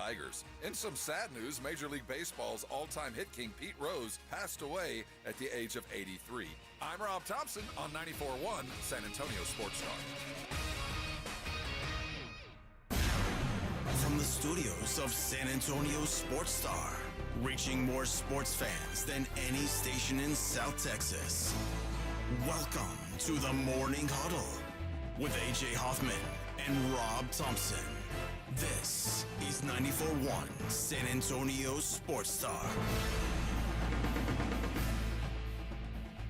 Tigers. In some sad news, Major League Baseball's all-time hit king Pete Rose passed away at the age of 83. I'm Rob Thompson on 94.1 San Antonio Sports Star. From the studios of San Antonio Sports Star, reaching more sports fans than any station in South Texas. Welcome to the Morning Huddle with AJ Hoffman and Rob Thompson. This is 94.1 San Antonio Sports Star.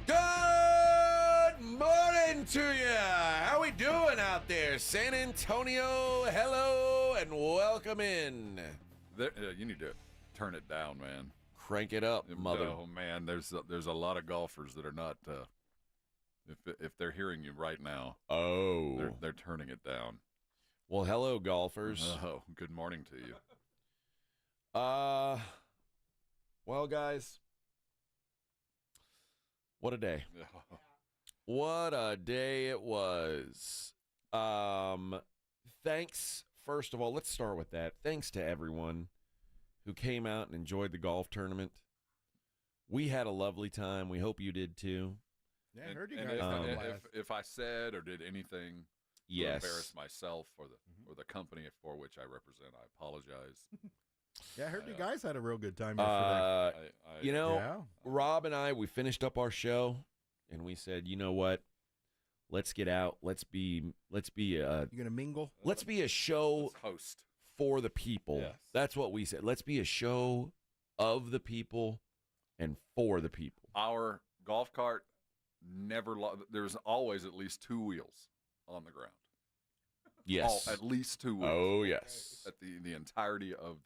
Good morning to you. How we doing out there, San Antonio? Hello and welcome in. You need to turn it down, man. Crank it up, mother. Oh man, there's a lot of golfers that are not. If they're hearing you right now, they're turning it down. Well, hello, golfers. Oh, good morning to you. Well, guys, what a day. What a day it was. Thanks, first of all, let's start with that. Thanks to everyone who came out and enjoyed the golf tournament. We had a lovely time. We hope you did too. Yeah, I heard you guys. If I said or did anything to embarrass myself or the company for which I represent, I apologize. Yeah, I heard you guys had a real good time yesterday. Rob and I, we finished up our show, and we said, you know what? Let's get out. Let's be You gonna mingle? Let's be a show host for the people. Yes. That's what we said. Let's be a show of the people and for the people. Our golf cart there's always at least two wheels on the ground. Yes. At least two wheels. Oh, yes. At the entirety of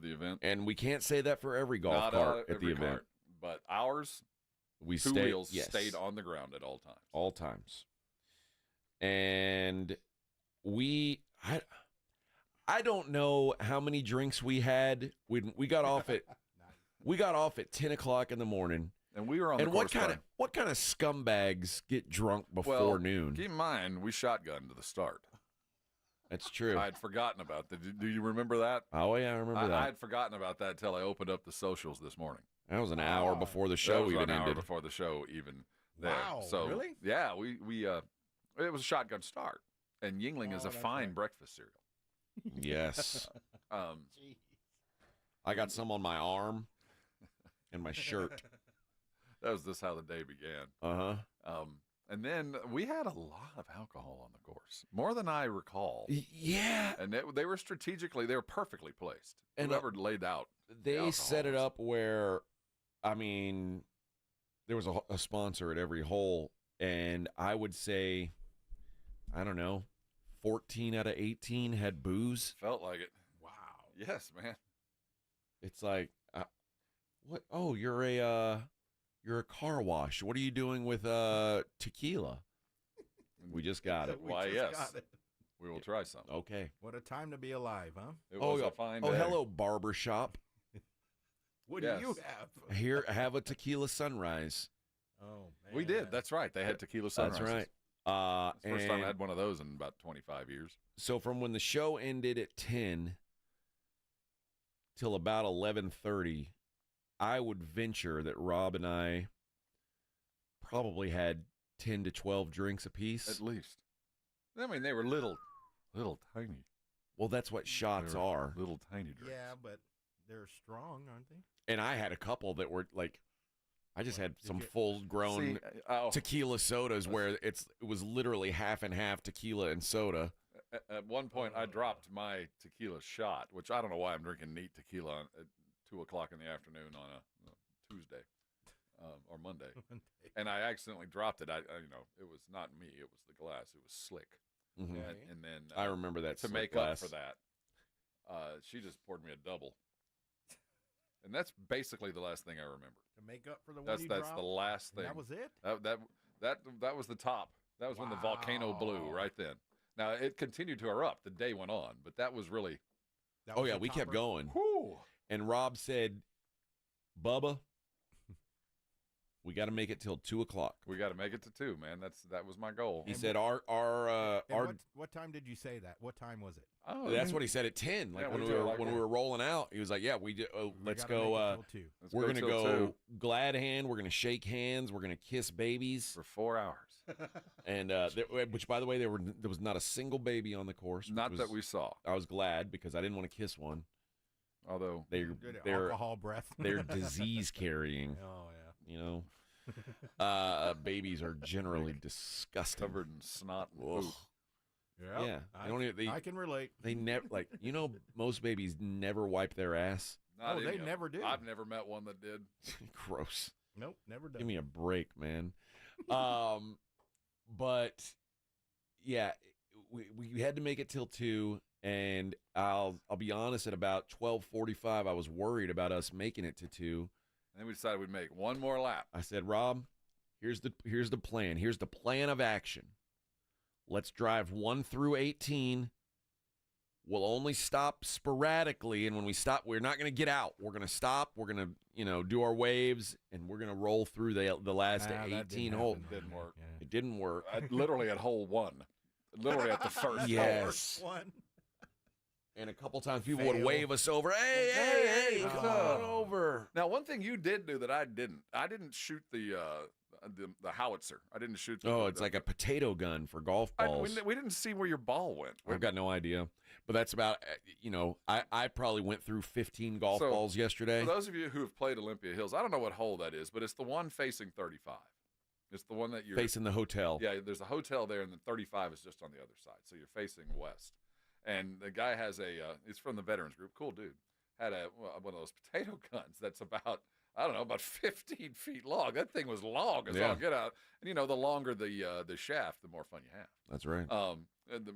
the event. And we can't say that for every golf cart at the event. But ours, we two wheels stayed on the ground at all times. All times. And I don't know how many drinks we had. We got off at 10 o'clock in the morning. And we were on and the course. What kind of scumbags get drunk before noon? Keep in mind, we shotgunned to the start. That's true. I had forgotten about that. Do you remember that? Oh, yeah, I remember that. I had forgotten about that until I opened up the socials this morning. That was an hour before the show even ended. An hour before the show even there. Wow, so, really? Yeah, we it was a shotgun start. And Yingling is a fine breakfast cereal. Yes. I got some on my arm and my shirt. That was just how the day began. Uh-huh. And then we had a lot of alcohol on the course, more than I recall. Yeah. And they were perfectly placed. And whoever laid out. They set it up where, there was a sponsor at every hole, and I would say, 14 out of 18 had booze. Felt like it. Wow. Yes, man. It's like, what? Oh, you're a car wash. What are you doing with tequila? We just got it. Why, yes. We will try some. Okay. What a time to be alive, huh? It was a fine day. Oh, hello, barbershop. What do you have? Here, have a tequila sunrise. Oh, man. We did. That's right. They had tequila sunrises. That's right. It's the first time I had one of those in about 25 years. So from when the show ended at 10 till about 11:30, I would venture that Rob and I probably had 10 to 12 drinks apiece. At least. I mean, they were little tiny. Well, that's what shots are. Little tiny drinks. Yeah, but they're strong, aren't they? And I had a couple that were like, I just had some full-grown tequila sodas where it was literally half and half tequila and soda. At one point, I dropped my tequila shot, which I don't know why I'm drinking neat tequila at 2 o'clock in the afternoon on a Tuesday or Monday. And I accidentally dropped it. It was not me. It was the glass. It was slick. Mm-hmm. And then I remember that. To make glass. up for that, she just poured me a double. And that's basically the last thing I remember. To make up for the one you That's dropped? the last thing. And that was it? That was the top. That was when the volcano blew right then. Now, it continued to erupt. The day went on, but that was really... we kept going. Whew. And Rob said, Bubba, We got to make it till 2:00. We got to make it to 2, man. That was my goal. He said our what time did you say that? What time was it? Oh, that's what he said at 10. Like Yeah, when we were rolling out, he was like, "Yeah, we did. Let's gotta go. make it till 2. let's We're gonna till go 2 glad hand. We're gonna shake hands. We're gonna kiss babies. for 4 hours. And which, by the way, there was not a single baby on the course. Not that we saw. I was glad because I didn't want to kiss one. Although Good they're alcohol breath. they're disease carrying. Oh yeah. You know, babies are generally disgusting. covered in snot and Ugh. poop. Yeah, I can relate. they never most babies never wipe their ass. Not they any of them. never do. I've never met one that did. Gross. Nope, never done. Give me a break, man. But yeah, we had to make it till 2, and I'll be honest. At about 12:45, I was worried about us making it to 2. And then we decided we'd make one more lap. I said, Rob, here's the plan. Here's the plan of action. Let's drive 1 through 18. We'll only stop sporadically, and when we stop, we're not going to get out. We're going to stop. We're going to, do our waves, and we're going to roll through the last 18 holes. Didn't work. Yeah. It didn't work. Literally at hole 1. Literally at the first Yes. One. And a couple times people would Fail. wave us over. Hey, what's come up? on over. Now, one thing you did do that I didn't shoot the howitzer. I didn't shoot the... Oh, it's like a potato gun for golf balls. We didn't see where your ball went. I've got no idea. But that's about, I probably went through 15 golf So, balls yesterday. For those of you who have played Olympia Hills, I don't know what hole that is, but it's the one facing 35. It's the one that you're... Facing the hotel. Yeah, there's a hotel there, and then 35 is just on the other side. So you're facing west. And the guy has it's from the veterans group, cool dude, had one of those potato guns that's about 15 feet long. That thing was long as all get out. And, the longer the shaft, the more fun you have. That's right.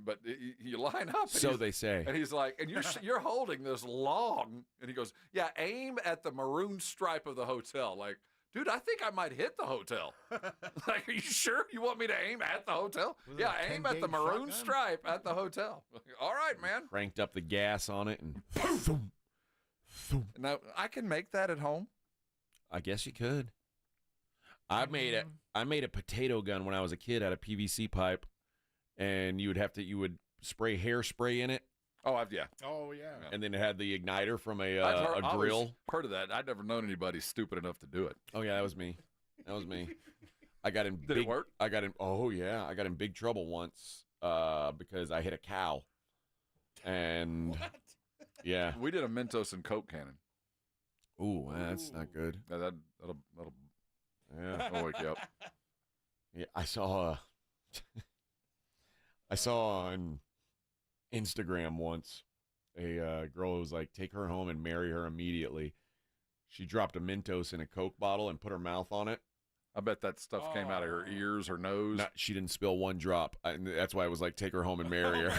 But you line up. So they say. And he's like, and you're holding this long. And he goes, yeah, aim at the maroon stripe of the hotel. Like, dude, I think I might hit the hotel. Like, are you sure you want me to aim at the hotel? Was Yeah, it a aim at the 10-gauge maroon shotgun? stripe at the hotel. All right, man. Cranked up the gas on it and Now, I can make that at home. I guess you could. I made a potato gun when I was a kid out of PVC pipe, and you would spray hairspray in it, Oh, yeah. Oh yeah. and then it had the igniter from a I've always drill. heard of that. I'd never known anybody stupid enough to do it. Oh yeah, that was me. I got in Did it work? I got in big trouble once because I hit a cow. And yeah. We did a Mentos and Coke cannon. Ooh, that's not good. That'll Yeah. wake you up. Yeah, I saw on Instagram once a girl who was like, take her home and marry her immediately. She dropped a Mentos in a Coke bottle and put her mouth on it. I bet that stuff came out of her ears, her nose. She didn't spill one drop. And that's why I was like, take her home and marry her.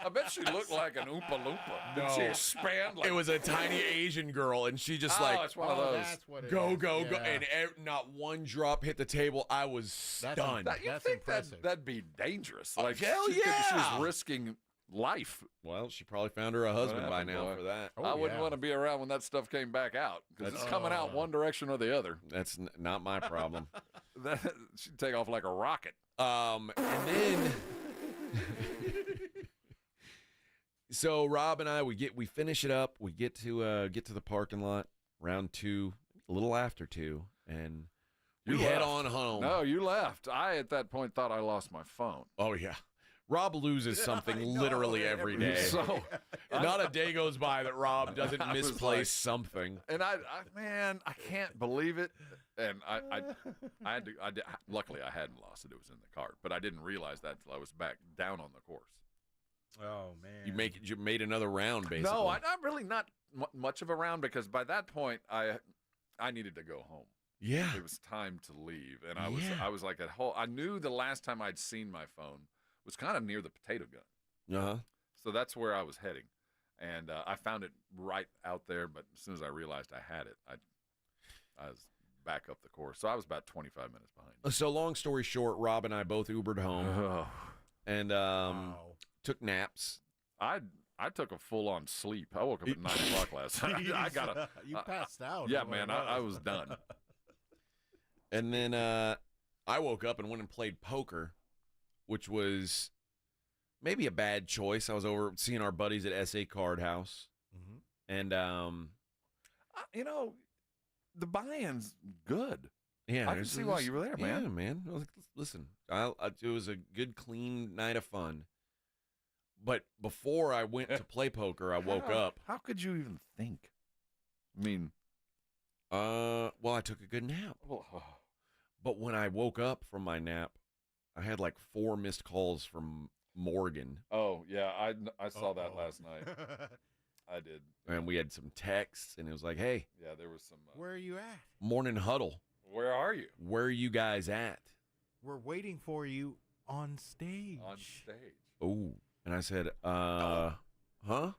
I bet she looked like an Oompa Loompa. Did she expand? Like, It was a tiny Asian girl, and she just it's one of those. That's what it go, is. go, go. Yeah. And not one drop hit the table. I was stunned. You That's think impressive. that'd be dangerous? Oh, Like, hell she's yeah. risking life. Well, she probably found her a husband by happened, now boy? for that. Oh, I wouldn't yeah. want to be around when that stuff came back out because it's coming out one direction or the other. That's not my problem. She'd take off like a rocket. And then, so Rob and I, we finish it up. We get to the parking lot around 2, a little after 2, and we You head left. on home. No, you left. I at that point thought I lost my phone. Oh yeah, Rob loses something I know, literally every day. So, Not a day goes by that Rob doesn't I was misplace like- something. and I I can't believe it. And I had to. Luckily, I hadn't lost it. It was in the cart, but I didn't realize that until I was back down on the course. Oh man. You made another round basically. No, I'm really not much of a round because by that point I needed to go home. Yeah. It was time to leave, and Yeah. I was like at home. I knew the last time I'd seen my phone was kind of near the potato gun, Uh-huh. so that's where I was heading, and I found it right out there. But as soon as I realized I had it, I was back up the course. So I was about 25 minutes behind. So long story short, Rob and I both Ubered home Oh. and Wow. took naps. I took a full on sleep. I woke up at 9 o'clock last night. I got You passed out. yeah, is what man. it I was. was done. And then I woke up and went and played poker, which was maybe a bad choice. I was over seeing our buddies at SA Card House. And, the buy-in's good. yeah. I can see why you were there, man. Yeah, man. Listen, it was a good, clean night of fun. But before I went to play poker, I woke up. How could you even think? I mean, well, I took a good nap. But when I woke up from my nap, I had like 4 missed calls from Morgan. Oh, yeah, I saw that last night. I did. And we had some texts, and it was like, hey. Yeah, there was some. Where are you at? Morning Huddle. Where are you? Where are you guys at? We're waiting for you on stage. On stage. Oh. And I said, huh? What?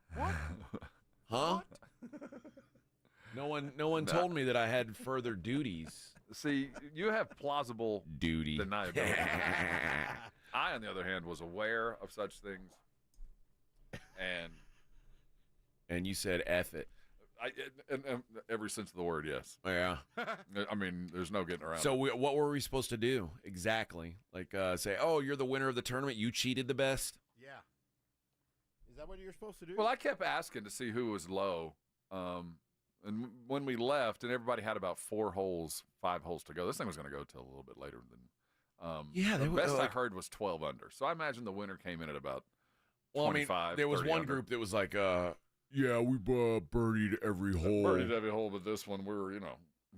Huh? No one told me that I had further duties. See, you have plausible Duty. deniability. I, on the other hand, was aware of such things, And you said F it. in every sense of the word, yes. Yeah. I mean, there's no getting around. So what were we supposed to do exactly? Like say, oh, you're the winner of the tournament. You cheated the best. Yeah. Is that what you're supposed to do? Well, I kept asking to see who was low. And when we left, and everybody had about 5 holes to go. This thing was going to go till a little bit later than. Yeah, the best I heard was 12 under. So I imagine the winner came in at about 25. There was 30 one under. group that was like, yeah, we birdied every hole. Birdied every hole, but this one we were,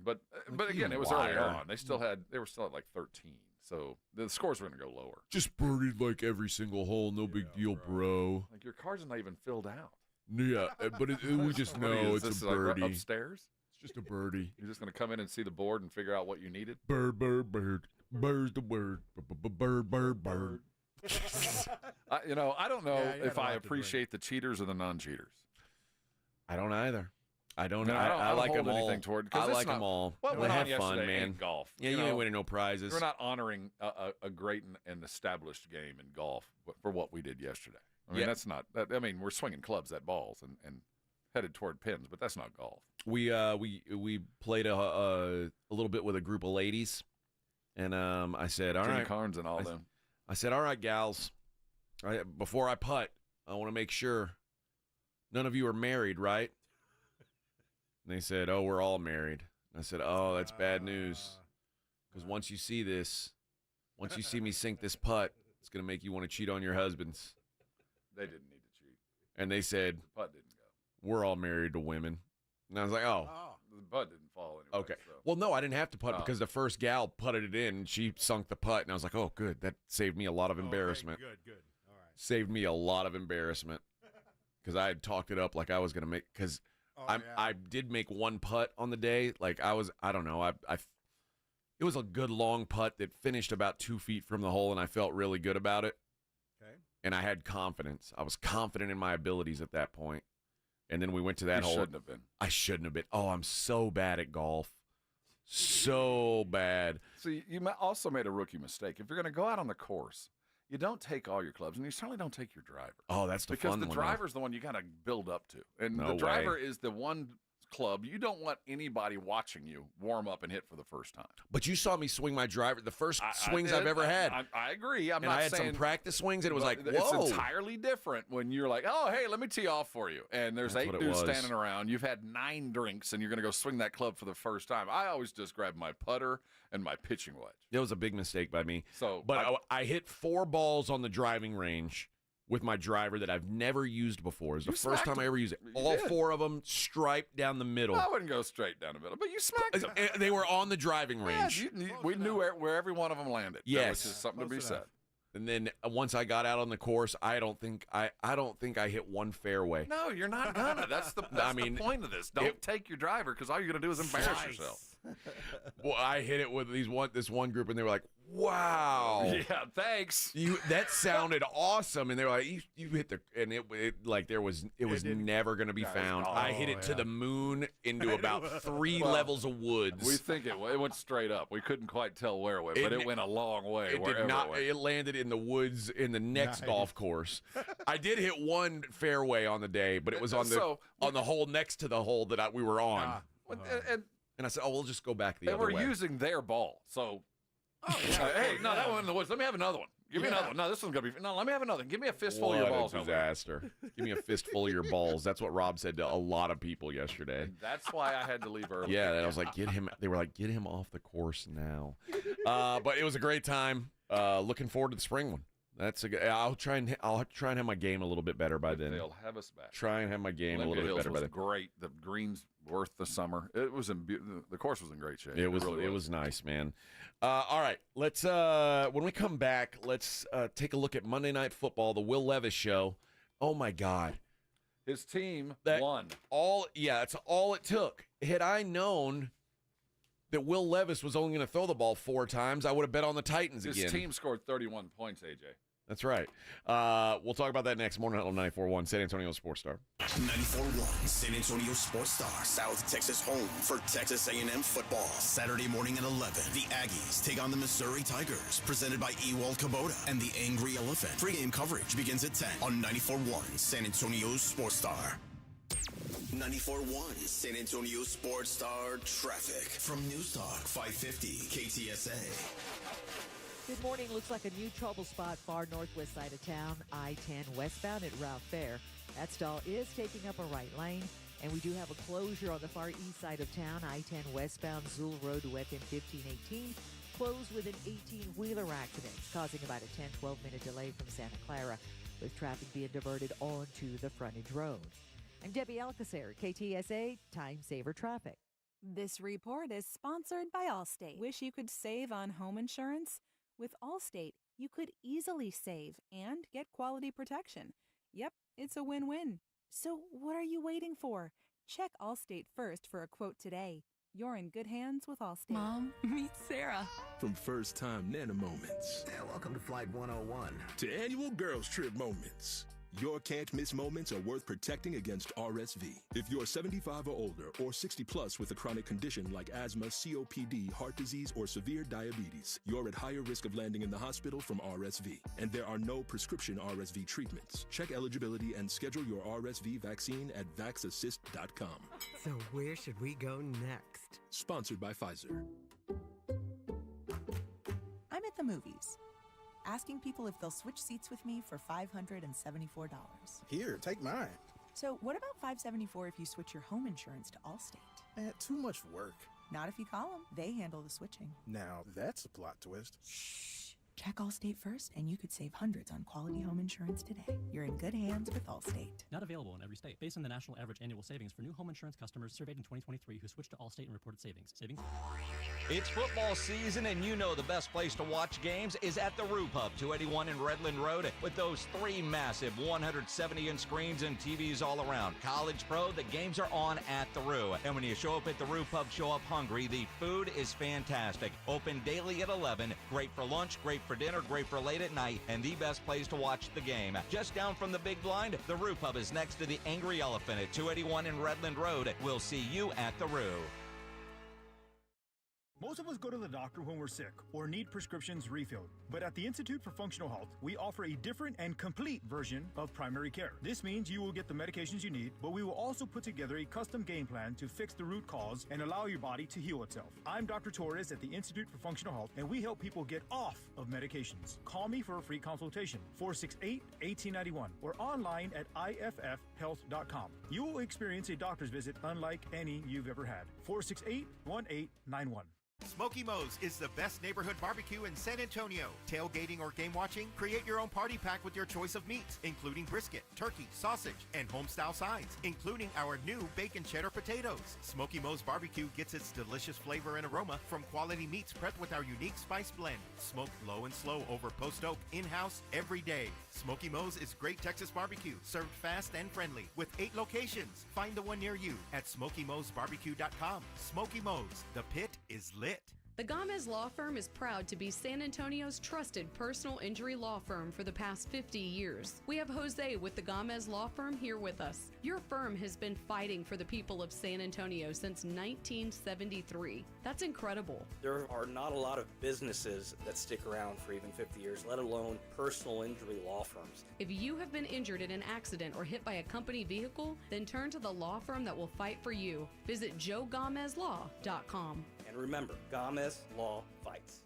But again, it was earlier on. They were still at like 13. So the scores were going to go lower. Just birdied like every single hole. No big deal, bro. Like your car's not even filled out. Yeah, but we just know it's a birdie. Like upstairs? It's just a birdie. You're just going to come in and see the board and figure out what you needed? Bird, bird, bird. Bird's the word. Bird, bird, bird. I don't know Yeah, if I like the appreciate the cheaters or the non-cheaters. I don't either. I don't. No, I like hold them all. anything toward. I like them all. What We went on had yesterday fun, man. ain't golf. Yeah, you ain't winning no prizes. We're not honoring a great and established game in golf for what we did yesterday. I mean, that's not. I mean, we're swinging clubs at balls and headed toward pins, but that's not golf. We played a little bit with a group of ladies, and I said, all Jenny right, Carnes and all them. I said, all right, gals, before I putt, I want to make sure none of you are married, right? And they said, oh, we're all married. I said, oh, that's bad news. Because once you see me sink this putt, it's going to make you want to cheat on your husbands. They didn't need to cheat. And they said, The putt didn't go. we're all married to women. And I was like, oh. The putt didn't fall anyway. Okay. So. Well, no, I didn't have to putt because the first gal putted it in, and she sunk the putt. And I was like, oh, good. That saved me a lot of embarrassment. Okay, good. All right. Saved me a lot of embarrassment because I had talked it up like I was going to make – because I did make one putt on the day. Like I don't know. It was a good long putt that finished about 2 feet from the hole, and I felt really good about it. Okay. And I had confidence. I was confident in my abilities at that point. And then we went to that hole. Shouldn't have been. I shouldn't have been. Oh, I'm so bad at golf. So bad. See, you also made a rookie mistake. If you're going to go out on the course, you don't take all your clubs, and you certainly don't take your driver. Oh, that's the because fun one. Because the driver's the one you got to build up to. And No the driver way. is the one club you don't want anybody watching you warm up and hit for the first time. But you saw me swing my driver, the first swings I've ever had. I agree. And I had some practice swings, and it was like, whoa. It's entirely different when you're like, oh, hey, let me tee off for you. And there's That's 8 dudes standing around. You've had 9 drinks, and you're going to go swing that club for the first time. I always just grab my putter and my pitching wedge. It was a big mistake by me. So, but I hit 4 balls on the driving range with my driver that I've never used before. It's the first time I ever used it. All 4 of them striped down the middle. I wouldn't go straight down the middle, but you smacked them. They were on the driving range. Yeah, we knew where every one of them landed. Yes. That was just something to be said. And then once I got out on the course, I don't think I hit one fairway. No, you're not gonna. That's the point of this. Don't take your driver because all you're gonna do is embarrass yourself. Well, I hit it with this one group, and they were like, "Wow, yeah, thanks." That sounded awesome." And they were like, "You hit the," and it was never going to be found. I hit it to the moon into about 3 levels of woods. We think it went straight up. We couldn't quite tell where it went, but it went a long way. It did not. It landed in the woods in the next golf course. I did hit one fairway on the day, but it was on the hole next to the hole that we were on. And I said, "Oh, we'll just go back the They other were way." using their ball. So, yeah. no, that one in the woods. Let me have another one. Give me another one. No, this one's going to be. No, let me have another one. Give me a fistful of your balls. What a disaster. Give me a fistful of your balls. That's what Rob said to a lot of people yesterday. And that's why I had to leave early. Yeah, and I was like, they were like, get him off the course now. But it was a great time. Looking forward to the spring one. I'll try and have my game a little bit better by then. They'll have us back. Try and have my game a little bit better by then. Great. The greens worth the summer. It was the course was in great shape. It was nice, man. All right, let's when we come back, let's take a look at Monday Night Football, the Will Levis show. Oh my God, his team won. That's all it took. Had I known that Will Levis was only going to throw the ball 4 times, I would have bet on the Titans again. His team scored 31 points, AJ. That's right. We'll talk about that next. Morning Huddle 94.1, San Antonio Sports Star. 94.1 San Antonio Sports Star, South Texas home for Texas A&M football. Saturday morning at 11, the Aggies take on the Missouri Tigers, presented by Ewald Kubota and the Angry Elephant. Pre-game coverage begins at 10 on 94.1 San Antonio Sports Star. 94.1 San Antonio Sports Star traffic from News Talk 550 KTSA. Good morning. Looks like a new trouble spot far northwest side of town, I-10 westbound at Route Fair. That stall is taking up a right lane, and we do have a closure on the far east side of town, I-10 westbound Zool Road to FM 1518, closed with an 18-wheeler accident, causing about a 10-12-minute delay from Santa Clara, with traffic being diverted onto the frontage road. I'm Debbie Alcacer, KTSA Time Saver Traffic. This report is sponsored by Allstate. Wish you could save on home insurance? With Allstate, you could easily save and get quality protection. Yep, it's a win-win. So what are you waiting for? Check Allstate first for a quote today. You're in good hands with Allstate. Mom, meet Sarah. From first-time Nana moments. Welcome to Flight 101. To annual girls trip moments. Your can't-miss moments are worth protecting against RSV. If you're 75 or older or 60 plus with a chronic condition like asthma, COPD, heart disease, or severe diabetes, you're at higher risk of landing in the hospital from RSV. And there are no prescription RSV treatments. Check eligibility and schedule your RSV vaccine at vaxassist.com. So where should we go next? Sponsored by Pfizer. I'm at the movies, asking people if they'll switch seats with me for $574. Here, take mine. So what about $574 if you switch your home insurance to Allstate? Too much work. Not if you call them. They handle the switching. Now, that's a plot twist. Shh. Check Allstate first, and you could save hundreds on quality home insurance today. You're in good hands with Allstate. Not available in every state. Based on the national average annual savings for new home insurance customers surveyed in 2023 who switched to Allstate and reported savings. It's football season, and you know the best place to watch games is at the Roo Pub, 281 in Redland Road, with those 3 massive 170-inch screens and TVs all around. College, pro, the games are on at the Roo. And when you show up at the Roo Pub, show up hungry. The food is fantastic. Open daily at 11. Great for lunch, great for dinner, great for late at night, and the best place to watch the game. Just down from the big blind, the Roo Pub is next to the Angry Elephant at 281 in Redland Road. We'll see you at the Roo. Most of us go to the doctor when we're sick or need prescriptions refilled. But at the Institute for Functional Health, we offer a different and complete version of primary care. This means you will get the medications you need, but we will also put together a custom game plan to fix the root cause and allow your body to heal itself. I'm Dr. Torres at the Institute for Functional Health, and we help people get off of medications. Call me for a free consultation, 468-1891, or online at iffhealth.com. You will experience a doctor's visit unlike any you've ever had. 468-1891. Smoky Mo's is the best neighborhood barbecue in San Antonio. Tailgating or game watching? Create your own party pack with your choice of meats, including brisket, turkey, sausage, and home-style sides, including our new bacon cheddar potatoes. Smoky Mo's barbecue gets its delicious flavor and aroma from quality meats prepped with our unique spice blend. Smoked low and slow over post oak, in-house, every day. Smoky Mo's is great Texas barbecue, served fast and friendly, with 8 locations. Find the one near you at SmokyMo'sBarbecue.com. Smoky Mo's, the pit is lit. The Gomez Law Firm is proud to be San Antonio's trusted personal injury law firm for the past 50 years. We have Jose with the Gomez Law Firm here with us. Your firm has been fighting for the people of San Antonio since 1973. That's incredible. There are not a lot of businesses that stick around for even 50 years, let alone personal injury law firms. If you have been injured in an accident or hit by a company vehicle, then turn to the law firm that will fight for you. Visit joegomezlaw.com. And remember, Gomez Law Fights.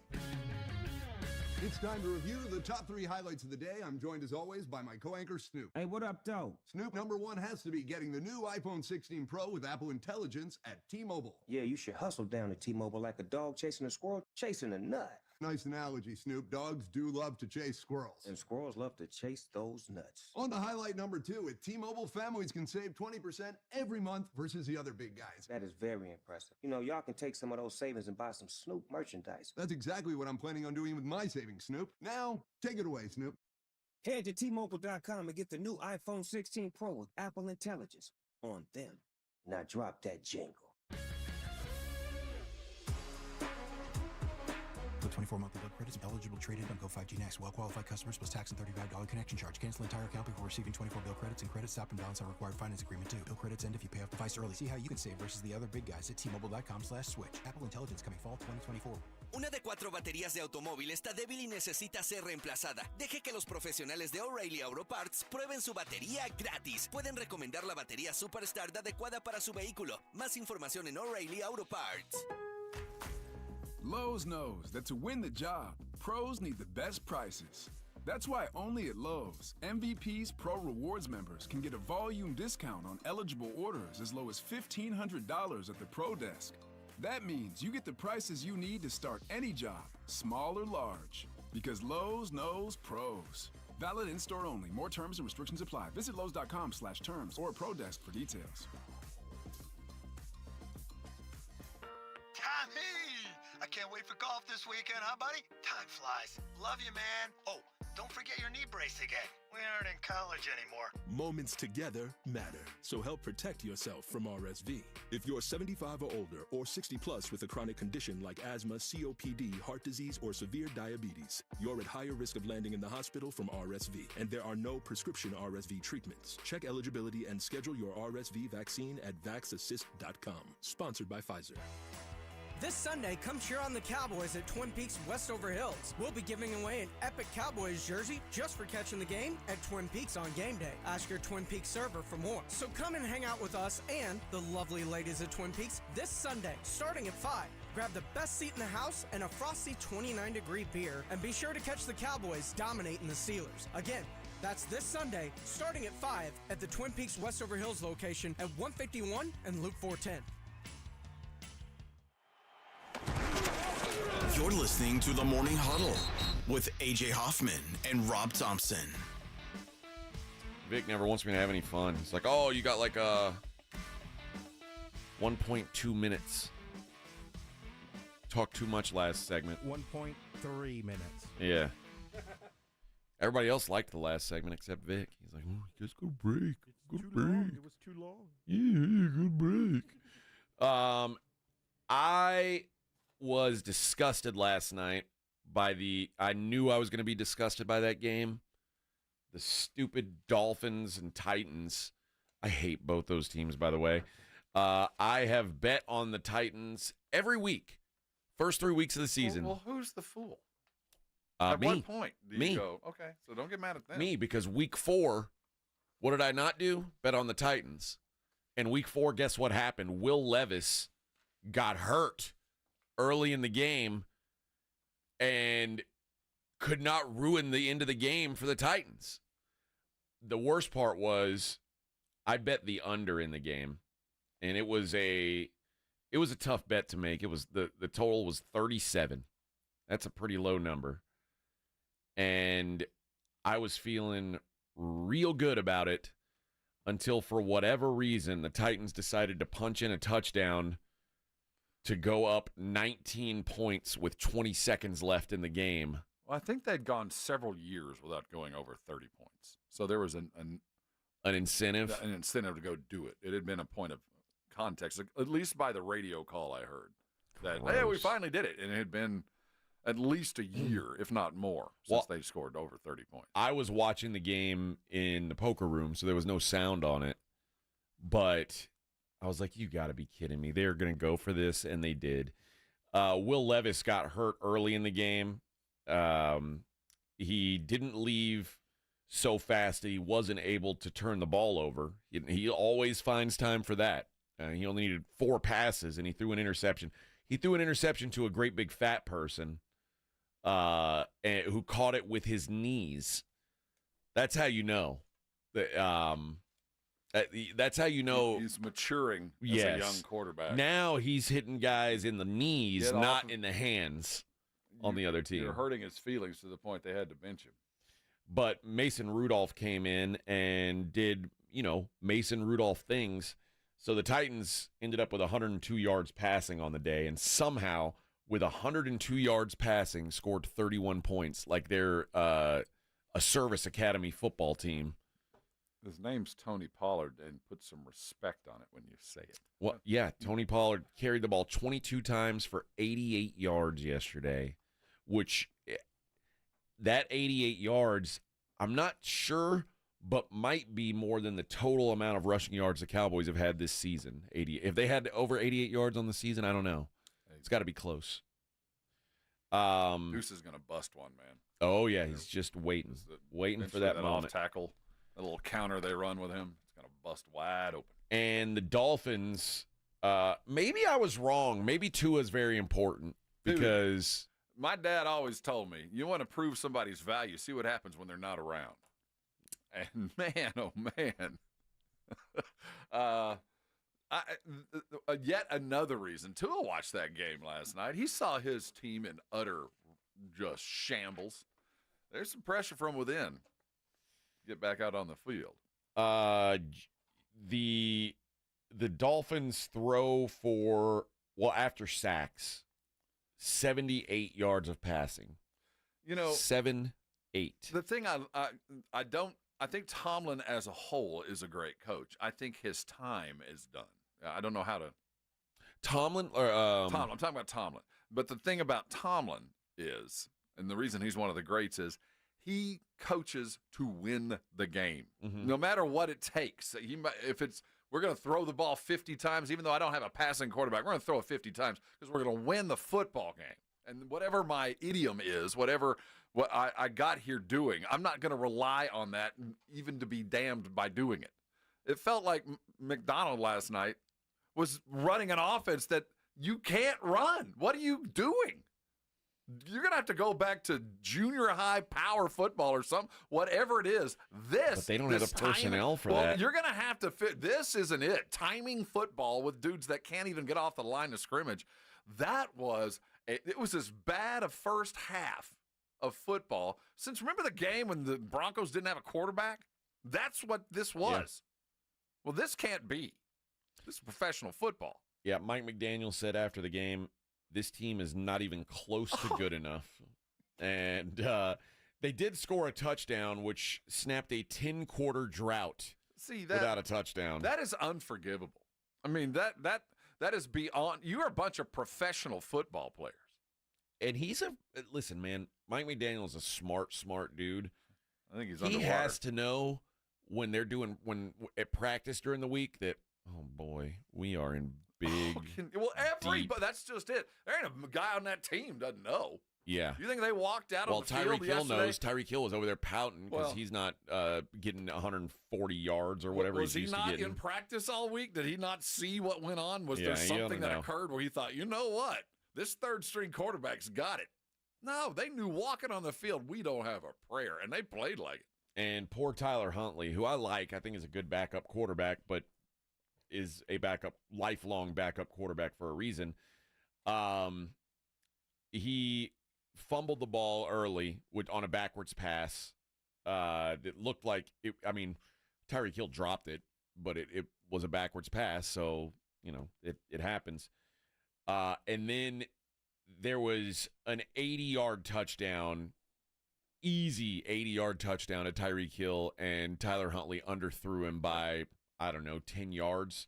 It's time to review the top 3 highlights of the day. I'm joined as always by my co-anchor Snoop. Hey, what up, though? Snoop, number 1 has to be getting the new iPhone 16 Pro with Apple Intelligence at T-Mobile. Yeah, you should hustle down to T-Mobile like a dog chasing a squirrel, chasing a nut. Nice analogy, Snoop. Dogs do love to chase squirrels. And squirrels love to chase those nuts. On to highlight number 2, at T-Mobile, families can save 20% every month versus the other big guys. That is very impressive. You know, y'all can take some of those savings and buy some Snoop merchandise. That's exactly what I'm planning on doing with my savings, Snoop. Now, take it away, Snoop. Head to T-Mobile.com and get the new iPhone 16 Pro with Apple Intelligence on them. Now drop that jingle. With 24 monthly bill credits, eligible trade-in on Go 5G Next. Well-qualified customers plus tax and $35 connection charge. Cancel entire account before receiving 24 bill credits, and credit stop and balance our required finance agreement too. Bill credits end if you pay off device early. See how you can save versus the other big guys at T-Mobile.com/switch. Apple Intelligence coming fall 2024. Una de 4 baterías de automóvil está débil y necesita ser reemplazada. Deje que los profesionales de O'Reilly Auto Parts prueben su batería gratis. Pueden recomendar la batería Superstar adecuada para su vehículo. Más información en O'Reilly Auto Parts. Lowe's knows that to win the job, pros need the best prices. That's why only at Lowe's, MVP's Pro Rewards members can get a volume discount on eligible orders as low as $1,500 at the Pro Desk. That means you get the prices you need to start any job, small or large. Because Lowe's knows pros. Valid in-store only. More terms and restrictions apply. Visit Lowe's.com/terms or Pro Desk for details. Tommy! I can't wait for golf this weekend, huh, buddy? Time flies. Love you, man. Oh, don't forget your knee brace again. We aren't in college anymore. Moments together matter, so help protect yourself from RSV. If you're 75 or older or 60 plus with a chronic condition like asthma, COPD, heart disease, or severe diabetes, you're at higher risk of landing in the hospital from RSV, and there are no prescription RSV treatments. Check eligibility and schedule your RSV vaccine at vaxassist.com. Sponsored by Pfizer. This Sunday, come cheer on the Cowboys at Twin Peaks Westover Hills. We'll be giving away an epic Cowboys jersey just for catching the game at Twin Peaks on game day. Ask your Twin Peaks server for more. So come and hang out with us and the lovely ladies at Twin Peaks this Sunday, starting at 5. Grab the best seat in the house and a frosty 29-degree beer, and be sure to catch the Cowboys dominating the Steelers. Again, that's this Sunday, starting at 5 at the Twin Peaks Westover Hills location at 151 and Loop 410. You're listening to the Morning Huddle with AJ Hoffman and Rob Thompson. Vic never wants me to have any fun. He's like, oh, you got like 1.2 minutes. Talked too much last segment. 1.3 minutes. Yeah. Everybody else liked the last segment except Vic. He's like, oh, just go break. Go break. Long. It was too long. Yeah, good break. I was disgusted last night by I knew I was going to be disgusted by that game. The stupid Dolphins and Titans. I hate both those teams, by the way. I have bet on the Titans every week. First 3 weeks of the season. Well, who's the fool? At what point do you go, okay, so don't get mad at them. Me, because week 4, what did I not do? Bet on the Titans. And week 4, guess what happened? Will Levis got hurt early in the game and could not ruin the end of the game for the Titans. The worst part was I bet the under in the game, and it was a tough bet to make. It was the total was 37. That's a pretty low number. And I was feeling real good about it until, for whatever reason, the Titans decided to punch in a touchdown to go up 19 points with 20 seconds left in the game. Well, I think they'd gone several years without going over 30 points. So there was an incentive? An incentive to go do it. It had been a point of context, at least by the radio call I heard. that, hey, we finally did it. And it had been at least a year, if not more, since they scored over 30 points. I was watching the game in the poker room, so there was no sound on it. But I was like, you got to be kidding me. They're going to go for this, and they did. Will Levis got hurt early in the game. He didn't leave so fast that he wasn't able to turn the ball over. He always finds time for that. He only needed 4 passes, and he threw an interception. He threw an interception to a great big fat person who caught it with his knees. That's how you know. That's how you know. He's maturing as a young quarterback. Now he's hitting guys in the knees, not in the hands on the other team. You're hurting his feelings to the point they had to bench him. But Mason Rudolph came in and did, Mason Rudolph things. So the Titans ended up with 102 yards passing on the day, and somehow, with 102 yards passing, scored 31 points, like they're a service academy football team. His name's Tony Pollard, and put some respect on it when you say it. Well, yeah, Tony Pollard carried the ball 22 times for 88 yards yesterday, which that 88 yards, I'm not sure, but might be more than the total amount of rushing yards the Cowboys have had this season. If they had over 88 yards on the season, I don't know. It's got to be close. Deuce is going to bust one, man. Oh, yeah, he's just waiting for that moment. Off tackle, a little counter they run with him, it's going to bust wide open. And the Dolphins, maybe I was wrong. Maybe Tua is very important because my dad always told me, you want to prove somebody's value, see what happens when they're not around. And man, oh man, yet another reason. Tua watched that game last night. He saw his team in utter just shambles. There's some pressure from within. Get back out on the field. The Dolphins throw for, after sacks, 78 yards of passing. 7-8. The thing I think Tomlin as a whole is a great coach. I think his time is done. I don't know how to. Tomlin? Tomlin. I'm talking about Tomlin. But the thing about Tomlin is, and the reason he's one of the greats is, he coaches to win the game, no matter what it takes. We're going to throw the ball 50 times, even though I don't have a passing quarterback. We're going to throw it 50 times because we're going to win the football game. And whatever my idiom is, what I got here doing, I'm not going to rely on that, even to be damned by doing it. It felt like McDonald last night was running an offense that you can't run. What are you doing? You're going to have to go back to junior high power football or something, whatever it is. But they don't have the personnel for that. You're going to have to fit. This isn't it. Timing football with dudes that can't even get off the line of scrimmage. It was as bad a first half of football since, remember the game when the Broncos didn't have a quarterback? That's what this was. Yeah. Well, this can't be. This is professional football. Yeah, Mike McDaniel said after the game, this team is not even close to good enough. And they did score a touchdown, which snapped a 10-quarter drought without a touchdown. That is unforgivable. I mean, that is beyond. You are a bunch of professional football players. And listen, man, Mike McDaniel is a smart dude. I think he's He underwater. has to know when at practice during the week that, oh boy, we are in big. But that's just it. There ain't a guy on that team doesn't know. Yeah. You think they walked out on the field yesterday? Tyreek Hill knows. Tyreek Hill was over there pouting because he's not getting 140 yards or whatever he's used to getting. Was he not in practice all week? Did he not see what went on? Was there something that occurred where he thought, you know what? This third-string quarterback's got it. No, they knew walking on the field, we don't have a prayer, and they played like it. And poor Tyler Huntley, who I think is a good backup quarterback, but is a lifelong backup quarterback for a reason. He fumbled the ball early on a backwards pass. It looked like Tyreek Hill dropped it, but it was a backwards pass, so it happens. And then there was an 80-yard touchdown, easy 80-yard touchdown to Tyreek Hill, and Tyler Huntley underthrew him by, 10 yards.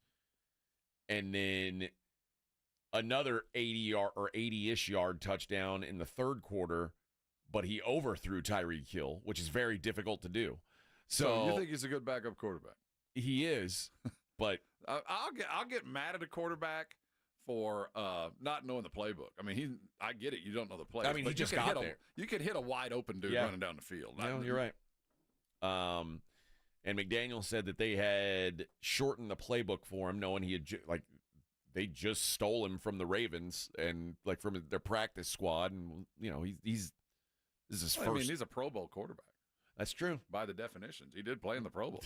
And then another 80-yard or 80-ish yard touchdown in the third quarter, but he overthrew Tyreek Hill, which is very difficult to do. So you think he's a good backup quarterback? He is, but I'll get mad at a quarterback for not knowing the playbook. I mean, I get it. You don't know the play. I mean, he just got there. You could hit a wide open dude running down the field. No, you're right. And McDaniel said that they had shortened the playbook for him, knowing he had they just stole him from the Ravens and from their practice squad, and this is his first. I mean, he's a Pro Bowl quarterback. That's true by the definitions. He did play in the Pro Bowl.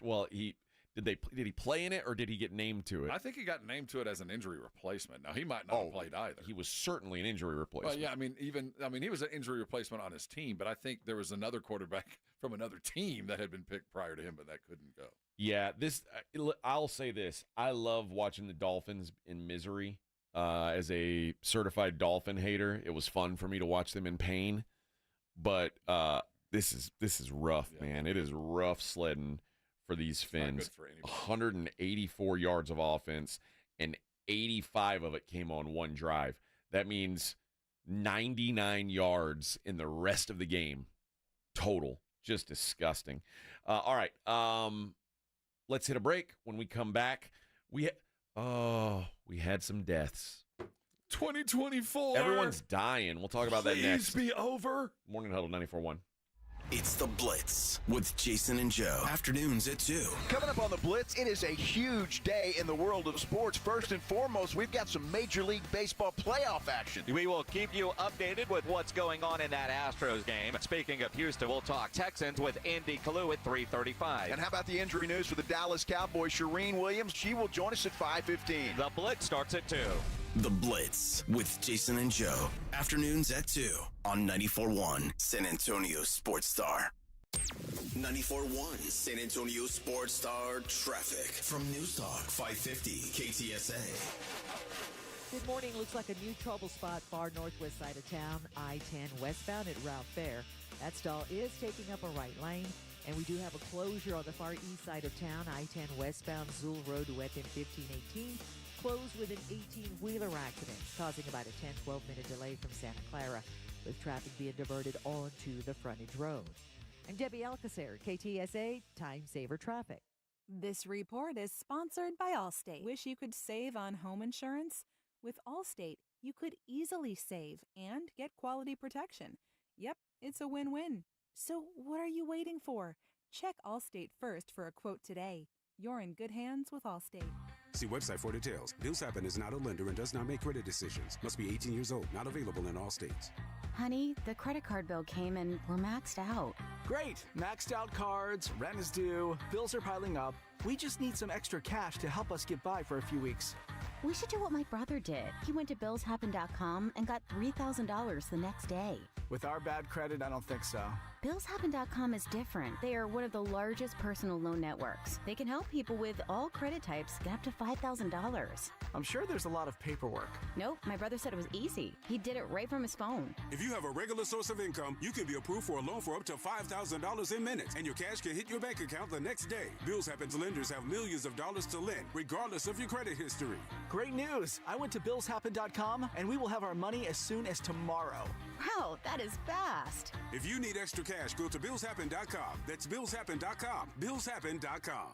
Well, did he play in it, or did he get named to it? I think he got named to it as an injury replacement. Now he might not have played either. He was certainly an injury replacement. Well, yeah, he was an injury replacement on his team, but I think there was another quarterback from another team that had been picked prior to him, but that couldn't go. Yeah, I'll say this: I love watching the Dolphins in misery. As a certified Dolphin hater, it was fun for me to watch them in pain. But this is rough, man. It is rough sledding for these Fins. 184 yards of offense, and 85 of it came on one drive. That means 99 yards in the rest of the game total. Just disgusting. All right, let's hit a break. When we come back, we had some deaths. 2024. Everyone's dying. We'll talk about that next. Please be over. Morning Huddle 94.1. It's The Blitz with Jason and Joe. Afternoons at 2. Coming up on The Blitz, it is a huge day in the world of sports. First and foremost, we've got some Major League Baseball playoff action. We will keep you updated with what's going on in that Astros game. Speaking of Houston, we'll talk Texans with Andy Kalu at 3:35. And how about the injury news for the Dallas Cowboys? Shireen Williams, she will join us at 5:15. The Blitz starts at 2. The Blitz with Jason and Joe. Afternoons at 2 on 94.1 San Antonio Sports Star. 94.1 San Antonio Sports Star traffic from News Talk 550 KTSA. Good morning. Looks like a new trouble spot far northwest side of town, I-10 westbound at Route Fair. That stall is taking up a right lane. And we do have a closure on the far east side of town, I-10 westbound Zool Road to within 1518. Closed with an 18-wheeler accident, causing about a 10-12 minute delay from Santa Clara, with traffic being diverted onto the frontage road. I'm Debbie Alcacer, KTSA Time Saver Traffic. This report is sponsored by Allstate. Wish you could save on home insurance? With Allstate, you could easily save and get quality protection. Yep, it's a win-win. So what are you waiting for? Check Allstate first for a quote today. You're in good hands with Allstate. See website for details. Bills Happen is not a lender and does not make credit decisions. Must be 18 years old. Not available in all states. Honey, the credit card bill came and we're maxed out. Great! Maxed out cards, rent is due, bills are piling up. We just need some extra cash to help us get by for a few weeks. We should do what my brother did. He went to billshappen.com and got $3,000 the next day. With our bad credit, I don't think so. Billshappen.com is different. They are one of the largest personal loan networks. They can help people with all credit types get up to $5,000. I'm sure there's a lot of paperwork. Nope, my brother said it was easy. He did it right from his phone. If you have a regular source of income, you can be approved for a loan for up to $5,000 in minutes, and your cash can hit your bank account the next day. Bills Happen's lenders have millions of dollars to lend, regardless of your credit history. Great news! I went to billshappen.com, and we will have our money as soon as tomorrow. Wow, that is fast. If you need extra cash, go to billshappen.com. That's billshappen.com. Billshappen.com.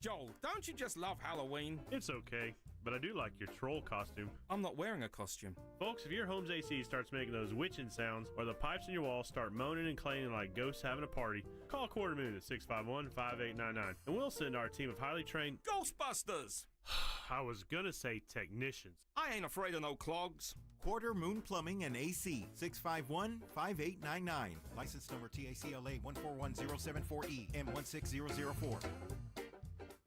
Joel, don't you just love Halloween? It's okay, but I do like your troll costume. I'm not wearing a costume. Folks, if your home's AC starts making those witching sounds or the pipes in your wall start moaning and clanging like ghosts having a party, call Quarter Moon at 651-5899 and we'll send our team of highly trained Ghostbusters! I was gonna say technicians. I ain't afraid of no clogs. Quarter Moon Plumbing and AC, 651-5899. License number TACLA 141074E M16004.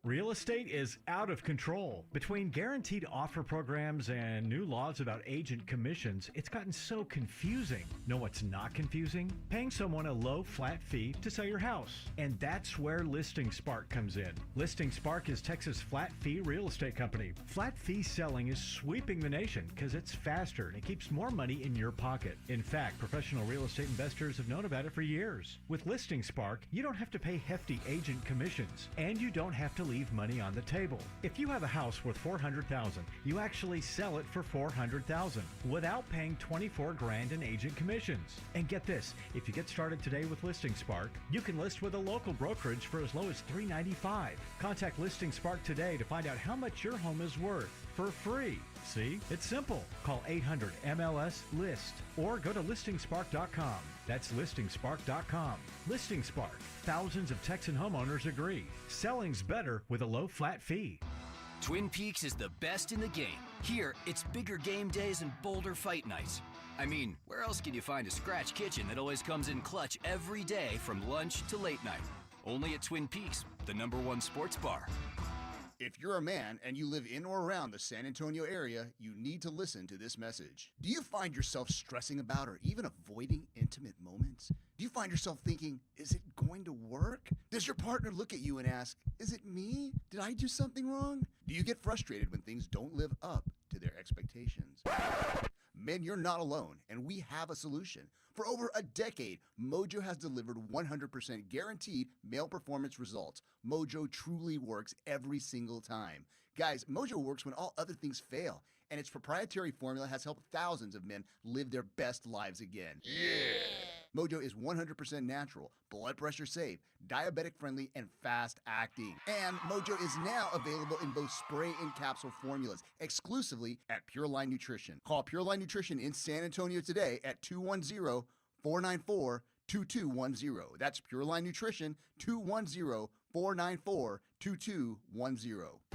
Real estate is out of control. Between guaranteed offer programs and new laws about agent commissions, it's gotten so confusing. Know what's not confusing? Paying someone a low, flat fee to sell your house. And that's where Listing Spark comes in. Listing Spark is Texas' flat fee real estate company. Flat fee selling is sweeping the nation because it's faster and it keeps more money in your pocket. In fact, professional real estate investors have known about it for years. With Listing Spark, you don't have to pay hefty agent commissions, and you don't have to leave money on the table. If you have a house worth $400,000, you actually sell it for $400,000 without paying $24,000 in agent commissions. And get this, if you get started today with Listing Spark, you can list with a local brokerage for as low as $395. Contact Listing Spark today to find out how much your home is worth for free. See, it's simple. Call 800-MLS-LIST or go to listingspark.com. That's listingspark.com. Listing Spark. Thousands of Texan homeowners agree. Selling's better with a low flat fee. Twin Peaks is the best in the game. Here, it's bigger game days and bolder fight nights. I mean, where else can you find a scratch kitchen that always comes in clutch every day from lunch to late night? Only at Twin Peaks, the #1 sports bar. If you're a man and you live in or around the San Antonio area, you need to listen to this message. Do you find yourself stressing about or even avoiding intimate moments? Do you find yourself thinking, is it going to work? Does your partner look at you and ask, is it me? Did I do something wrong? Do you get frustrated when things don't live up to their expectations? Men, you're not alone, and we have a solution. For over a decade, Mojo has delivered 100% guaranteed male performance results. Mojo truly works every single time. Guys, Mojo works when all other things fail, and its proprietary formula has helped thousands of men live their best lives again. Yeah! Mojo is 100% natural, blood pressure safe, diabetic friendly, and fast acting. And Mojo is now available in both spray and capsule formulas, exclusively at Pure Line Nutrition. Call Pure Line Nutrition in San Antonio today at 210-494-2210. That's Pure Line Nutrition, 210-494-2210.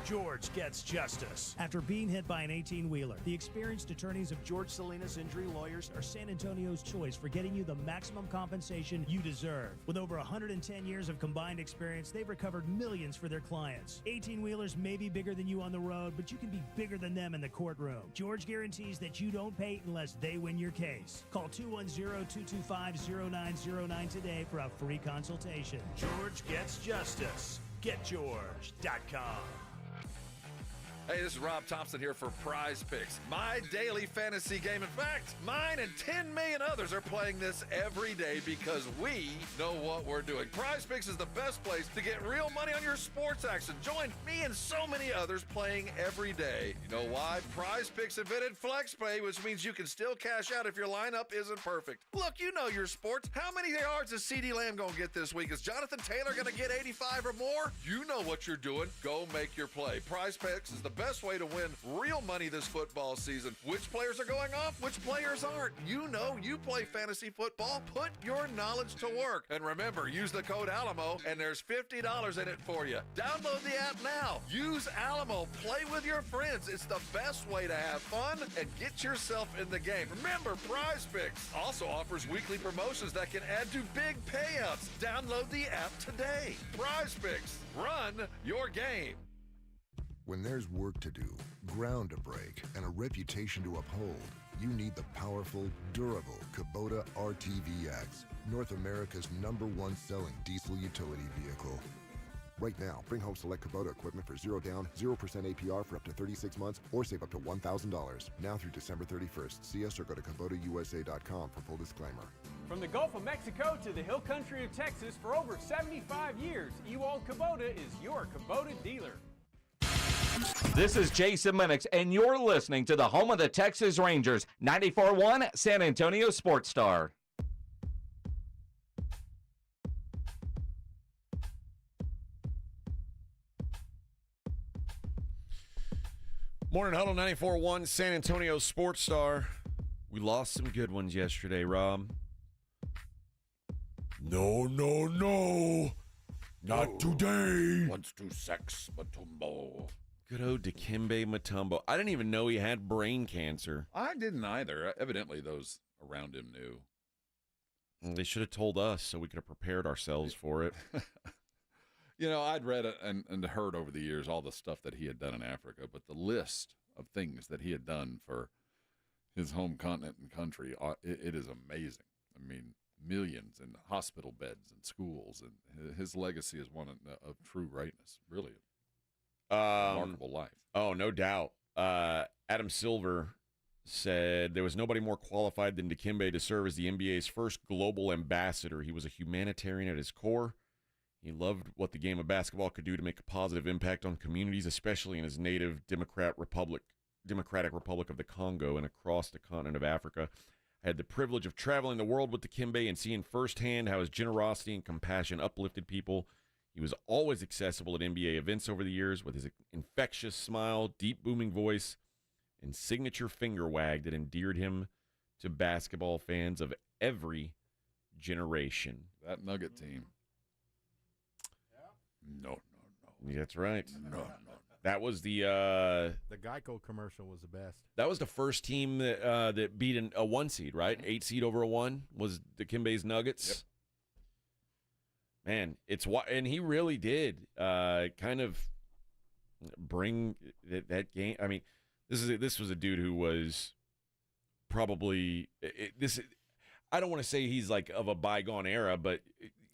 George gets justice. After being hit by an 18-wheeler, the experienced attorneys of George Salinas Injury Lawyers are San Antonio's choice for getting you the maximum compensation you deserve. With over 110 years of combined experience, they've recovered millions for their clients. 18-wheelers may be bigger than you on the road, but you can be bigger than them in the courtroom. George guarantees that you don't pay unless they win your case. Call 210-225-0909 today for a free consultation. George gets justice. GetGeorge.com. Hey, this is Rob Thompson here for Prize Picks, my daily fantasy game. In fact, mine and 10 million others are playing this every day because we know what we're doing. Prize Picks is the best place to get real money on your sports action. Join me and so many others playing every day. You know why? Prize Picks invented FlexPay, which means you can still cash out if your lineup isn't perfect. Look, you know your sports. How many yards is CeeDee Lamb going to get this week? Is Jonathan Taylor going to get 85 or more? You know what you're doing. Go make your play. Prize Picks is the best way to win real money this football season. Which players are going off? Which players aren't? You know you play fantasy football. Put your knowledge to work. And remember, use the code Alamo and there's $50 in it for you. Download the app now. Use Alamo. Play with your friends. It's the best way to have fun and get yourself in the game. Remember, Prize Picks also offers weekly promotions that can add to big payouts. Download the app today. Prize Picks. Run your game. When there's work to do, ground to break, and a reputation to uphold, you need the powerful, durable Kubota RTVX, North America's #1 selling diesel utility vehicle. Right now, bring home select Kubota equipment for 0 down, 0% APR for up to 36 months, or save up to $1,000. Now through December 31st. See us or go to KubotaUSA.com for full disclaimer. From the Gulf of Mexico to the hill country of Texas, for over 75 years, Ewald Kubota is your Kubota dealer. This is Jason Minix, and you're listening to the home of the Texas Rangers, 94.1 San Antonio Sports Star. Morning Huddle, 94.1 San Antonio Sports Star. We lost some good ones yesterday, Rob. No. Not today. Wants to sex Matumbo. Good old Dikembe Mutombo. I didn't even know he had brain cancer. I didn't either. Evidently, those around him knew. They should have told us so we could have prepared ourselves for it. You know, I'd read and heard over the years all the stuff that he had done in Africa, but the list of things that he had done for his home continent and country, it is amazing. I mean, millions in hospital beds and schools, and his legacy is one of true greatness, really. Remarkable life. Oh, no doubt. Adam Silver said there was nobody more qualified than Dikembe to serve as the NBA's first global ambassador. He was a humanitarian at his core. He loved what the game of basketball could do to make a positive impact on communities, especially in his native Democratic Republic of the Congo and across the continent of Africa. I had the privilege of traveling the world with Dikembe and seeing firsthand how his generosity and compassion uplifted people. He was always accessible at NBA events over the years with his infectious smile, deep booming voice, and signature finger wag that endeared him to basketball fans of every generation. That Nugget team. No. That's right. No. That was the Geico commercial was the best. That was the first team that beat a 1 seed, right? 8 seed over a 1 was Dikembe's Nuggets. Yep. Man, and he really did kind of bring that game. I mean, this was a dude who was probably I don't want to say he's like of a bygone era, but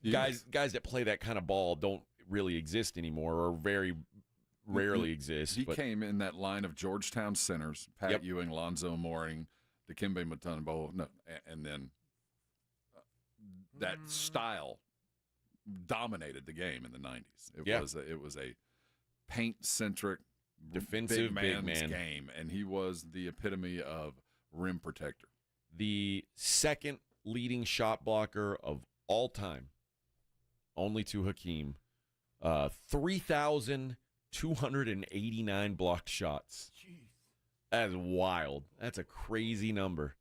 guys that play that kind of ball don't really exist anymore, or very rarely exist. He came in that line of Georgetown centers: Pat Ewing, Lonzo Mourning, Dikembe Mutombo, and then that style dominated the game in the 90s. It was a paint-centric, defensive big man game, and he was the epitome of rim protector. The second leading shot blocker of all time, only to Hakeem. 3,289 blocked shots. Jeez. That's wild. That's a crazy number.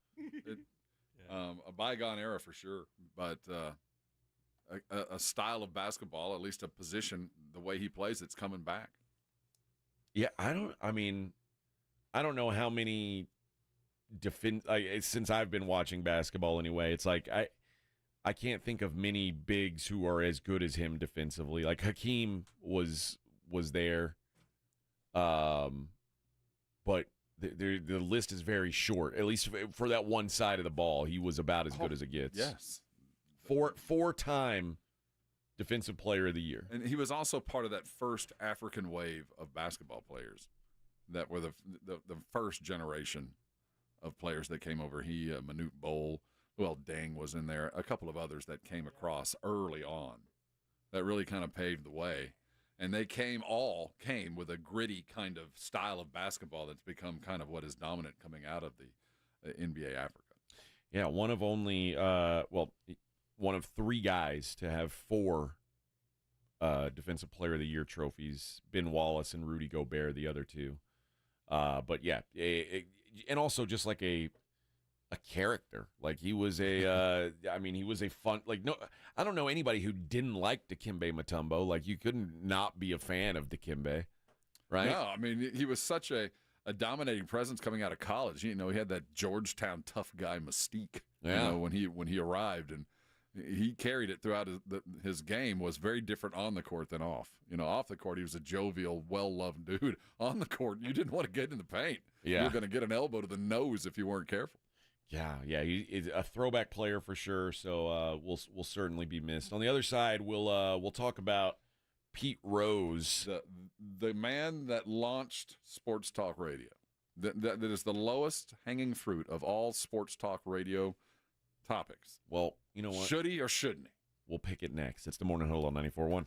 A bygone era for sure, but a style of basketball, at least a position, the way he plays, it's coming back. Yeah, I don't know how many since I've been watching basketball anyway. It's like I can't think of many bigs who are as good as him defensively. Like Hakeem was there, but the list is very short. At least for that one side of the ball, he was about as good as it gets. Yes, four-time Defensive Player of the Year, and he was also part of that first African wave of basketball players that were the first generation of players that came over. Manute Bol. Well, Deng was in there. A couple of others that came across early on that really kind of paved the way. And they all came with a gritty kind of style of basketball that's become kind of what is dominant coming out of the NBA Africa. Yeah, one of 3 guys to have 4 Defensive Player of the Year trophies. Ben Wallace and Rudy Gobert, the other 2. But yeah, and also just like a character. Like he was he was a fun, no, I don't know anybody who didn't like Dikembe Mutombo. Like you couldn't not be a fan of Dikembe, right? No, I mean, he was such a dominating presence coming out of college. You know, he had that Georgetown tough guy mystique, when he arrived, and he carried it throughout his game. Was very different on the court than off. You know, off the court, he was a jovial, well-loved dude. On the court, you didn't want to get in the paint. Yeah. You were going to get an elbow to the nose if you weren't careful. Yeah, he's a throwback player for sure. So we'll certainly be missed. On the other side, we'll talk about Pete Rose, the man that launched sports talk radio. That is the lowest hanging fruit of all sports talk radio topics. Well, you know what? Should he or shouldn't he? We'll pick it next. It's the Morning Huddle on 94.1.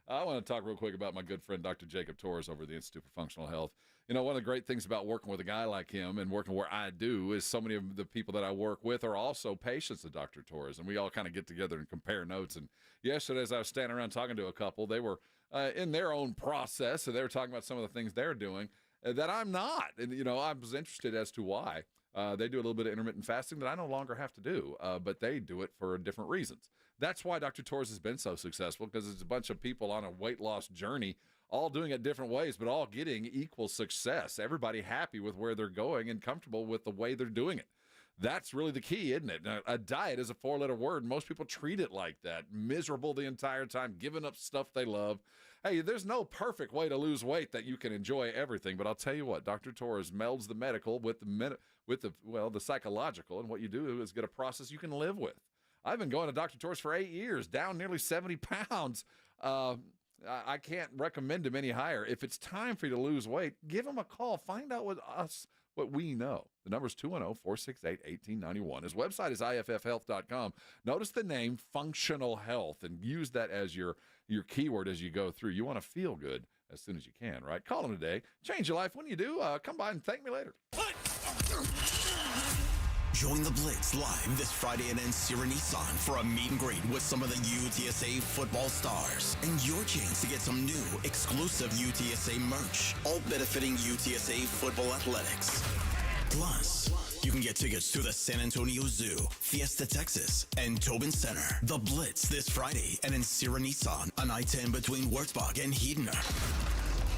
I want to talk real quick about my good friend, Dr. Jacob Torres over at the Institute for Functional Health. You know, one of the great things about working with a guy like him and working where I do is so many of the people that I work with are also patients of Dr. Torres, and we all kind of get together and compare notes. And yesterday, as I was standing around talking to a couple, they were in their own process, and they were talking about some of the things they're doing that I'm not. And, you know, I was interested as to why. They do a little bit of intermittent fasting that I no longer have to do, but they do it for different reasons. That's why Dr. Torres has been so successful, because it's a bunch of people on a weight loss journey, all doing it different ways, but all getting equal success. Everybody happy with where they're going and comfortable with the way they're doing it. That's really the key, isn't it? Now, a diet is a 4-letter word. Most people treat it like that. Miserable the entire time, giving up stuff they love. Hey, there's no perfect way to lose weight that you can enjoy everything. But I'll tell you what, Dr. Torres melds the medical with the psychological, and what you do is get a process you can live with. I've been going to Dr. Torres for 8 years, down nearly 70 pounds. I can't recommend him any higher. If it's time for you to lose weight, give him a call. Find out what we know. The number is 210-468-1891. His website is iffhealth.com. Notice the name Functional Health and use that as your keyword as you go through. You want to feel good as soon as you can, right? Call him today. Change your life. When you do, come by and thank me later. Join the Blitz live this Friday at Encira Nissan for a meet and greet with some of the UTSA football stars and your chance to get some new exclusive UTSA merch, all benefiting UTSA football athletics. Plus, you can get tickets to the San Antonio Zoo, Fiesta Texas, and Tobin Center. The Blitz this Friday at Encira Nissan on I-10 between Wurzbach and Heidner.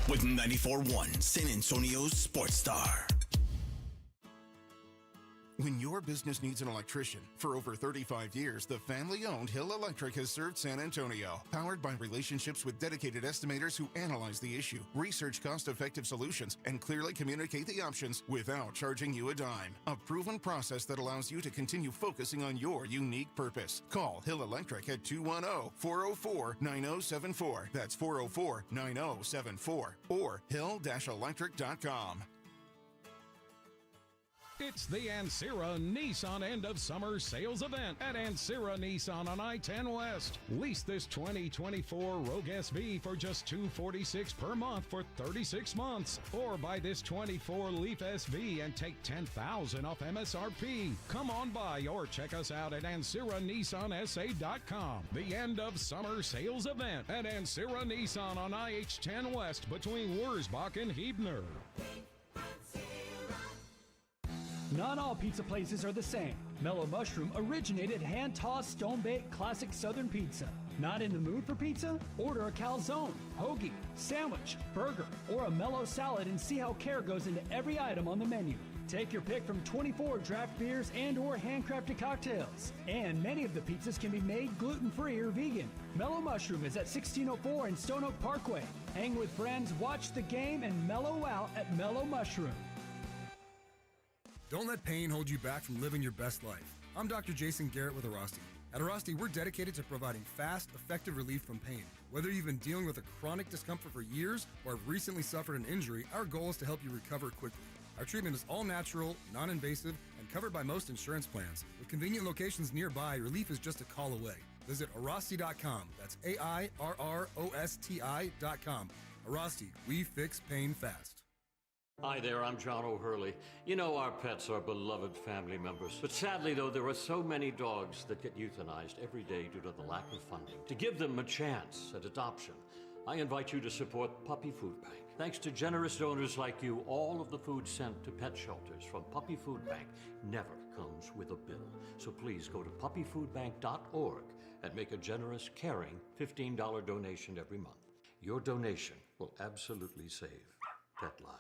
With 94.1 San Antonio's Sports Star. When your business needs an electrician, for over 35 years, the family-owned Hill Electric has served San Antonio. Powered by relationships with dedicated estimators who analyze the issue, research cost-effective solutions, and clearly communicate the options without charging you a dime. A proven process that allows you to continue focusing on your unique purpose. Call Hill Electric at 210-404-9074. That's 404-9074. Or hill-electric.com. It's the Ancira Nissan End of Summer Sales Event at Ancira Nissan on I-10 West. Lease this 2024 Rogue SV for just $246 per month for 36 months. Or buy this 24 Leaf SV and take $10,000 off MSRP. Come on by or check us out at AnciraNissanSA.com. The End of Summer Sales Event at Ancira Nissan on I-10 West between Wurzbach and Heidner. Not all pizza places are the same. Mellow Mushroom originated hand-tossed, stone-baked classic Southern pizza. Not in the mood for pizza? Order a calzone, hoagie, sandwich, burger, or a mellow salad and see how care goes into every item on the menu. Take your pick from 24 draft beers and or handcrafted cocktails. And many of the pizzas can be made gluten-free or vegan. Mellow Mushroom is at 1604 in Stone Oak Parkway. Hang with friends, watch the game, and mellow out at Mellow Mushroom. Don't let pain hold you back from living your best life. I'm Dr. Jason Garrett with Arasti. At Arasti, we're dedicated to providing fast, effective relief from pain. Whether you've been dealing with a chronic discomfort for years or have recently suffered an injury, our goal is to help you recover quickly. Our treatment is all natural, non-invasive, and covered by most insurance plans. With convenient locations nearby, relief is just a call away. Visit Arasti.com. That's AIRROSTI.com. Arasti, we fix pain fast. Hi there, I'm John O'Hurley. You know our pets are beloved family members. But sadly, though, there are so many dogs that get euthanized every day due to the lack of funding. To give them a chance at adoption, I invite you to support Puppy Food Bank. Thanks to generous donors like you, all of the food sent to pet shelters from Puppy Food Bank never comes with a bill. So please go to puppyfoodbank.org and make a generous, caring $15 donation every month. Your donation will absolutely save pet lives.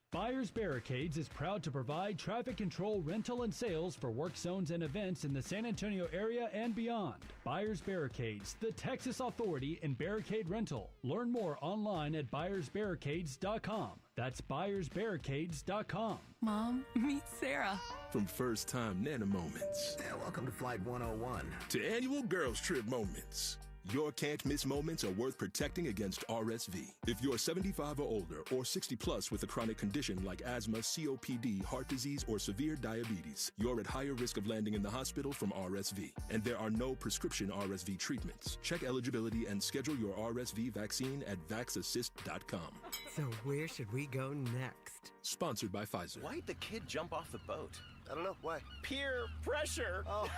Buyers Barricades is proud to provide traffic control, rental, and sales for work zones and events in the San Antonio area and beyond. Buyers Barricades, the Texas authority in barricade rental. Learn more online at buyersbarricades.com. That's buyersbarricades.com. Mom, meet Sarah. From first-time Nana moments. Welcome to Flight 101. To annual girls trip moments. Your can't-miss moments are worth protecting against RSV. If you're 75 or older or 60 plus with a chronic condition like asthma, COPD, heart disease, or severe diabetes, you're at higher risk of landing in the hospital from RSV. And there are no prescription RSV treatments. Check eligibility and schedule your RSV vaccine at vaxassist.com. So where should we go next? Sponsored by Pfizer. Why'd the kid jump off the boat? I don't know. Why? Peer pressure. Oh,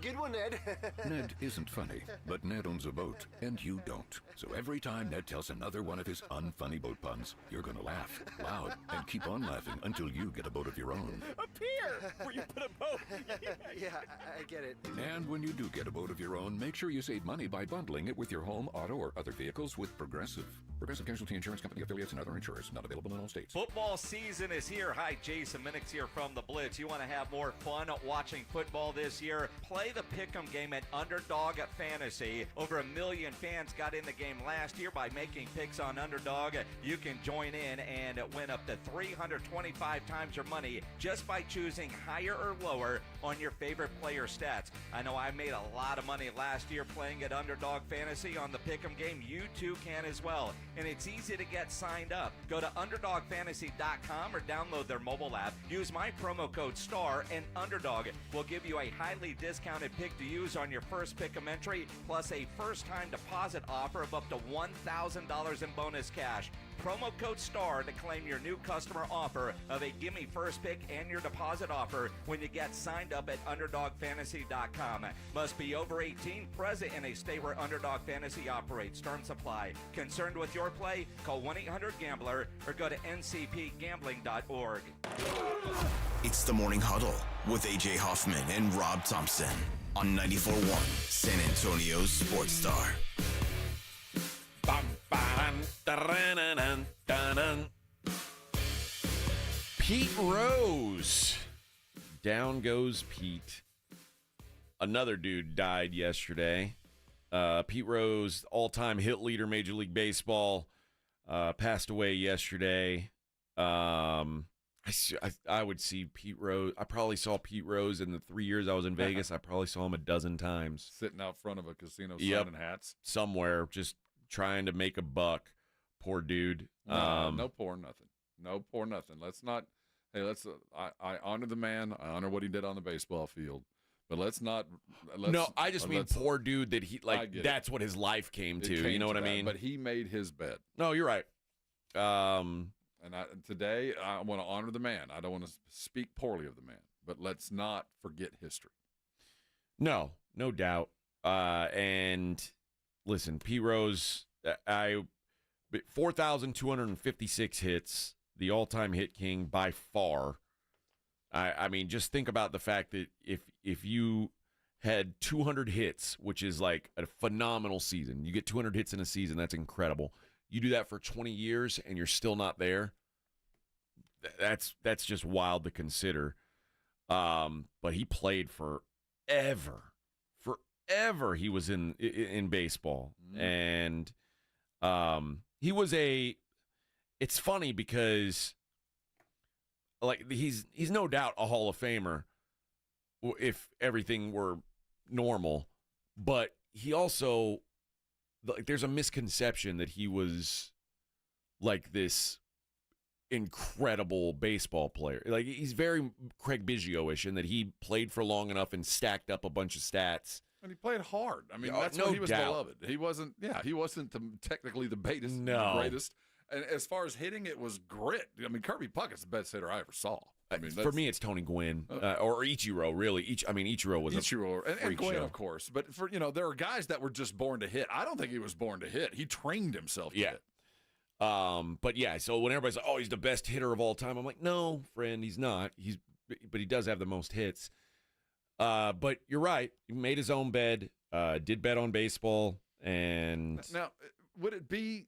good one, Ned. Ned isn't funny, but Ned owns a boat, and you don't. So every time Ned tells another one of his unfunny boat puns, you're gonna laugh loud and keep on laughing until you get a boat of your own. A pier where you put a boat. Yeah, I get it. And when you do get a boat of your own, make sure you save money by bundling it with your home, auto, or other vehicles with Progressive. Progressive Casualty Insurance Company affiliates and other insurers. Not available in all states. Football season is here. Hi, Jason Minix here from the Blitz. You want to have more fun watching football this year? Play the Pick'em game at Underdog Fantasy. Over 1 million fans got in the game last year by making picks on Underdog. You can join in and win up to 325 times your money just by choosing higher or lower on your favorite player stats. I know I made a lot of money last year playing at Underdog Fantasy on the Pick'em game. You too can as well. And it's easy to get signed up. Go Go to UnderdogFantasy.com or download their mobile app. Use my promo code STAR, and Underdog will give you a highly discounted pick to use on your first pick-em entry, plus a first-time deposit offer of up to $1,000 in bonus cash. Promo code STAR to claim your new customer offer of a gimme first pick and your deposit offer when you get signed up at UnderdogFantasy.com. Must be over 18, present in a state where Underdog Fantasy operates. Terms apply. Concerned with your play? Call 1-800-GAMBLER or go to ncpgambling.org. It's the Morning Huddle with A.J. Hoffman and Rob Thompson on 94.1 San Antonio's Sports Star. Pete Rose. Down goes Pete. Another dude died yesterday. Pete Rose, all-time hit leader, Major League Baseball, passed away yesterday. I would see Pete Rose. I probably saw Pete Rose in the 3 years I was in Vegas. I probably saw him a dozen times. Sitting out front of a casino signing hats. Somewhere, just trying to make a buck. Poor dude. No poor nothing. No poor nothing. Let's not. Hey, I honor the man. I honor what he did on the baseball field. But no, I just mean poor dude that that's what his life came to. You know what I mean? But he made his bed. No, you're right. And today, I want to honor the man. I don't want to speak poorly of the man. But let's not forget history. No doubt. And listen, Pete Rose, 4,256 hits, the all-time hit king by far. I mean, just think about the fact that if you had 200 hits, which is like a phenomenal season, you get 200 hits in a season, that's incredible. You do that for 20 years and you're still not there. That's just wild to consider. But he played forever. He was in baseball, and he was it's funny because like he's no doubt a Hall of Famer if everything were normal, but he also, like, there's a misconception that he was like this incredible baseball player. Like, he's very Craig Biggio-ish in that he played for long enough and stacked up a bunch of stats. And he played hard. I mean, that's why he was beloved. He wasn't technically the greatest. And as far as hitting, it was grit. I mean, Kirby Puckett's the best hitter I ever saw. I mean, for me, it's Tony Gwynn or Ichiro. Really, Ichiro was and Gwynn, of course. But there are guys that were just born to hit. I don't think he was born to hit. He trained himself to hit. But yeah, so when everybody's like, "Oh, he's the best hitter of all time," I'm like, "No, friend, he's not. But he does have the most hits." But you're right. He made his own bed. Did bet on baseball, and now would it be?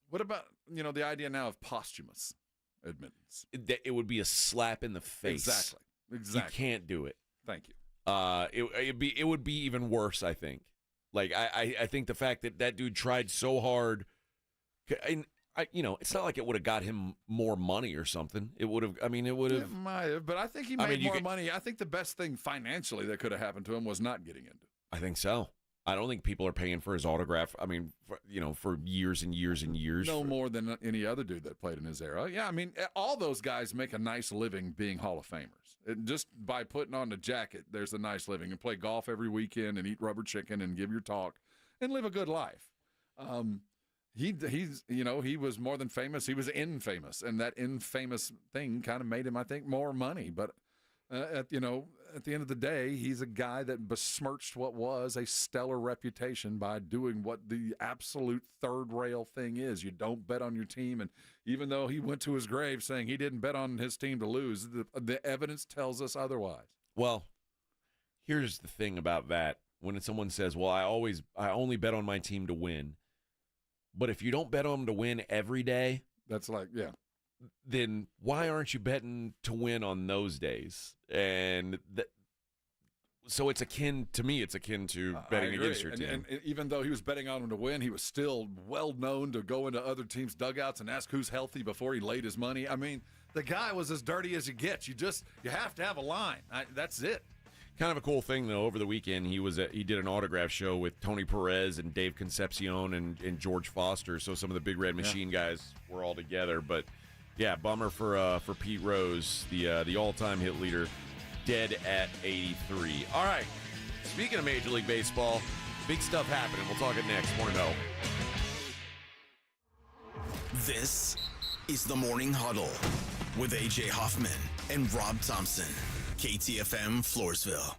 What about the idea now of posthumous admittance? It would be a slap in the face. Exactly. You can't do it. Thank you. It would be even worse, I think. Like, I think the fact that dude tried so hard, and it's not like it would have got him more money or something. It would have. I mean, it would have. It might have, but I think he made more money. I think the best thing financially that could have happened to him was not getting into. I think so. I don't think people are paying for his autograph. I mean, for years and years and years. No more than any other dude that played in his era. Yeah, I mean, all those guys make a nice living being Hall of Famers. Just by putting on the jacket, there's a nice living. And play golf every weekend and eat rubber chicken and give your talk and live a good life. He was more than famous. He was infamous, and that infamous thing kind of made him, I think, more money. But at the end of the day, he's a guy that besmirched what was a stellar reputation by doing what the absolute third rail thing is. You don't bet on your team. And even though he went to his grave saying he didn't bet on his team to lose, the evidence tells us otherwise. Well, here's the thing about that. When someone says, well, I only bet on my team to win. But if you don't bet on them to win every day, that's like, yeah. Then why aren't you betting to win on those days? And so it's akin to betting against your team. And even though he was betting on him to win, he was still well known to go into other teams' dugouts and ask who's healthy before he laid his money. I mean, the guy was as dirty as you get. You have to have a line. That's it. Kind of a cool thing, though. Over the weekend, he did an autograph show with Tony Perez and Dave Concepcion and George Foster. So some of the Big Red Machine guys were all together. But yeah, bummer for Pete Rose, the all-time hit leader, dead at 83. All right. Speaking of Major League Baseball, big stuff happening. We'll talk it next. Morning Huddle. This is the Morning Huddle with A.J. Hoffman and Rob Thompson. KTFM Floresville.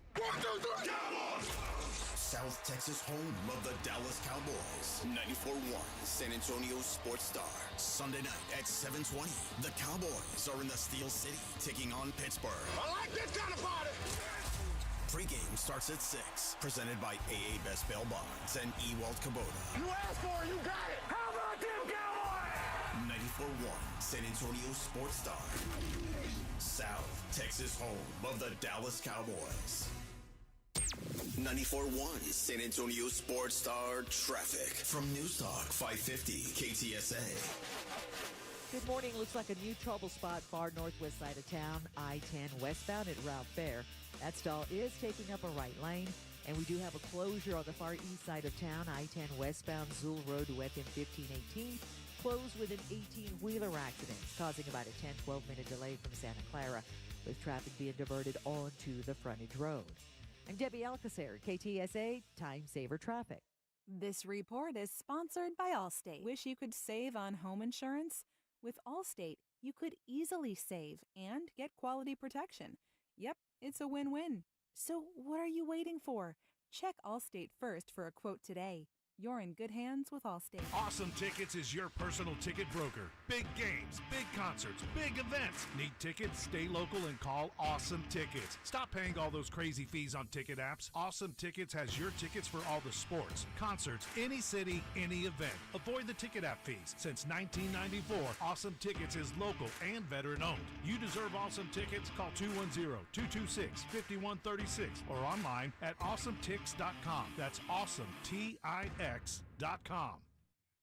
South Texas home of the Dallas Cowboys. 94.1 San Antonio Sports Star. Sunday night at 7:20. The Cowboys are in the Steel City taking on Pittsburgh. I like this kind of party. Pregame starts at 6. Presented by AA Best Bail Bonds and Ewald Kubota. You asked for it, you got it. How about them Cowboys? 94.1 San Antonio Sports Star. South Texas home of the Dallas Cowboys. 94.1 San Antonio Sports Star traffic from News Talk 550 KTSA. Good morning. Looks like a new trouble spot far northwest side of town, I-10 westbound at Route Fair. That stall is taking up a right lane, and we do have a closure on the far east side of town, I-10 westbound Zool Road to FM 1518, closed with an 18-wheeler accident, causing about a 10-12-minute delay from Santa Clara, with traffic being diverted onto the frontage road. I'm Debbie Alcacer, KTSA Time Saver Traffic. This report is sponsored by Allstate. Wish you could save on home insurance? With Allstate, you could easily save and get quality protection. Yep, it's a win-win. So what are you waiting for? Check Allstate first for a quote today. You're in good hands with Allstate. Awesome Tickets is your personal ticket broker. Big games, big concerts, big events. Need tickets? Stay local and call Awesome Tickets. Stop paying all those crazy fees on ticket apps. Awesome Tickets has your tickets for all the sports, concerts, any city, any event. Avoid the ticket app fees. Since 1994, Awesome Tickets is local and veteran-owned. You deserve Awesome Tickets. Call 210-226-5136 or online at awesometix.com. That's awesome, TIX.com.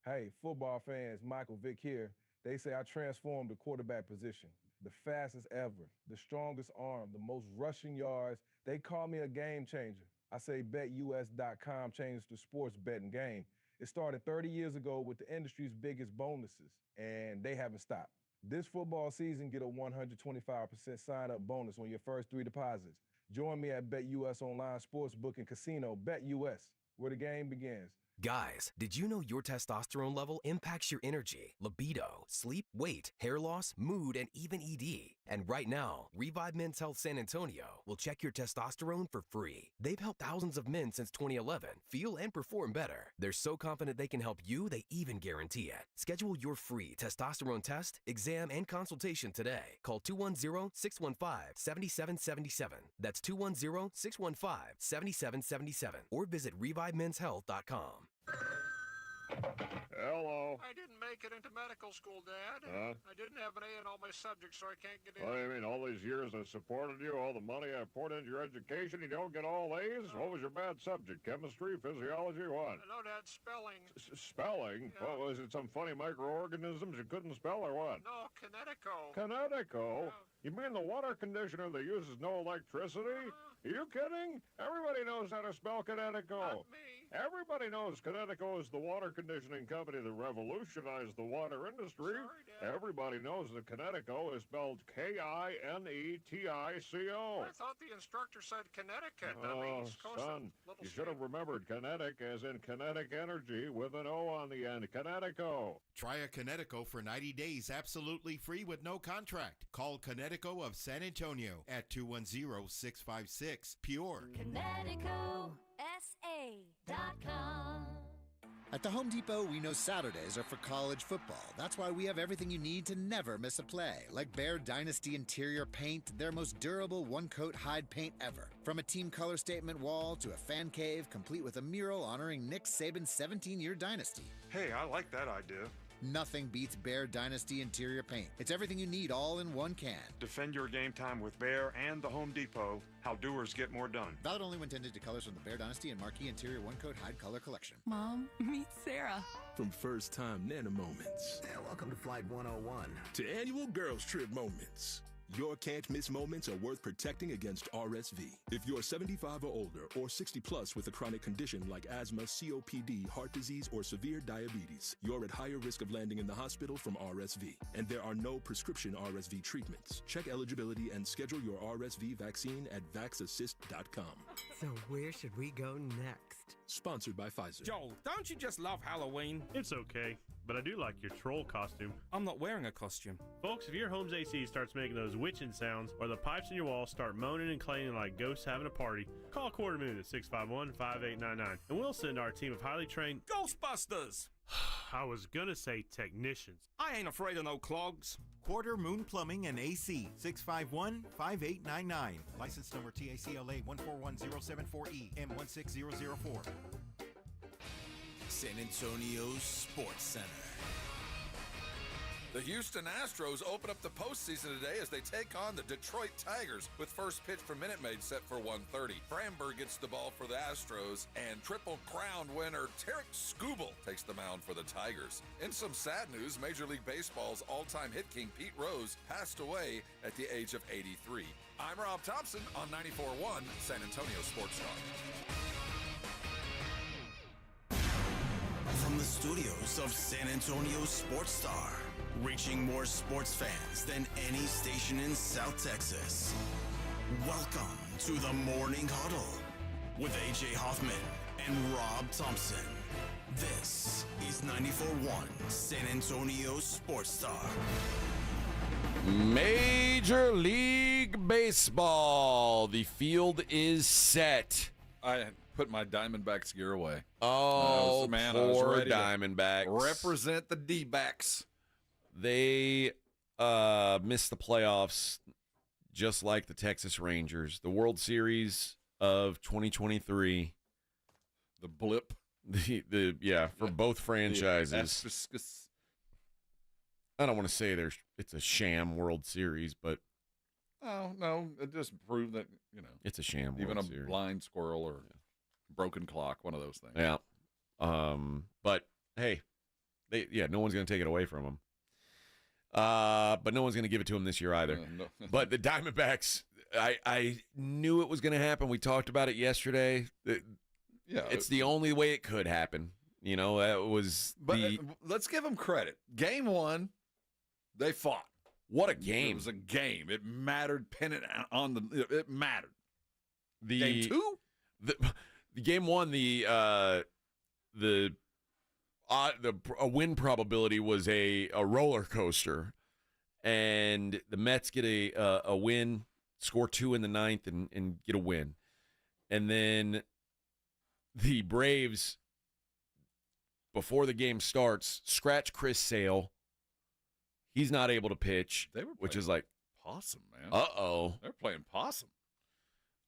Hey, football fans, Michael Vick here. They say I transformed the quarterback position. The fastest ever, the strongest arm, the most rushing yards. They call me a game changer. I say BetUS.com changed the sports betting game. It started 30 years ago with the industry's biggest bonuses, and they haven't stopped. This football season, get a 125% sign-up bonus on your first 3 deposits. Join me at BetUS Online Sportsbook and Casino, BetUS, where the game begins. Guys, did you know your testosterone level impacts your energy, libido, sleep, weight, hair loss, mood, and even ED? And right now, Revive Men's Health San Antonio will check your testosterone for free. They've helped thousands of men since 2011 feel and perform better. They're so confident they can help you, they even guarantee it. Schedule your free testosterone test, exam, and consultation today. Call 210-615-7777. That's 210-615-7777. Or visit ReviveMen'sHealth.com. Hello. I didn't make it into medical school, Dad. Huh? I didn't have an A in all my subjects, so I can't get in. What do you mean, all these years I supported you, all the money I poured into your education, you don't get all A's? What was your bad subject? Chemistry, physiology, what? No, Dad, spelling. Spelling? Yeah. What, was it some funny microorganisms you couldn't spell or what? No, Kinetico. Kinetico? You mean the water conditioner that uses no electricity? Are you kidding? Everybody knows how to spell Kinetico. Not me. Everybody knows Kinetico is the water conditioning company that revolutionized the water industry. Sorry, Dad. Everybody knows that Kinetico is spelled Kinetico. I thought the instructor said Connecticut. Oh, son, you should have remembered kinetic as in kinetic energy with an O on the end. Kinetico. Try a Kinetico for 90 days absolutely free with no contract. Call Kinetico of San Antonio at 210-656-PURE. KineticoSA.com. At the Home Depot, we know Saturdays are for college football. That's why we have everything you need to never miss a play. Like Bear Dynasty interior paint, their most durable one-coat hide paint ever. From a team color statement wall to a fan cave, complete with a mural honoring Nick Saban's 17-year dynasty. Hey, I like that idea. Nothing beats Bear Dynasty interior paint. It's everything you need all in one can. Defend your game time with Bear and the Home Depot. How doers get more done. Valid only when tended to colors from the Bear Dynasty and Marquee Interior One-Coat Hide Color Collection. Mom, meet Sarah. From first-time Nana moments. Welcome to Flight 101. To annual girls trip moments. Your can't-miss moments are worth protecting against RSV. If you're 75 or older or 60 plus with a chronic condition like asthma, COPD, heart disease, or severe diabetes, you're at higher risk of landing in the hospital from RSV. And there are no prescription RSV treatments. Check eligibility and schedule your RSV vaccine at vaxassist.com. So where should we go next? Sponsored by Pfizer. Joel, don't you just love Halloween? It's okay, but I do like your troll costume. I'm not wearing a costume. Folks, if your home's AC starts making those witching sounds or the pipes in your wall start moaning and clanging like ghosts having a party, call Quarter Moon at 651-5899 and we'll send our team of highly trained Ghostbusters! I was gonna say technicians. I ain't afraid of no clogs. Quarter Moon Plumbing and AC, 651-5899. License number TACLA 141074E M16004. San Antonio's Sports Center. The Houston Astros open up the postseason today as they take on the Detroit Tigers with first pitch from Minute Maid set for 1:30. Framber gets the ball for the Astros, and Triple Crown winner Tarek Skubal takes the mound for the Tigers. In some sad news, Major League Baseball's all-time hit king Pete Rose passed away at the age of 83. I'm Rob Thompson on 94.1 San Antonio Sports Star. From the studios of San Antonio Sports Star, reaching more sports fans than any station in South Texas. Welcome to the Morning Huddle with AJ Hoffman and Rob Thompson. This is 94.1 San Antonio Sports Star. Major League Baseball. The field is set. I put my Diamondbacks gear away. Oh, man, poor I was ready Diamondbacks. to represent the D-backs. They missed the playoffs just like the Texas Rangers. The World Series of 2023. The blip. For both franchises. I don't want to say it's a sham World Series, but oh no, it just proved that it's a sham. Even World a Series. blind squirrel or broken clock, one of those things. Yeah. But hey, no one's going to take it away from them. But no one's going to give it to them this year either. No. But the Diamondbacks, I knew it was going to happen. We talked about it yesterday. It's the only way it could happen. That was. But let's give them credit. Game one, they fought. What a game! It was a game. It mattered. Pennant on the. It mattered. Game two, the game one, a win probability was a roller coaster, and the Mets get a win, score 2 in the ninth, and get a win, and then the Braves, before the game starts, scratch Chris Sale. He's not able to pitch, which is like possum, man. They're playing possum.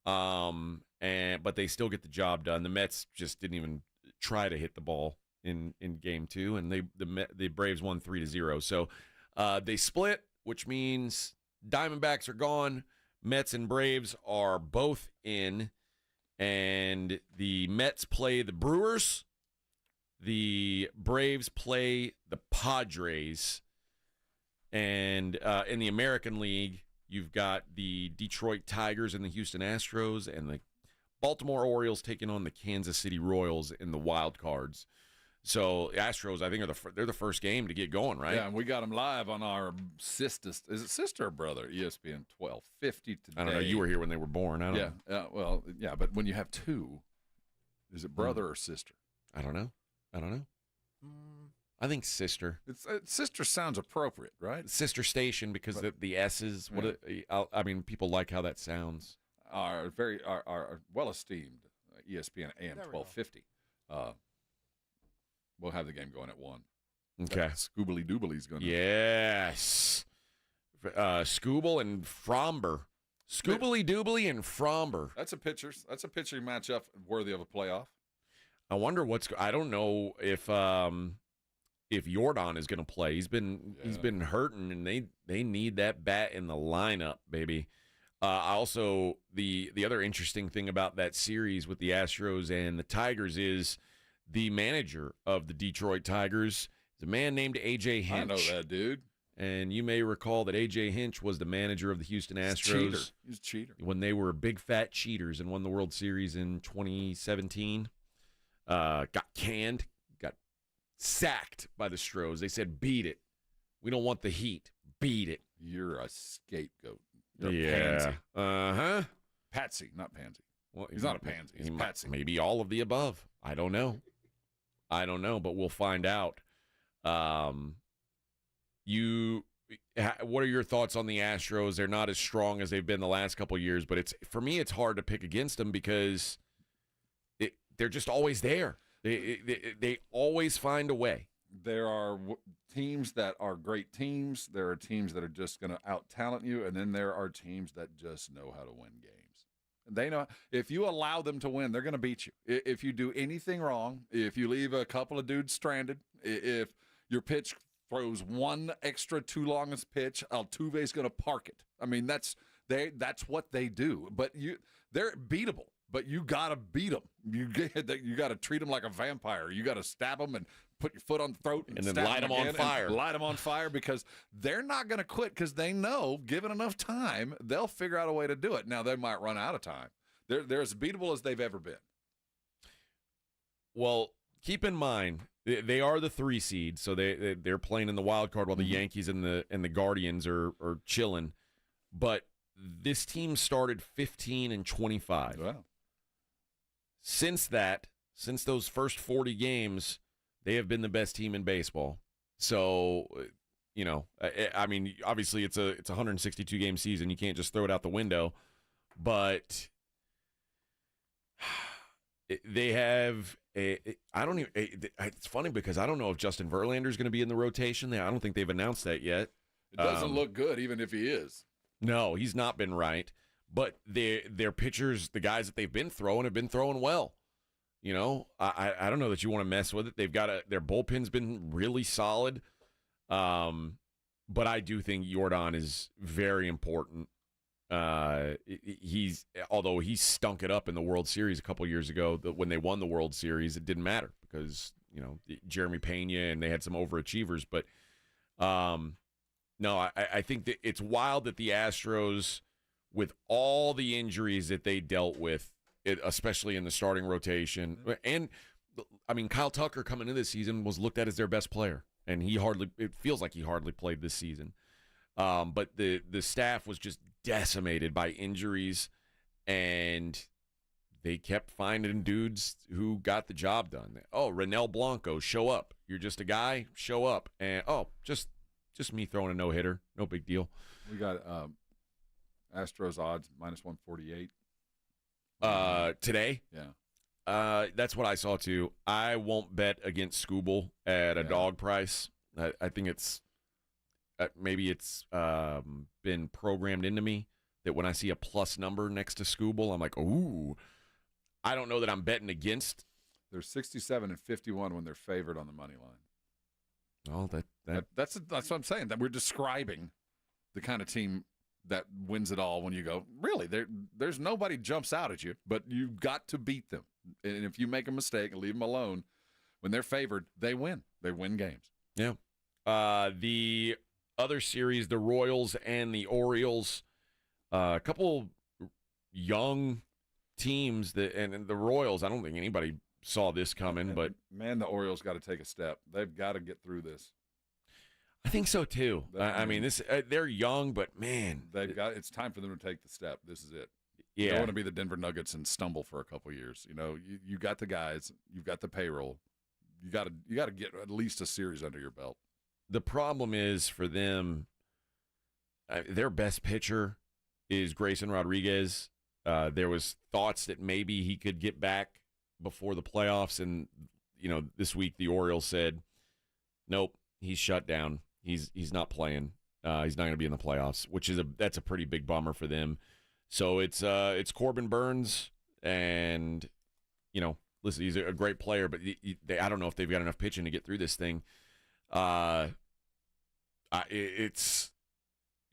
But they still get the job done. The Mets just didn't even try to hit the ball in game two, and the Braves won 3-0. So they split, which means Diamondbacks are gone. Mets and Braves are both in, and the Mets play the Brewers. The Braves play the Padres. And in the American League, you've got the Detroit Tigers and the Houston Astros, and the Baltimore Orioles taking on the Kansas City Royals in the wild cards. So Astros, I think, they're the first game to get going, right? Yeah, and we got them live on our sister. Is it sister or brother? ESPN 1250 today. I don't know. You were here when they were born. I don't know. But when you have two, is it brother or sister? I don't know. I think sister. Sister sounds appropriate, right? Sister station, because the S's. People like how that sounds. Are well esteemed. ESPN AM 1250. We'll have the game going at 1. Okay. Scoobly Doobly's going to. Yes. Scooble and Fromber. Scoobly Doobly and Fromber. That's a pitching matchup worthy of a playoff. I wonder I don't know if Jordan is going to play. He's been hurting, and they need that bat in the lineup, baby. Also, the other interesting thing about that series with the Astros and the Tigers is the manager of the Detroit Tigers is a man named A.J. Hinch. I know that dude. And you may recall that A.J. Hinch was the manager of the Houston Astros. He's a cheater. When they were big fat cheaters and won the World Series in 2017. Got canned, got sacked by the Stros. They said, beat it. We don't want the heat. Beat it. You're a scapegoat. You're a pansy. Uh-huh. Patsy, not pansy. Well, he's not a pansy. He's a patsy. Maybe all of the above. I don't know, but we'll find out. What are your thoughts on the Astros? They're not as strong as they've been the last couple of years, but for me, it's hard to pick against them because they're just always there. They always find a way. There are teams that are great teams. There are teams that are just going to out-talent you, and then there are teams that just know how to win games. They know if you allow them to win, they're going to beat you. If you do anything wrong, if you leave a couple of dudes stranded, if your pitch throws one extra too long as pitch, Altuve's going to park it. I mean, that's what they do. But they're beatable. But you got to beat them. You got to treat them like a vampire. You got to stab them and put your foot on the throat and then stab light them on fire. Light them on fire because they're not going to quit because they know, given enough time, they'll figure out a way to do it. Now, they might run out of time. They're as beatable as they've ever been. Well, keep in mind, they are the 3 seed, so they're playing in the wild card while the Yankees and the Guardians are chilling. But this team started 15-25. Wow. Since those first 40 games, they have been the best team in baseball. So, I mean, obviously it's a 162 game season. You can't just throw it out the window. But they have it's funny because I don't know if Justin Verlander is going to be in the rotation. I don't think they've announced that yet. It doesn't look good, even if he is. No, he's not been right. But their pitchers, the guys that they've been throwing, have been throwing well. I don't know that you want to mess with it. They've got their bullpen's been really solid. But I do think Jordan is very important. Although he stunk it up in the World Series a couple years ago, when they won the World Series, it didn't matter because, Jeremy Pena and they had some overachievers. But no, I think that it's wild that the Astros, with all the injuries that they dealt with, especially in the starting rotation. And, I mean, Kyle Tucker coming into this season was looked at as their best player, and it feels like he hardly played this season. But the staff was just decimated by injuries, and they kept finding dudes who got the job done. Oh, Renel Blanco, show up. You're just a guy, show up. And, just me throwing a no-hitter. No big deal. We got Astros odds -148. Today? Yeah. That's what I saw too. I won't bet against Scooble at a dog price. I think it's maybe it's been programmed into me that when I see a plus number next to Scooble, I'm like, ooh. I don't know that I'm betting against. They're 67-51 when they're favored on the money line. Oh, that's what I'm saying. That we're describing the kind of team that wins it all. When you go, really, there's nobody jumps out at you, but you've got to beat them. And if you make a mistake and leave them alone, when they're favored, they win. They win games. Yeah. The other series, the Royals and the Orioles, a couple young teams and the Royals, I don't think anybody saw this coming, but man, the Orioles got to take a step. They've got to get through this. I think so too. I mean, they're young, but man, it's time for them to take the step. This is it. Yeah. You don't want to be the Denver Nuggets and stumble for a couple of years. You got the guys, you've got the payroll. You got to get at least a series under your belt. The problem is for them, their best pitcher is Grayson Rodriguez. There was thoughts that maybe he could get back before the playoffs, and this week the Orioles said, nope, he's shut down. He's not playing. He's not going to be in the playoffs, that's a pretty big bummer for them. So it's Corbin Burns, and listen, he's a great player, but I don't know if they've got enough pitching to get through this thing.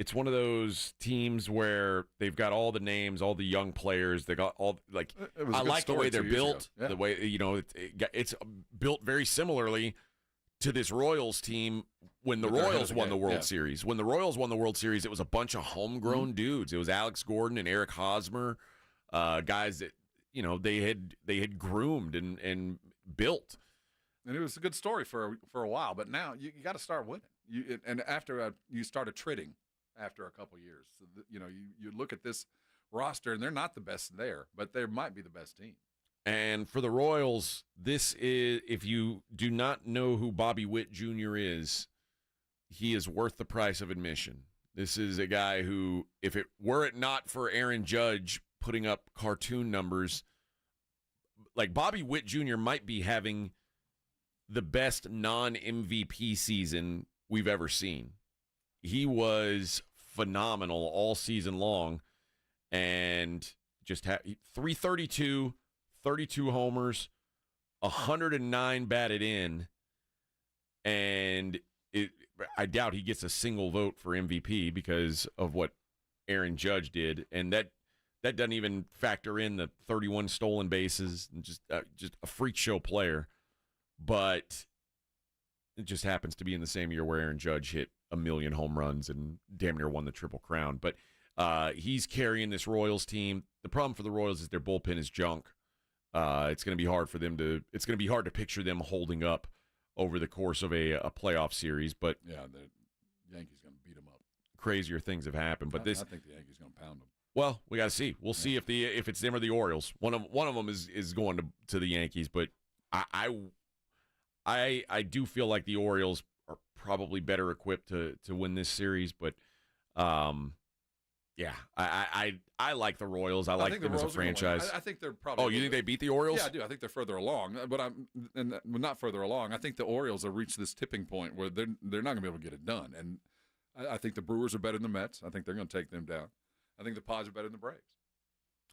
It's one of those teams where they've got all the names, all the young players. They got all I like the way they're built. Yeah. The way it's built very similarly to this Royals team when the Royals won the World Series. When the Royals won the World Series, it was a bunch of homegrown dudes. It was Alex Gordon and Eric Hosmer, guys that they had groomed and built. And it was a good story for a while, but now you got to start winning. And after you started tridding after a couple years, so you look at this roster and they're not the best there, but they might be the best team. And for the Royals, this is, if you do not know who Bobby Witt Jr. is, he is worth the price of admission. This is a guy who, if it were it not for Aaron Judge putting up cartoon numbers, like Bobby Witt Jr. might be having the best non-MVP season we've ever seen. He was phenomenal all season long, and just 332, 32 homers, 109 batted in, and I doubt he gets a single vote for MVP because of what Aaron Judge did, and that doesn't even factor in the 31 stolen bases, and just a freak show player. But it just happens to be in the same year where Aaron Judge hit 1 million home runs and damn near won the Triple Crown. But he's carrying this Royals team. The problem for the Royals is their bullpen is junk. It's going to be hard for them to. It's going to be hard to picture them holding up over the course of a playoff series. But yeah, the Yankees going to beat them up. Crazier things have happened. But I think the Yankees going to pound them. Well, we got to see. We'll see if it's them or the Orioles. One of them is going to the Yankees. But I do feel like the Orioles are probably better equipped to win this series, but yeah, I like the Royals. I like them as a franchise. I think they're probably. Oh, you think they beat the Orioles? Yeah, I do. I think they're further along, but not further along. I think the Orioles have reached this tipping point where they're not going to be able to get it done, and I think the Brewers are better than the Mets. I think they're going to take them down. I think the Padres are better than the Braves.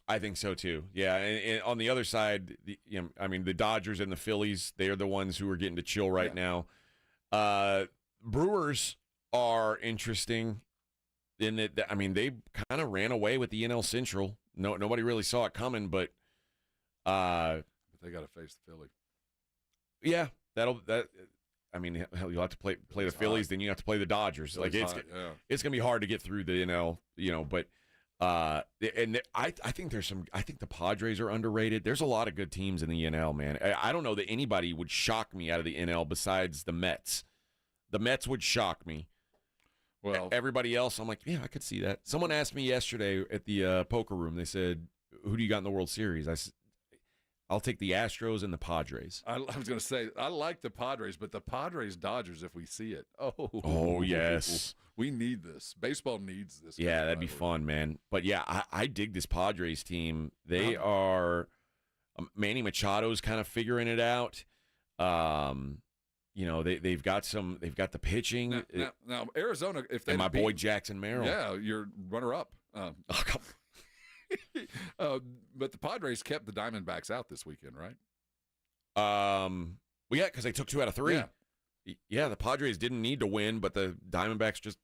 I think so too. Yeah, and on the other side, the Dodgers and the Phillies, they are the ones who are getting to chill right now. Brewers are interesting in that they kind of ran away with the NL Central. Nobody really saw it coming, but they got to face the Philly. Yeah, hell, you'll have to play the Phillies, then you have to play the Dodgers. It's gonna be hard to get through the NL, but. And I think I think the Padres are underrated. There's a lot of good teams in the NL, man. I don't know that anybody would shock me out of the NL besides the Mets. The Mets would shock me. Well, everybody else, I'm like, yeah, I could see that. Someone asked me yesterday at the poker room. They said, "Who do you got in the World Series?" I said, "I'll take the Astros and the Padres." I was going to say I like the Padres, but the Padres Dodgers, if we see it, oh yes. We need this. Baseball needs this. Yeah, that'd be fun, man. But yeah, I dig this Padres team. They are Manny Machado's kind of figuring it out. They've got the pitching. Now Arizona, if they and my boy Jackson Merrill. Yeah, you're runner up. But the Padres kept the Diamondbacks out this weekend, right? Well, yeah, because they took 2 out of 3. Yeah, the Padres didn't need to win, but the Diamondbacks just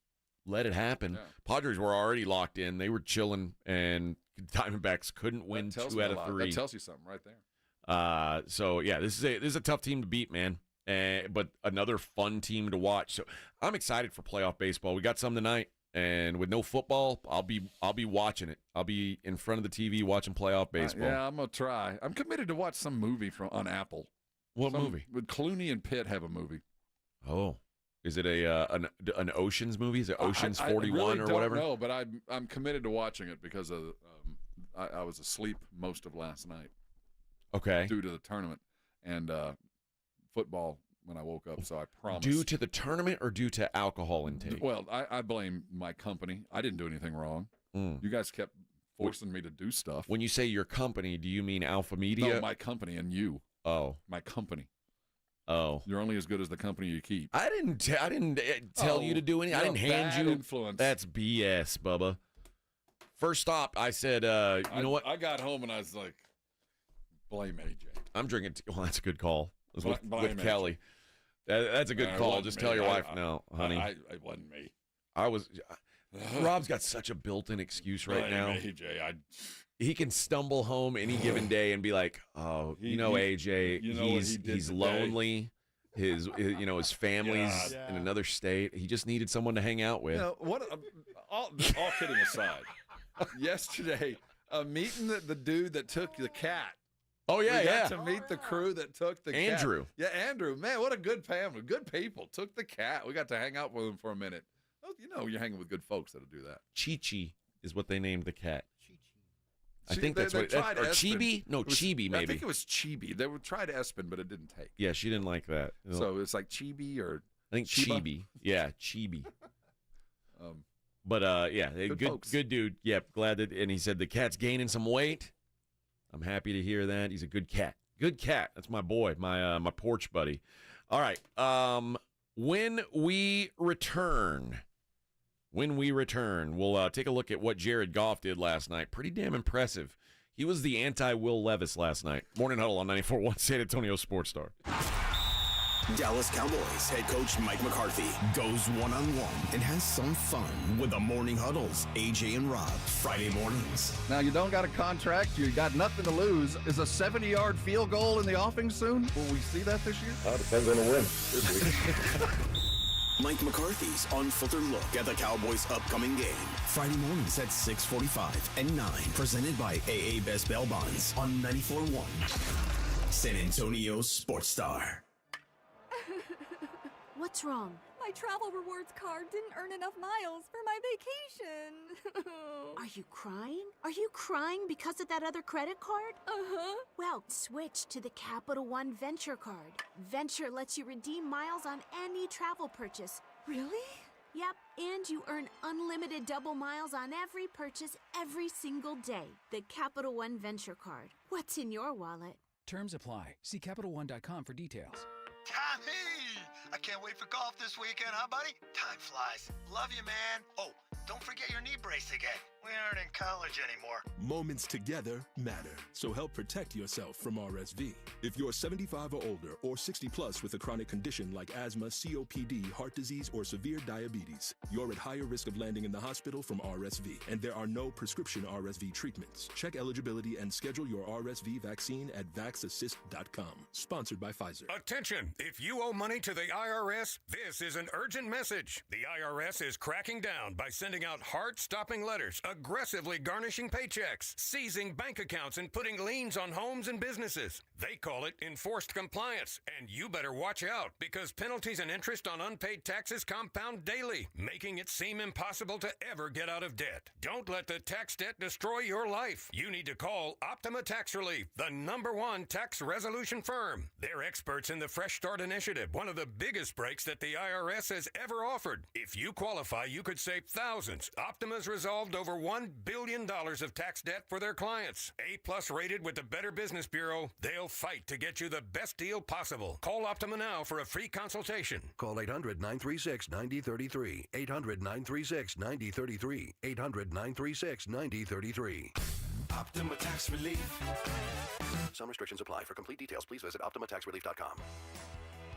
let it happen. Yeah. Padres were already locked in. They were chilling, and Diamondbacks couldn't win 2 out of 3. That tells you something right there. So, yeah, this is a tough team to beat, man. But another fun team to watch. So I'm excited for playoff baseball. We got some tonight, and with no football, I'll be watching it. I'll be in front of the TV watching playoff baseball. Yeah, I'm gonna try. I'm committed to watch some movie on Apple. What movie? With Clooney and Pitt have a movie. Oh, is it an Ocean's movie? Is it Ocean's 41 really or whatever? No, but I'm committed to watching it because of I was asleep most of last night. Okay. Due to the tournament and football when I woke up, so I promise. Due to the tournament or due to alcohol intake? Well, I blame my company. I didn't do anything wrong. You guys kept forcing me to do stuff. When you say your company, do you mean Alpha Media? No, my company and you. Oh. My company. Oh. You're only as good as the company you keep. I didn't tell you to do anything. I didn't hand you influence. That's BS, Bubba. First stop, I said, you know what? I got home and I was like, blame AJ. I'm drinking. Well, that's a a good call. It was with AJ. Kelly. That's a good call. Just tell your wife no, honey. It wasn't me. Rob's got such a built-in excuse right now. AJ, he can stumble home any given day and be like, "Oh, AJ, he's lonely His family's God. in another state. He just needed someone to hang out with. All kidding aside, yesterday, meeting the dude that took the cat. Oh, yeah, we yeah. got to meet the crew that took the Andrew. cat. Yeah, Andrew. Man, what a good family. Good people. Took the cat. We got to hang out with him for a minute. Well, you're hanging with good folks that'll do that. Chi-Chi is what they named the cat. I See, think that's what. tried Or Espen. Chibi? No, Chibi, maybe. I think it was Chibi. They tried Espen, but it didn't take. Yeah, she didn't like that. So it's like Chibi or I think Chiba? Chibi. Yeah, Chibi. Um, But yeah, folks. good dude. Yeah, glad that. And he said the cat's gaining some weight. I'm happy to hear that. He's a good cat. Good cat. That's my boy, my porch buddy. All right. When we return, we'll take a look at what Jared Goff did last night. Pretty damn impressive. He was the anti-Will Levis last night. Morning Huddle on 94.1 San Antonio Sports Star. Dallas Cowboys head coach Mike McCarthy goes one-on-one and has some fun with the Morning Huddles, AJ and Rob, Friday mornings. Now, you don't got a contract. You got nothing to lose. Is a 70-yard field goal in the offing soon? Will we see that this year? Depends on the win this week. Mike McCarthy's unfiltered look at the Cowboys' upcoming game. Friday mornings at 6:45 and 9. Presented by AA Best Bail Bonds on 94.1 San Antonio Sports Star. What's wrong? My travel rewards card didn't earn enough miles for my vacation. Are you crying? Are you crying because of that other credit card? Uh-huh. Well, switch to the Capital One Venture card. Venture lets you redeem miles on any travel purchase. Really? Yep, and you earn unlimited double miles on every purchase every single day. The Capital One Venture card. What's in your wallet? Terms apply. See CapitalOne.com for details. Tommy! I can't wait for golf this weekend, huh, buddy? Time flies. Love you, man. Oh, don't forget your knee brace again. We aren't in college anymore. Moments together matter, so help protect yourself from RSV. If you're 75 or older or 60 plus with a chronic condition like asthma, COPD, heart disease, or severe diabetes, you're at higher risk of landing in the hospital from RSV, and there are no prescription RSV treatments. Check eligibility and schedule your RSV vaccine at vaxassist.com. Sponsored by Pfizer. Attention! If you owe money to the IRS, this is an urgent message. The IRS is cracking down by sending out heart-stopping letters, aggressively garnishing paychecks, seizing bank accounts, and putting liens on homes and businesses. They call it enforced compliance, and you better watch out because penalties and interest on unpaid taxes compound daily, making it seem impossible to ever get out of debt. Don't let the tax debt destroy your life. You need to call Optima Tax Relief, the #1 tax resolution firm. They're experts in the Fresh Start Initiative, one of the biggest breaks that the IRS has ever offered. If you qualify, you could save thousands. Optima's resolved over $1 billion of tax debt for their clients. A+ rated with the Better Business Bureau, they'll fight to get you the best deal possible. Call Optima now for a free consultation. Call 800-936-9033. 800-936-9033. 800-936-9033. Optima Tax Relief. Some restrictions apply. For complete details, please visit OptimaTaxRelief.com.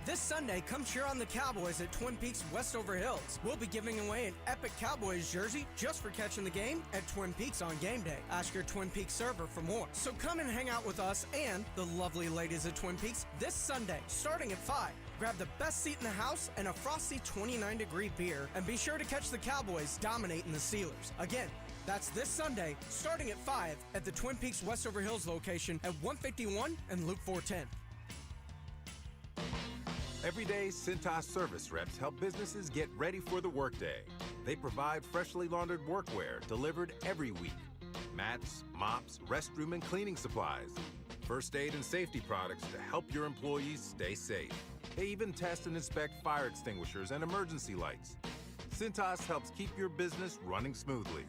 This Sunday, come cheer on the Cowboys at Twin Peaks Westover Hills. We'll be giving away an epic Cowboys jersey just for catching the game at Twin Peaks on game day. Ask your Twin Peaks server for more. So come and hang out with us and the lovely ladies at Twin Peaks this Sunday, starting at 5. Grab the best seat in the house and a frosty 29-degree beer, and be sure to catch the Cowboys dominating the Steelers. Again, that's this Sunday, starting at 5 at the Twin Peaks Westover Hills location at 151 and Loop 410. Every day, Cintas service reps help businesses get ready for the workday. They provide freshly laundered workwear delivered every week. Mats, mops, restroom and cleaning supplies. First aid and safety products to help your employees stay safe. They even test and inspect fire extinguishers and emergency lights. Cintas helps keep your business running smoothly.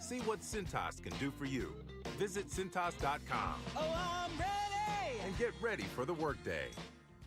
See what Cintas can do for you. Visit Cintas.com. Oh, I'm ready! And get ready for the workday.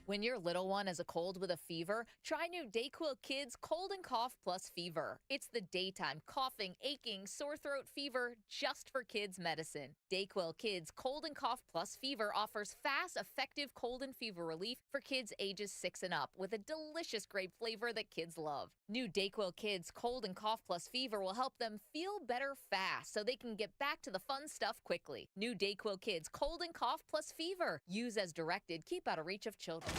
When your little one has a cold with a fever, try new DayQuil Kids Cold and Cough Plus Fever. It's the daytime coughing, aching, sore throat fever just for kids medicine. DayQuil Kids Cold and Cough Plus Fever offers fast, effective cold and fever relief for kids ages 6 and up with a delicious grape flavor that kids love. New DayQuil Kids Cold and Cough Plus Fever will help them feel better fast so they can get back to the fun stuff quickly. New DayQuil Kids Cold and Cough Plus Fever. Use as directed. Keep out of reach of children.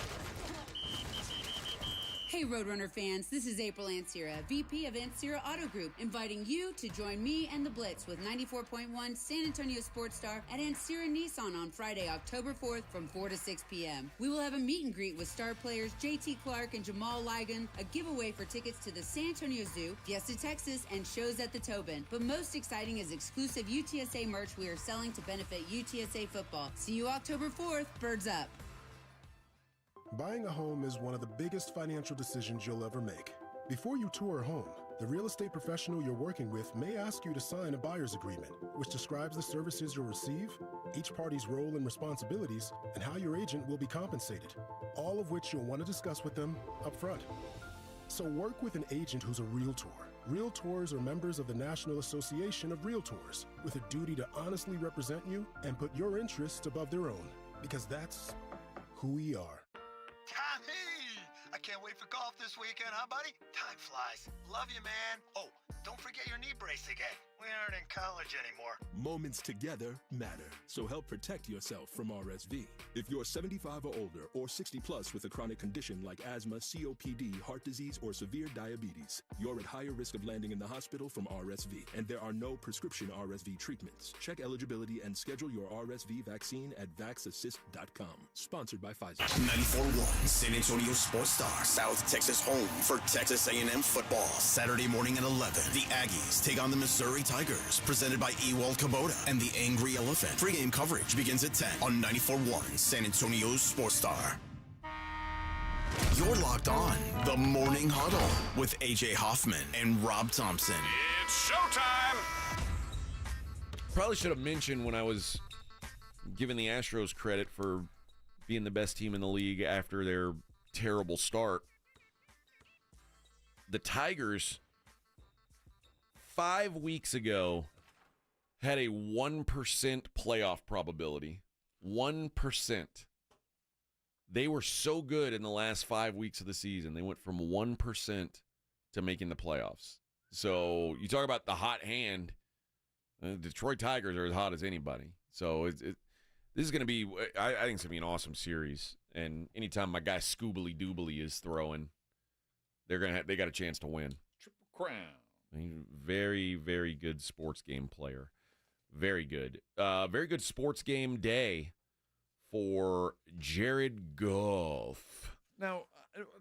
Hey Roadrunner fans, this is April Ansira, VP of Ansira Auto Group, inviting you to join me and the Blitz with 94.1 San Antonio Sports Star at Ansira Nissan on Friday, October 4th from 4 to 6 p.m. We will have a meet and greet with star players JT Clark and Jamal Ligon, a giveaway for tickets to the San Antonio Zoo, Fiesta Texas, and shows at the Tobin. But most exciting is exclusive UTSA merch we are selling to benefit UTSA football. See you October 4th. Birds up. Buying a home is one of the biggest financial decisions you'll ever make. Before you tour a home, the real estate professional you're working with may ask you to sign a buyer's agreement, which describes the services you'll receive, each party's role and responsibilities, and how your agent will be compensated, all of which you'll want to discuss with them up front. So work with an agent who's a Realtor. Realtors are members of the National Association of Realtors with a duty to honestly represent you and put your interests above their own, because that's who we are. Tommy! I can't wait for golf this weekend, huh, buddy? Time flies. Love you, man. Oh, don't forget your knee brace again. We aren't in college anymore. Moments together matter, so help protect yourself from RSV. If you're 75 or older or 60 plus with a chronic condition like asthma, COPD, heart disease, or severe diabetes, you're at higher risk of landing in the hospital from RSV, and there are no prescription RSV treatments. Check eligibility and schedule your RSV vaccine at vaxassist.com. Sponsored by Pfizer. 94.1 San Antonio Sports Star, South Texas home for Texas A&M football. Saturday morning at 11, the Aggies take on the Missouri Tigers, presented by Ewald Kubota and the Angry Elephant. Pre-game coverage begins at 10 on 94.1 San Antonio's Sports Star. You're locked on the Morning Huddle with AJ Hoffman and Rob Thompson. It's showtime! Probably should have mentioned when I was giving the Astros credit for being the best team in the league after their terrible start. The Tigers 5 weeks ago had a 1% playoff probability. 1%. They were so good in the last 5 weeks of the season. They went from 1% to making the playoffs. So you talk about the hot hand. Detroit Tigers are as hot as anybody. So this is going to be, I think it's going to be an awesome series. And anytime my guy Scoobly Doobly is throwing, they got a chance to win. Triple Crown. I mean, very, very good sports game player. Very good. Very good sports game day for Jared Goff. Now,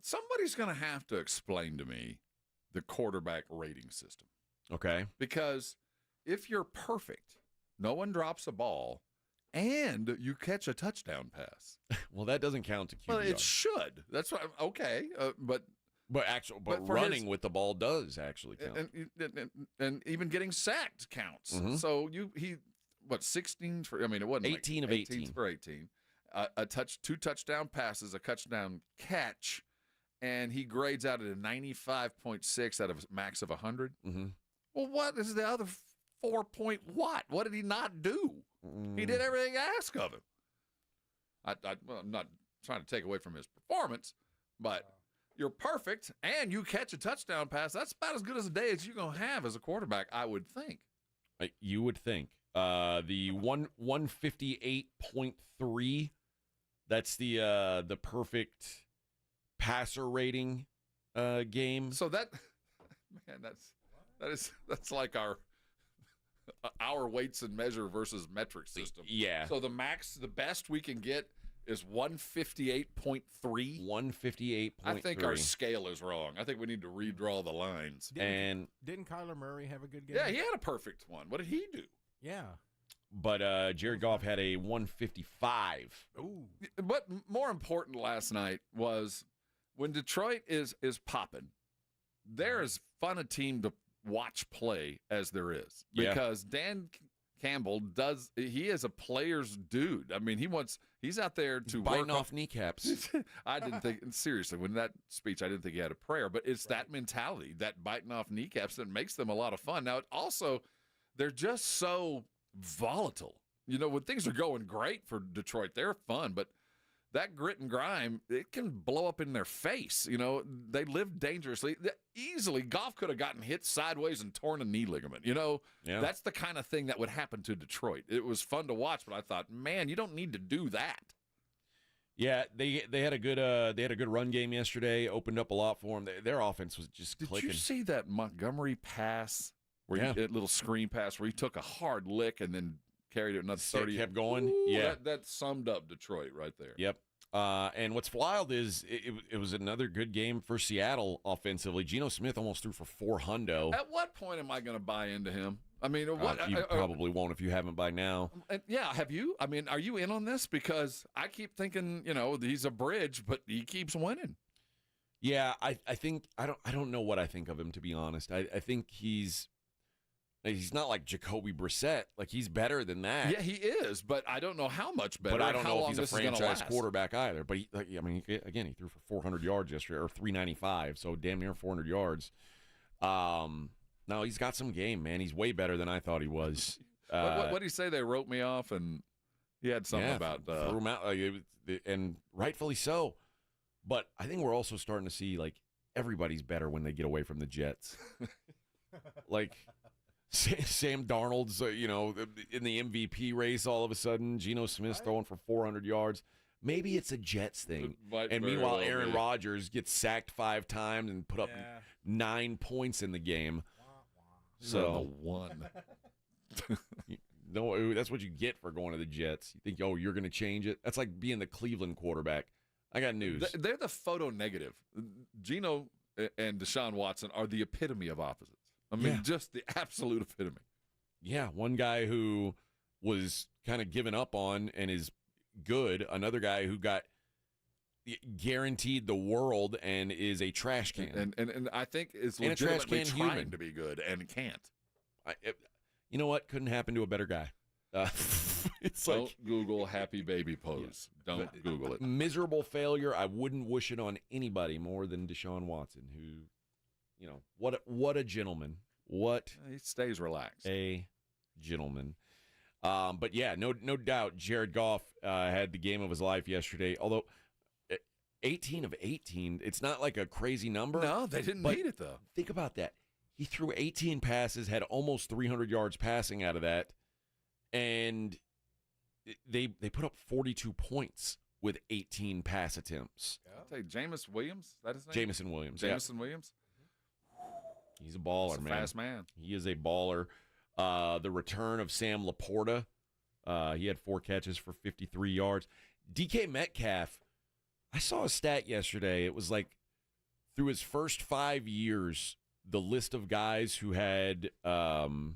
somebody's going to have to explain to me the quarterback rating system. Okay. Because if you're perfect, no one drops a ball, and you catch a touchdown pass. Well, that doesn't count to QBR. Well, it should. That's right. Okay, but running with the ball does actually count, and even getting sacked counts. Mm-hmm. So 16 for? I mean, it wasn't 18 like of 18 for 18. Two touchdown passes, a touchdown catch, and he grades out at a 95.6 out of a max of 100. Mm-hmm. Well, what is the other 4 point what? What did he not do? He did everything asked of him. I'm not trying to take away from his performance, but you're perfect, and you catch a touchdown pass. That's about as good as a day as you're going to have as a quarterback, I would think. You would think. The 158.3, that's the perfect passer rating game. So that's like our weights and measure versus metric system. Yeah. So the best we can get is 158.3. 158.3. I think our scale is wrong. I think we need to redraw the lines. Didn't Kyler Murray have a good game? Yeah, he had a perfect one. What did he do? Yeah. But Jared Goff had a 155. Ooh. But more important last night was when Detroit is popping, they're as fun a team to watch play as there is. Because Dan Campbell he is a player's dude. I mean, he's out there to biting off kneecaps. I didn't think, seriously, when that speech, I didn't think he had a prayer, but it's that mentality, that biting off kneecaps that makes them a lot of fun. Now, also, they're just so volatile. You know, when things are going great for Detroit, they're fun, but that grit and grime, it can blow up in their face. You know, they live dangerously. Easily, Goff could have gotten hit sideways and torn a knee ligament. You know, That's the kind of thing that would happen to Detroit. It was fun to watch, but I thought, man, you don't need to do that. Yeah, they had a good run game yesterday. Opened up a lot for them. Their offense was just clicking. Did you see that Montgomery pass where that little screen pass where he took a hard lick and then carried it another 30? Kept going. Ooh, that summed up Detroit right there. Yep. And what's wild is it was another good game for Seattle offensively. Geno Smith almost threw for 400. At what point am I going to buy into him? I mean, you probably won't if you haven't by now. Yeah, have you? I mean, are you in on this? Because I keep thinking, he's a bridge, but he keeps winning. Yeah, I think I don't know what I think of him, to be honest. I think he's not like Jacoby Brissett. Like, he's better than that. Yeah, he is, but I don't know how much better. But I don't how know long if he's a this is franchise last. quarterback either. But he threw for 400 yards yesterday, or 395, so damn near 400 yards. No, he's got some game, man. He's way better than I thought he was. What did he say? They wrote me off, and he had something about threw him out, and rightfully so. But I think we're also starting to see, like, everybody's better when they get away from the Jets. Like, Sam Darnold's, in the MVP race all of a sudden. Geno Smith's throwing for 400 yards. Maybe it's a Jets thing. And meanwhile, Aaron Rodgers gets sacked 5 times and put up 9 points in the game. So one. No, that's what you get for going to the Jets. You think, you're going to change it? That's like being the Cleveland quarterback. I got news. They're the photo negative. Geno and Deshaun Watson are the epitome of opposites. I mean, just the absolute epitome. Yeah, one guy who was kind of given up on and is good. Another guy who got guaranteed the world and is a trash can. And I think is and legitimately trying human. to be good and can't. You know what? Couldn't happen to a better guy. Don't Google happy baby pose. Don't Google it. Miserable failure. I wouldn't wish it on anybody more than Deshaun Watson, who, what a gentleman. What he stays relaxed. A gentleman. But yeah, no doubt Jared Goff had the game of his life yesterday. Although 18 of 18, it's not like a crazy number. No, they didn't need it though. Think about that. He threw 18 passes, had almost 300 yards passing out of that, and they put up 42 points with 18 pass attempts. I'll tell you, Jameis Williams, is that his name? Jamison Williams. Jamison Williams. He's a baller, He's a man. Fast man. He is a baller. The return of Sam Laporta. He had 4 catches for 53 yards. DK Metcalf, I saw a stat yesterday. It was like through his first 5 years, the list of guys who had 9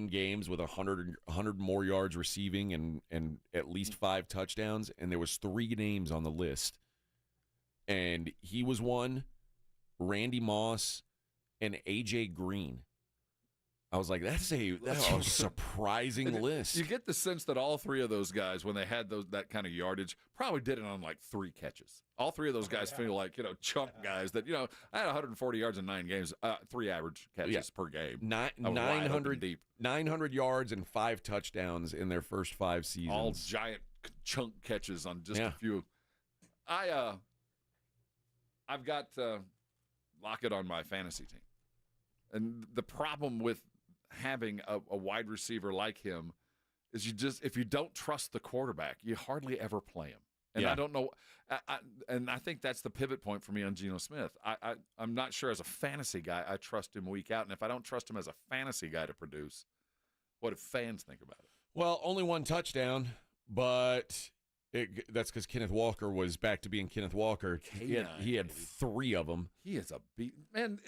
games with 100 more yards receiving and at least 5 touchdowns, and there was 3 names on the list. And he was one, Randy Moss, and A.J. Green. I was like, that's a surprising list. You get the sense that all 3 of those guys, when they had that kind of yardage, probably did it on like 3 catches. All 3 of those guys feel like, chunk guys that, I had 140 yards in 9 games, 3 average catches per game. 900 yards and 5 touchdowns in their first 5 seasons. All giant chunk catches on just a few. I've got Lockett on my fantasy team. And the problem with having a wide receiver like him is if you don't trust the quarterback, you hardly ever play him. And I don't know, and I think that's the pivot point for me on Geno Smith. I'm not sure as a fantasy guy I trust him week out, and if I don't trust him as a fantasy guy to produce, what do fans think about it? Well, only 1 touchdown, but that's because Kenneth Walker was back to being Kenneth Walker. He had 3 of them. He is a beat man.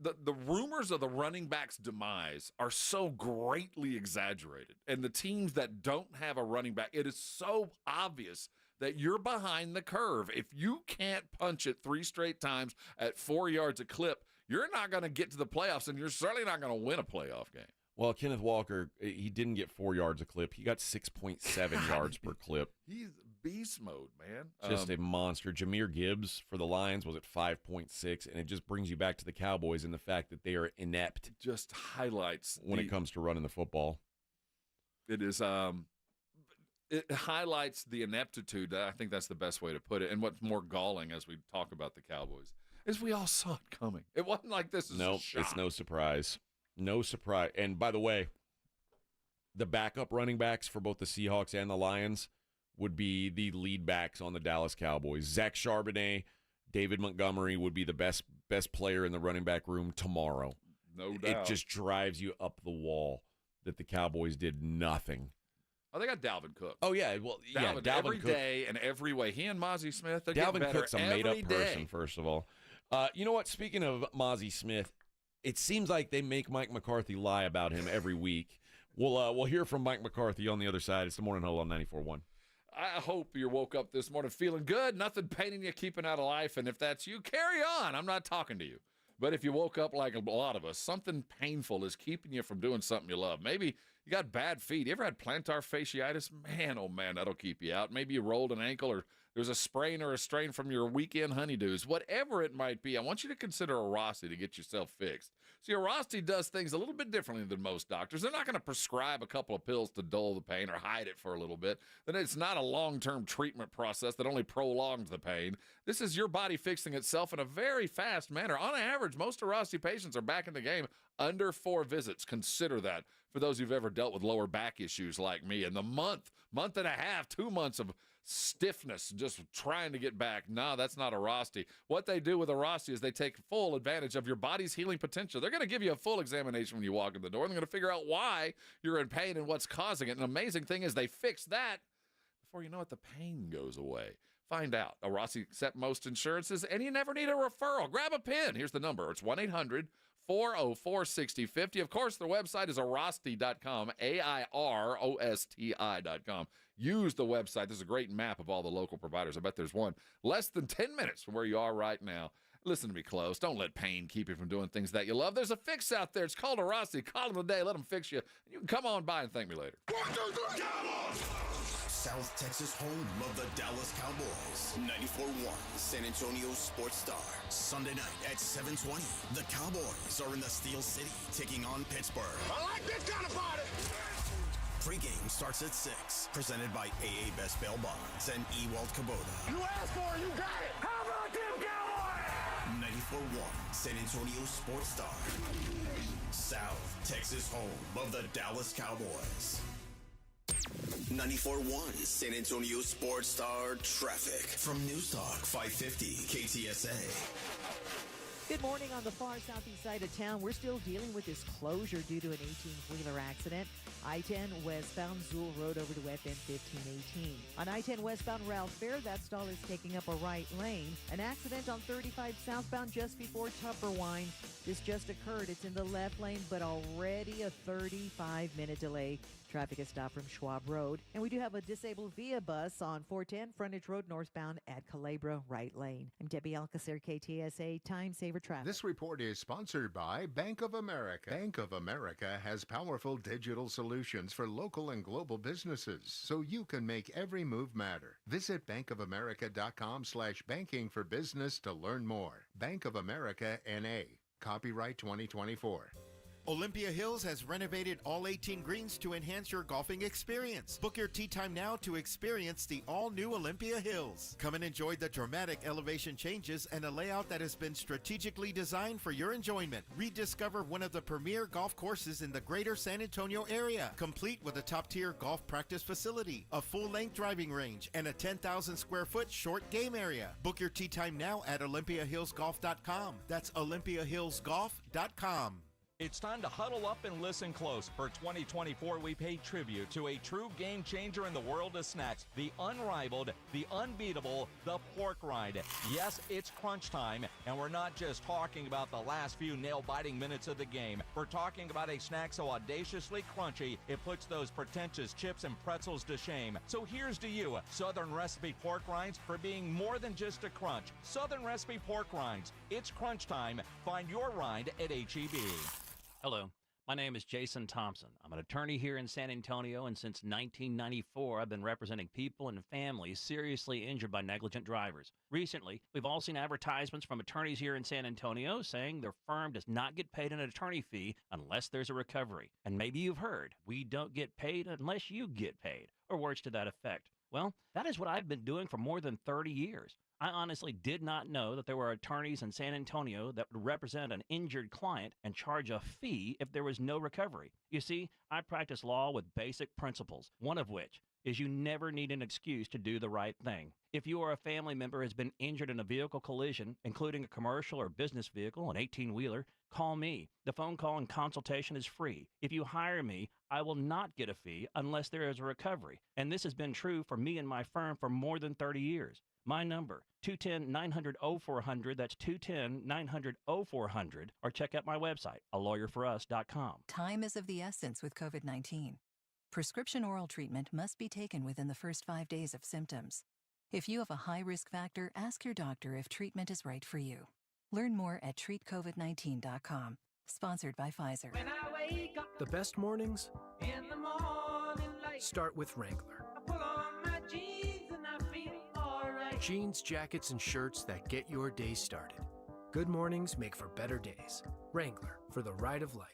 The rumors of the running back's demise are so greatly exaggerated. And the teams that don't have a running back, it is so obvious that you're behind the curve. If you can't punch it 3 straight times at 4 yards a clip, you're not going to get to the playoffs, and you're certainly not going to win a playoff game. Well, Kenneth Walker, he didn't get 4 yards a clip. He got 6.7 yards per clip. He's beast mode, man. Just a monster. Jahmyr Gibbs for the Lions was at 5.6, and it just brings you back to the Cowboys and the fact that they are inept. Just highlights when it comes to running the football. It is. It highlights the ineptitude. I think that's the best way to put it. And what's more galling as we talk about the Cowboys is we all saw it coming. It wasn't like this is nope, it's no surprise. No surprise. And by the way, the backup running backs for both the Seahawks and the Lions would be the lead backs on the Dallas Cowboys. Zach Charbonnet, David Montgomery would be the best player in the running back room tomorrow. No doubt. It just drives you up the wall that the Cowboys did nothing. Oh, they got Dalvin Cook. Oh, yeah. Well, Dalvin every Cook, day and every way. He and Mozzie Smith, they're Dalvin getting better Cook's a made-up every person, day. first of all. You know what? Speaking of Mozzie Smith, it seems like they make Mike McCarthy lie about him every week. We'll hear from Mike McCarthy on the other side. It's the Morning Huddle on 94.1. I hope you woke up this morning feeling good, nothing paining you, keeping out of life. And if that's you, carry on. I'm not talking to you. But if you woke up like a lot of us, something painful is keeping you from doing something you love. Maybe you got bad feet. You ever had plantar fasciitis? Man, oh, man, that'll keep you out. Maybe you rolled an ankle or there's a sprain or a strain from your weekend honeydews. Whatever it might be, I want you to consider a Rossi to get yourself fixed. See, a Rossi does things a little bit differently than most doctors. They're not going to prescribe a couple of pills to dull the pain or hide it for a little bit. Then it's not a long-term treatment process that only prolongs the pain. This is your body fixing itself in a very fast manner. On average, most Rossi patients are back in the game under 4 visits. Consider that for those who've ever dealt with lower back issues like me. And the month and a half, 2 months of stiffness, just trying to get back. No, that's not a Rossi. What they do with a Rossi is they take full advantage of your body's healing potential. They're going to give you a full examination when you walk in the door. And they're going to figure out why you're in pain and what's causing it. And the amazing thing is they fix that before you know it, the pain goes away. Find out. A Rossi accepts most insurances, and you never need a referral. Grab a pen. Here's the number. It's 1-800-404-6050. Of course, their website is airosti.com, AIROSTI.com. Use the website. There's a great map of all the local providers. I bet there's one less than 10 minutes from where you are right now. Listen to me close. Don't let pain keep you from doing things that you love. There's a fix out there. It's called a Rossi. Call them today. Let them fix you. And you can come on by and thank me later. South Texas home of the Dallas Cowboys. 94.1 San Antonio Sports Star. Sunday night at 7:20. The Cowboys are in the Steel City taking on Pittsburgh. I like this kind of party. Pre-game starts at 6. Presented by AA Best Bail Bonds and Ewald Kubota. You asked for it, you got it. How about them Cowboys? 94.1 San Antonio Sports Star. South Texas home of the Dallas Cowboys. 94.1 San Antonio Sports Star traffic from News Talk 550 KTSA. Good morning on the far southeast side of town. We're still dealing with this closure due to an 18-wheeler accident. I-10 westbound Zool Road over to FM 1518. On I-10 westbound Ralph Fair, that stall is taking up a right lane. An accident on 35 southbound just before Tupperwine. This just occurred. It's in the left lane, but already a 35-minute delay. Traffic is stopped from Schwab Road. And we do have a disabled via bus on 410 Frontage Road northbound at Calabria, right lane. I'm Debbie Alcacer, KTSA Time Saver Traffic. This report is sponsored by Bank of America. Bank of America has powerful digital solutions for local and global businesses, so you can make every move matter. Visit bankofamerica.com/banking for business to learn more. Bank of America, N.A. Copyright 2024. Olympia Hills has renovated all 18 greens to enhance your golfing experience. Book your tee time now to experience the all-new Olympia Hills. Come and enjoy the dramatic elevation changes and a layout that has been strategically designed for your enjoyment. Rediscover one of the premier golf courses in the greater San Antonio area, complete with a top-tier golf practice facility, a full-length driving range, and a 10,000 square foot short game area. Book your tee time now at OlympiaHillsGolf.com. That's OlympiaHillsGolf.com. It's time to huddle up and listen close. For 2024, we pay tribute to a true game changer in the world of snacks. The unrivaled, the unbeatable, the pork rind. Yes, it's crunch time, and we're not just talking about the last few nail-biting minutes of the game. We're talking about a snack so audaciously crunchy, it puts those pretentious chips and pretzels to shame. So here's to you, Southern Recipe Pork Rinds, for being more than just a crunch. Southern Recipe Pork Rinds. It's crunch time. Find your rind at H-E-B. Hello, my name is Jason Thompson. I'm an attorney here in San Antonio, and since 1994, I've been representing people and families seriously injured by negligent drivers. Recently, we've all seen advertisements from attorneys here in San Antonio saying their firm does not get paid an attorney fee unless there's a recovery. And maybe you've heard, we don't get paid unless you get paid, or words to that effect. Well, that is what I've been doing for more than 30 years. I honestly did not know that there were attorneys in San Antonio that would represent an injured client and charge a fee if there was no recovery. You see, I practice law with basic principles, one of which is you never need an excuse to do the right thing. If you or a family member has been injured in a vehicle collision, including a commercial or business vehicle, an 18-wheeler, call me. The phone call and consultation is free. If you hire me, I will not get a fee unless there is a recovery. And this has been true for me and my firm for more than 30 years. My number, 210-900-0400. That's 210-900-0400. Or check out my website, alawyerforus.com. Time is of the essence with COVID-19. Prescription oral treatment must be taken within the first 5 days of symptoms. If you have a high risk factor, ask your doctor if treatment is right for you. Learn more at treatcovid19.com. Sponsored by Pfizer. The best mornings start with Wrangler. Jeans, jackets, and shirts that get your day started. Good mornings make for better days. Wrangler, for the ride of life.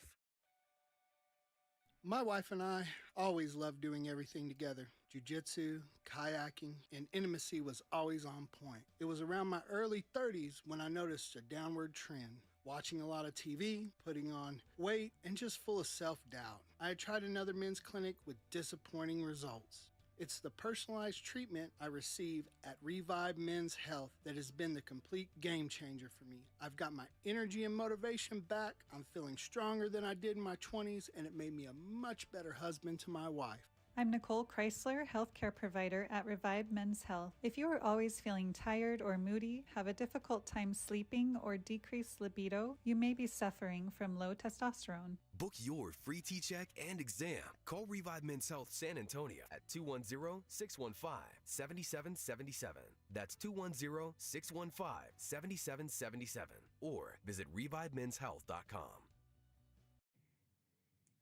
My wife and I always loved doing everything together. Jiu-jitsu, kayaking, and intimacy was always on point. It was around my early 30s when I noticed a downward trend. Watching a lot of TV, putting on weight, and just full of self-doubt. I had tried another men's clinic with disappointing results. It's the personalized treatment I receive at Revive Men's Health that has been the complete game changer for me. I've got my energy and motivation back. I'm feeling stronger than I did in my 20s, and it made me a much better husband to my wife. I'm Nicole Chrysler, healthcare provider at Revive Men's Health. If you are always feeling tired or moody, have a difficult time sleeping, or decreased libido, you may be suffering from low testosterone. Book your free T-check and exam. Call Revive Men's Health San Antonio at 210-615-7777. That's 210-615-7777. Or visit ReviveMen'sHealth.com.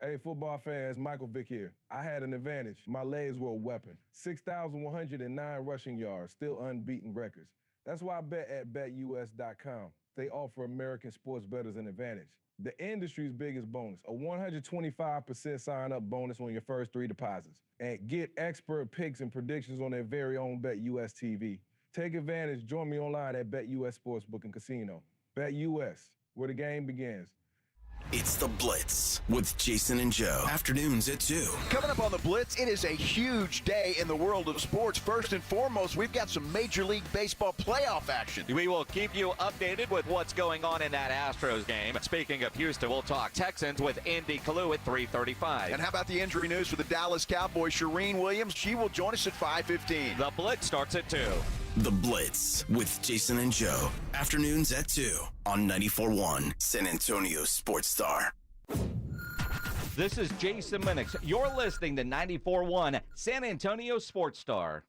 Hey, football fans, Michael Vick here. I had an advantage. My legs were a weapon. 6,109 rushing yards, still unbeaten records. That's why I bet at BetUS.com. They offer American sports bettors an advantage. The industry's biggest bonus, a 125% sign-up bonus on your first 3 deposits. And get expert picks and predictions on their very own BetUS TV. Take advantage. Join me online at BetUS Sportsbook and Casino. BetUS, where the game begins. It's The Blitz with Jason and Joe. Afternoons at 2. Coming up on The Blitz, it is a huge day in the world of sports. First and foremost, we've got some Major League Baseball playoff action. We will keep you updated with what's going on in that Astros game. Speaking of Houston, we'll talk Texans with Andy Kalu at 3:35. And how about the injury news for the Dallas Cowboys? Shereen Williams, she will join us at 5:15. The Blitz starts at 2. The Blitz with Jason and Joe. Afternoons at 2 on 94.1 San Antonio Sports Star. This is Jason Minix. You're listening to 94.1 San Antonio Sports Star.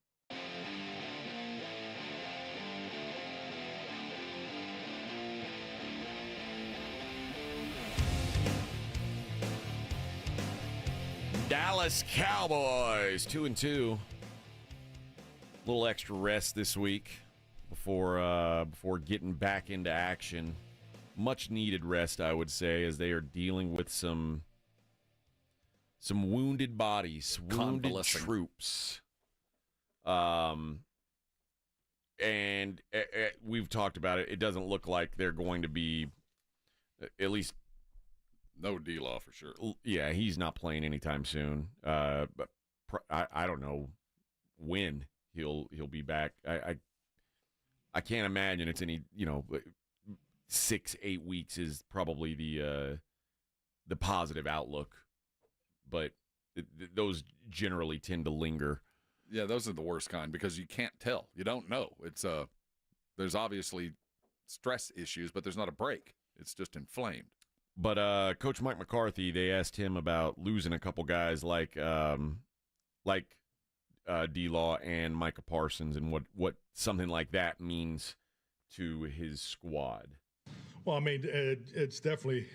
Dallas Cowboys 2-2. Little extra rest this week before getting back into action. Much needed rest, I would say, as they are dealing with some wounded bodies, wounded troops. And we've talked about it. It doesn't look like they're going to be, at least no D-Law for sure. Yeah, he's not playing anytime soon. But I don't know when he'll be back. I can't imagine it's any, 6-8 weeks is probably the positive outlook, but those generally tend to linger. Yeah, those are the worst kind because you can't tell. You don't know. It's there's obviously stress issues, but there's not a break. It's just inflamed. But Coach Mike McCarthy, they asked him about losing a couple guys like D-Law and Micah Parsons and what something like that means to his squad. Well, I mean, it's definitely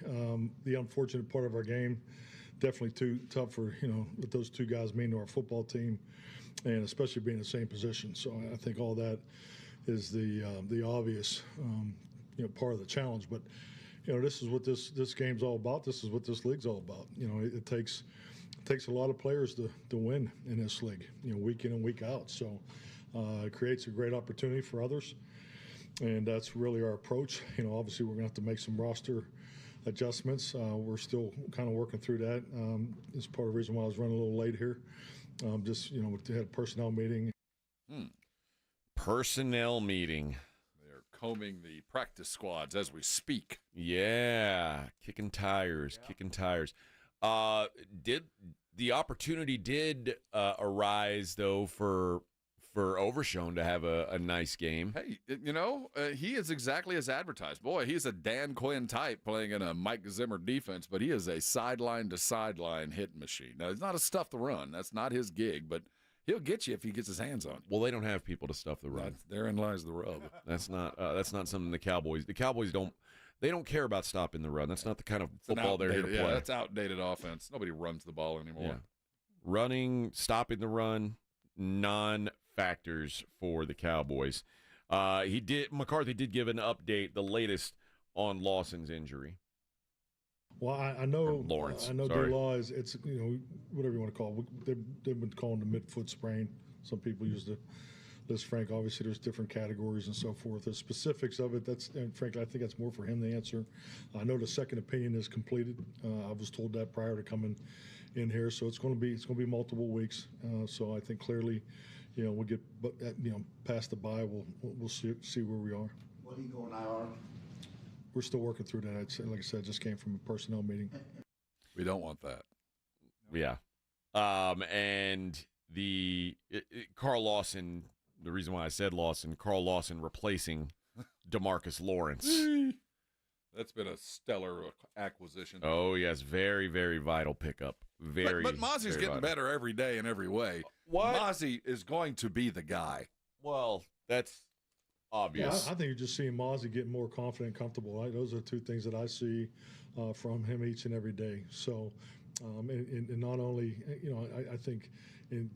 the unfortunate part of our game. Definitely too tough for, what those two guys mean to our football team, and especially being in the same position. So I think all that is the obvious, part of the challenge. But, this is what this game's all about. This is what this league's all about. It takes a lot of players to win in this league, week in and week out. So it creates a great opportunity for others. And that's really our approach. Obviously we're going to have to make some roster adjustments. We're still kind of working through that. It's part of the reason why I was running a little late here. Just, we had a personnel meeting. Personnel meeting. They're combing the practice squads as we speak. Yeah, kicking tires. Did the opportunity arise though for Overshone to have a nice game? Hey, he is exactly as advertised. Boy, he's a Dan Quinn type playing in a Mike Zimmer defense, but he is a sideline to sideline hit machine. Now, it's not a stuff the run. That's not his gig, but he'll get you if he gets his hands on you. Well, they don't have people to stuff the run. Therein lies the rub. That's not something the Cowboys don't care about stopping the run. That's not the kind of football they're here to play. Yeah, that's outdated offense. Nobody runs the ball anymore. Yeah. Running, stopping the run, non-factors for the Cowboys. McCarthy did give an update, the latest on Lawson's injury. Well, I know Lawrence. I know Sorry. D-Law is, it's, whatever you want to call it. They've been calling the mid-foot sprain. Some people use the list, Frank. Obviously, there's different categories and so forth. The specifics of it, and frankly, I think that's more for him to answer. I know the second opinion is completed. I was told that prior to coming in here, so it's going to be multiple weeks. So I think clearly, we'll get past the bye. We'll see where we are. Will he go on IR? We're still working through that. Like I said, just came from a personnel meeting. We don't want that. Yeah. And Carl Lawson, the reason why I said Lawson, Carl Lawson replacing DeMarcus Lawrence. That's been a stellar acquisition. Oh, yes. Very, very vital pickup. But Mozzie's getting better every day in every way. What? Mozzie is going to be the guy. Well, that's obvious. Yeah, I think you're just seeing Mozzie get more confident and comfortable. Right? Those are two things that I see from him each and every day. So, and not only, I think in,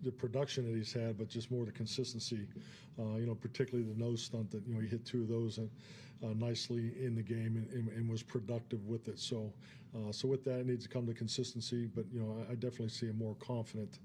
the production that he's had, but just more the consistency, particularly the nose stunt that, he hit two of those nicely in the game and was productive with it. So with that, it needs to come to consistency. But, I definitely see a more confident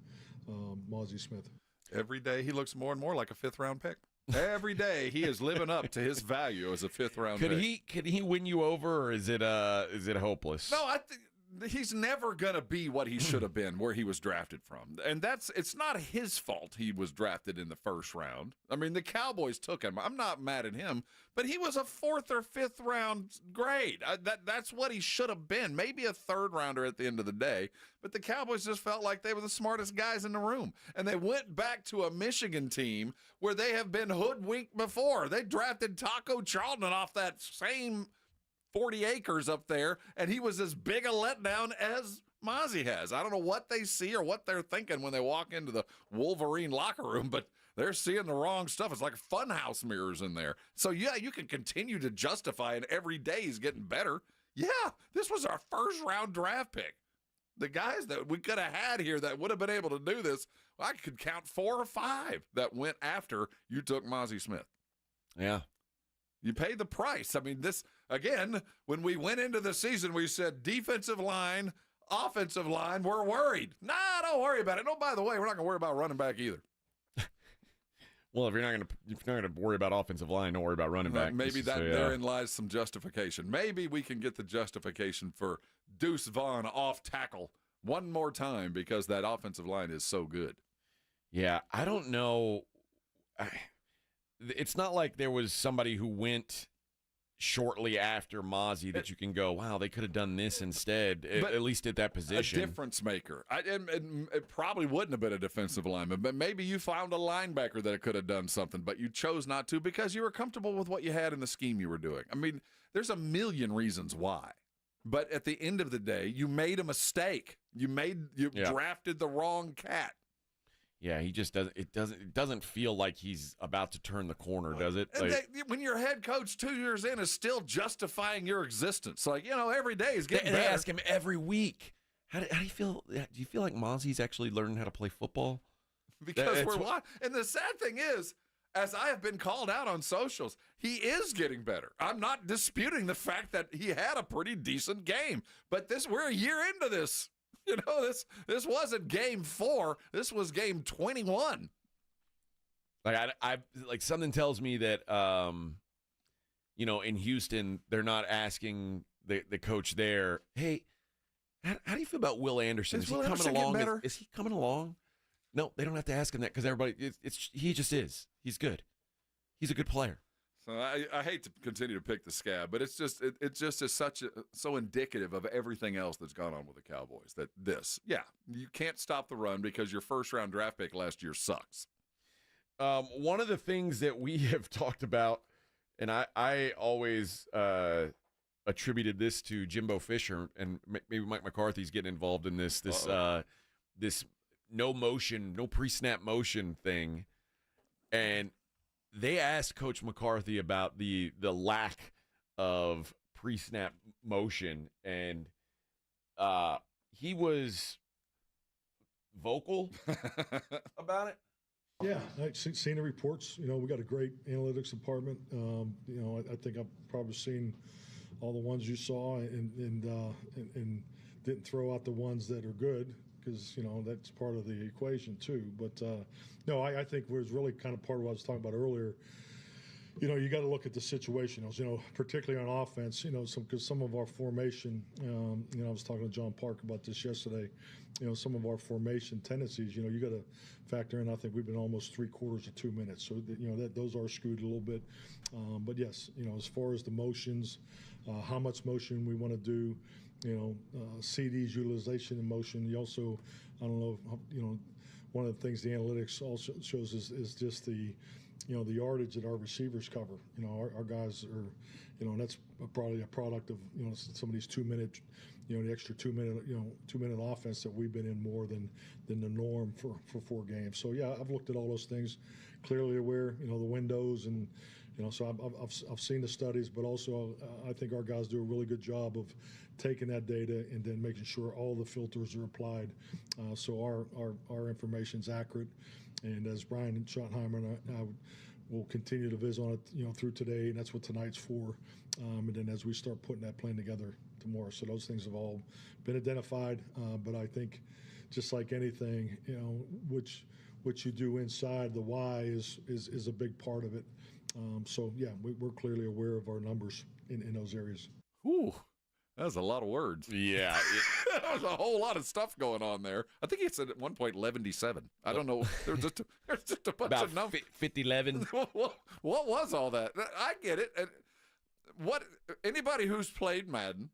Mozzie Smith. Every day he looks more and more like a fifth-round pick. Every day he is living up to his value as a fifth-round pick. Could he win you over, or is it hopeless? No, I think he's never going to be what he should have been where he was drafted from. And it's not his fault he was drafted in the first round. I mean, the Cowboys took him. I'm not mad at him, but he was a fourth or fifth round grade. That's what he should have been. Maybe a third rounder at the end of the day, but the Cowboys just felt like they were the smartest guys in the room. And they went back to a Michigan team where they have been hoodwinked before. They drafted Taco Charlton off that same 40 acres up there, and he was as big a letdown as Mozzie has. I don't know what they see or what they're thinking when they walk into the Wolverine locker room, but they're seeing the wrong stuff. It's like funhouse mirrors in there. So, yeah, you can continue to justify it every day he's getting better. Yeah, this was our first-round draft pick. The guys that we could have had here that would have been able to do this, I could count 4 or 5 that went after you took Mozzie Smith. Yeah. You pay the price. I mean, this, again, when we went into the season, we said defensive line, offensive line, we're worried. Nah, don't worry about it. No, by the way, we're not going to worry about running back either. Well, if you're not going to worry about offensive line, don't worry about running back. Maybe therein lies some justification. Maybe we can get the justification for Deuce Vaughn off tackle one more time because that offensive line is so good. Yeah, I don't know. It's not like there was somebody who went shortly after Mozzie that you can go, wow, they could have done this instead, at least at that position. A difference maker. It probably wouldn't have been a defensive lineman, but maybe you found a linebacker that could have done something, but you chose not to because you were comfortable with what you had in the scheme you were doing. I mean, there's a million reasons why. But at the end of the day, you made a mistake. You drafted the wrong cat. Yeah, he just doesn't. It doesn't feel like he's about to turn the corner, does it? When your head coach 2 years in is still justifying your existence, every day is getting better. They ask him every week. How do you feel? Do you feel like Mozzie's actually learning how to play football? Because and the sad thing is, as I have been called out on socials, he is getting better. I'm not disputing the fact that he had a pretty decent game, but we're a year into this. This wasn't game 4. This was game 21. I something tells me that in Houston they're not asking the coach there, hey, How do you feel about Will Anderson? Is Will Anderson coming along? getting better? Is he coming along? No, they don't have to ask him that because everybody. He just is. He's good. He's a good player. So I hate to continue to pick the scab, but it's just is so indicative of everything else that's gone on with the Cowboys. That you can't stop the run because your first round draft pick last year sucks. One of the things that we have talked about, and I always attributed this to Jimbo Fisher, and maybe Mike McCarthy's getting involved in this no motion, no pre-snap motion thing, and they asked Coach McCarthy about the lack of pre-snap motion, and he was vocal about it. Yeah, I've seen the reports. We got a great analytics department. I think I've probably seen all the ones you saw, and didn't throw out the ones that are good because that's part of the equation too. But no, I think was really kind of part of what I was talking about earlier. You got to look at the situation. Particularly on offense. Because some of our formation. I was talking to John Park about this yesterday. Some of our formation tendencies. You got to factor in. I think we've been almost 3/4 of 2 minutes. So that those are skewed a little bit. But yes, as far as the motions, how much motion we want to do. CD's utilization in motion. You also, I don't know, one of the things the analytics also shows is just the yardage that our receivers cover. Our guys are, and that's probably a product of some of these 2 minute, the extra 2 minute, 2 minute offense that we've been in more than the norm for 4 games. So yeah, I've looked at all those things, clearly aware, the windows and. So I've seen the studies, but also I think our guys do a really good job of taking that data and then making sure all the filters are applied, so our information's accurate. And as Brian Schottenheimer and I will continue to visit on it, through today, and that's what tonight's for. And then as we start putting that plan together tomorrow, so those things have all been identified. But I think, just like anything, what you do inside the why is a big part of it. So, yeah, we're clearly aware of our numbers in those areas. Ooh, that was a lot of words. Yeah. There was a whole lot of stuff going on there. I think he said at one point 11-7. I don't know. There's just a bunch about of numbers. 50-11. What was all that? I get it. And anybody who's played Madden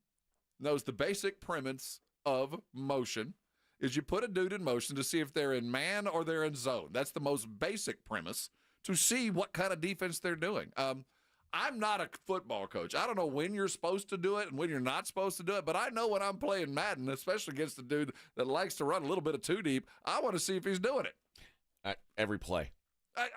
knows the basic premise of motion is you put a dude in motion to see if they're in man or they're in zone. That's the most basic premise. To see what kind of defense they're doing. I'm not a football coach. I don't know when you're supposed to do it and when you're not supposed to do it, but I know when I'm playing Madden, especially against a dude that likes to run a little bit of too deep, I want to see if he's doing it. Every play.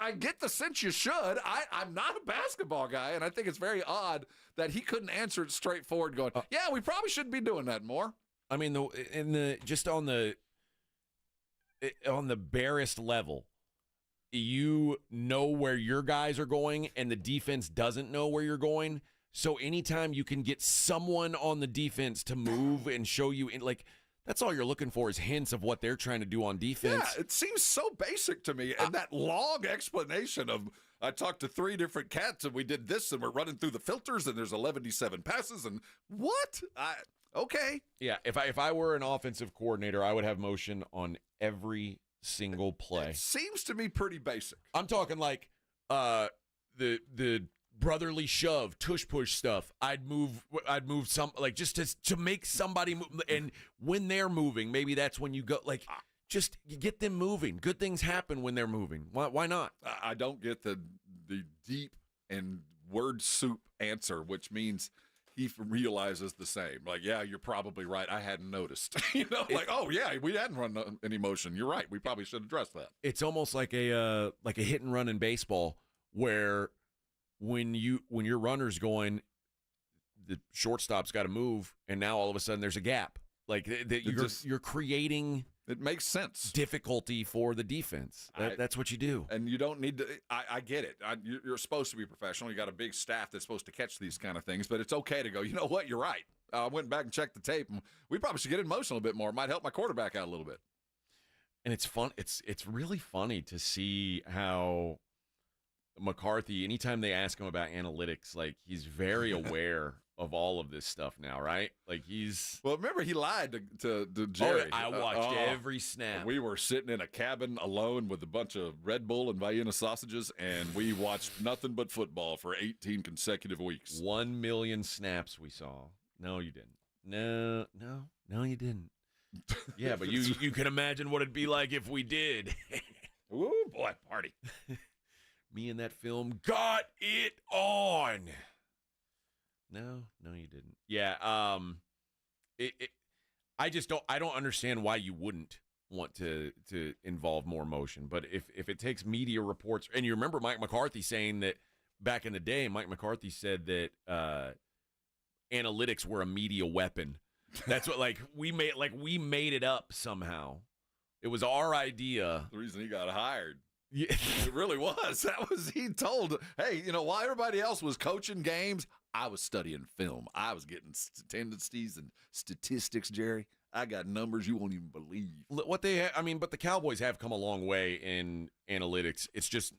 I get the sense you should. I'm not a basketball guy, and I think it's very odd that he couldn't answer it straightforward going, yeah, we probably shouldn't be doing that more. I mean, just on the barest level, you know where your guys are going and the defense doesn't know where you're going. So anytime you can get someone on the defense to move and show you, that's all you're looking for is hints of what they're trying to do on defense. Yeah, it seems so basic to me. And that long explanation of, I talked to 3 different cats and we did this and we're running through the filters and there's 11-7 passes and what? Okay. Yeah, if I were an offensive coordinator, I would have motion on every single play. It seems to me pretty basic. I'm talking like the brotherly shove, tush push stuff. I'd move some, just to make somebody move, and when they're moving, maybe that's when you go just get them moving. Good things happen when they're moving. Why not? I don't get the deep and word soup answer, which means he realizes the same. Yeah, you're probably right. I hadn't noticed. Oh yeah, we hadn't run any motion. You're right. We probably should address that. It's almost like a hit and run in baseball, where when your runner's going, the shortstop's got to move, and now all of a sudden there's a gap. You're creating. It makes sense. Difficulty for the defense. That's what you do. And you don't need to. I get it. You're supposed to be professional. You got a big staff that's supposed to catch these kind of things. But it's okay to go, you know what? You're right. I went back and checked the tape. And we probably should get in motion a little bit more. It might help my quarterback out a little bit. And it's fun. It's really funny to see how McCarthy, anytime they ask him about analytics, he's very aware of all of this stuff now, right? Like he's. Well, remember he lied to Jerry. I watched every snap. We were sitting in a cabin alone with a bunch of Red Bull and Vienna sausages, and we watched nothing but football for 18 consecutive weeks. 1 million snaps we saw. No, you didn't. No, you didn't. Yeah, but you can imagine what it'd be like if we did. Ooh, boy, party. Me and that film got it on. No, you didn't. Yeah, I just don't understand why you wouldn't want to involve more motion. But if it takes media reports, and you remember Mike McCarthy saying that back in the day, Mike McCarthy said that analytics were a media weapon. That's what we made it up somehow. It was our idea. The reason he got hired. Yeah. It really was. That was, he told, hey, while everybody else was coaching games, I was studying film. I was getting tendencies and statistics, Jerry. I got numbers you won't even believe. What but the Cowboys have come a long way in analytics. It's just,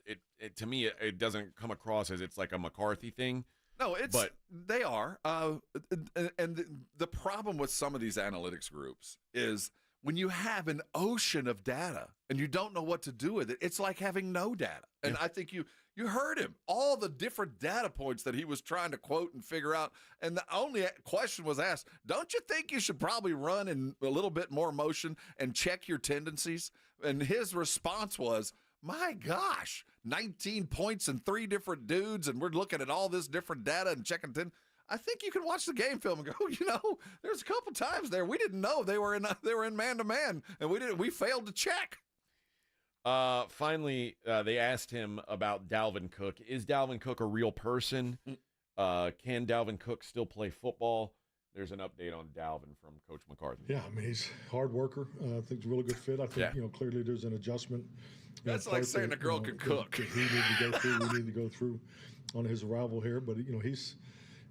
to me, it doesn't come across as it's like a McCarthy thing. No, they are. And the problem with some of these analytics groups is when you have an ocean of data and you don't know what to do with it, it's like having no data. And I think you heard him, all the different data points that he was trying to quote and figure out. And the only question was asked, don't you think you should probably run in a little bit more motion and check your tendencies? And his response was, my gosh, 19 points and 3 different dudes, and we're looking at all this different data and checking. I think you can watch the game film and go, there's a couple times there we didn't know they were in man-to-man, and we failed to check. Finally, they asked him about Dalvin Cook. Is Dalvin Cook a real person? Can Dalvin Cook still play football? There's an update on Dalvin from Coach McCarthy. Yeah, I mean, he's a hard worker. I think he's a really good fit. I think, clearly there's an adjustment. That's like saying a girl can cook. We need to go through on his arrival here. But, he's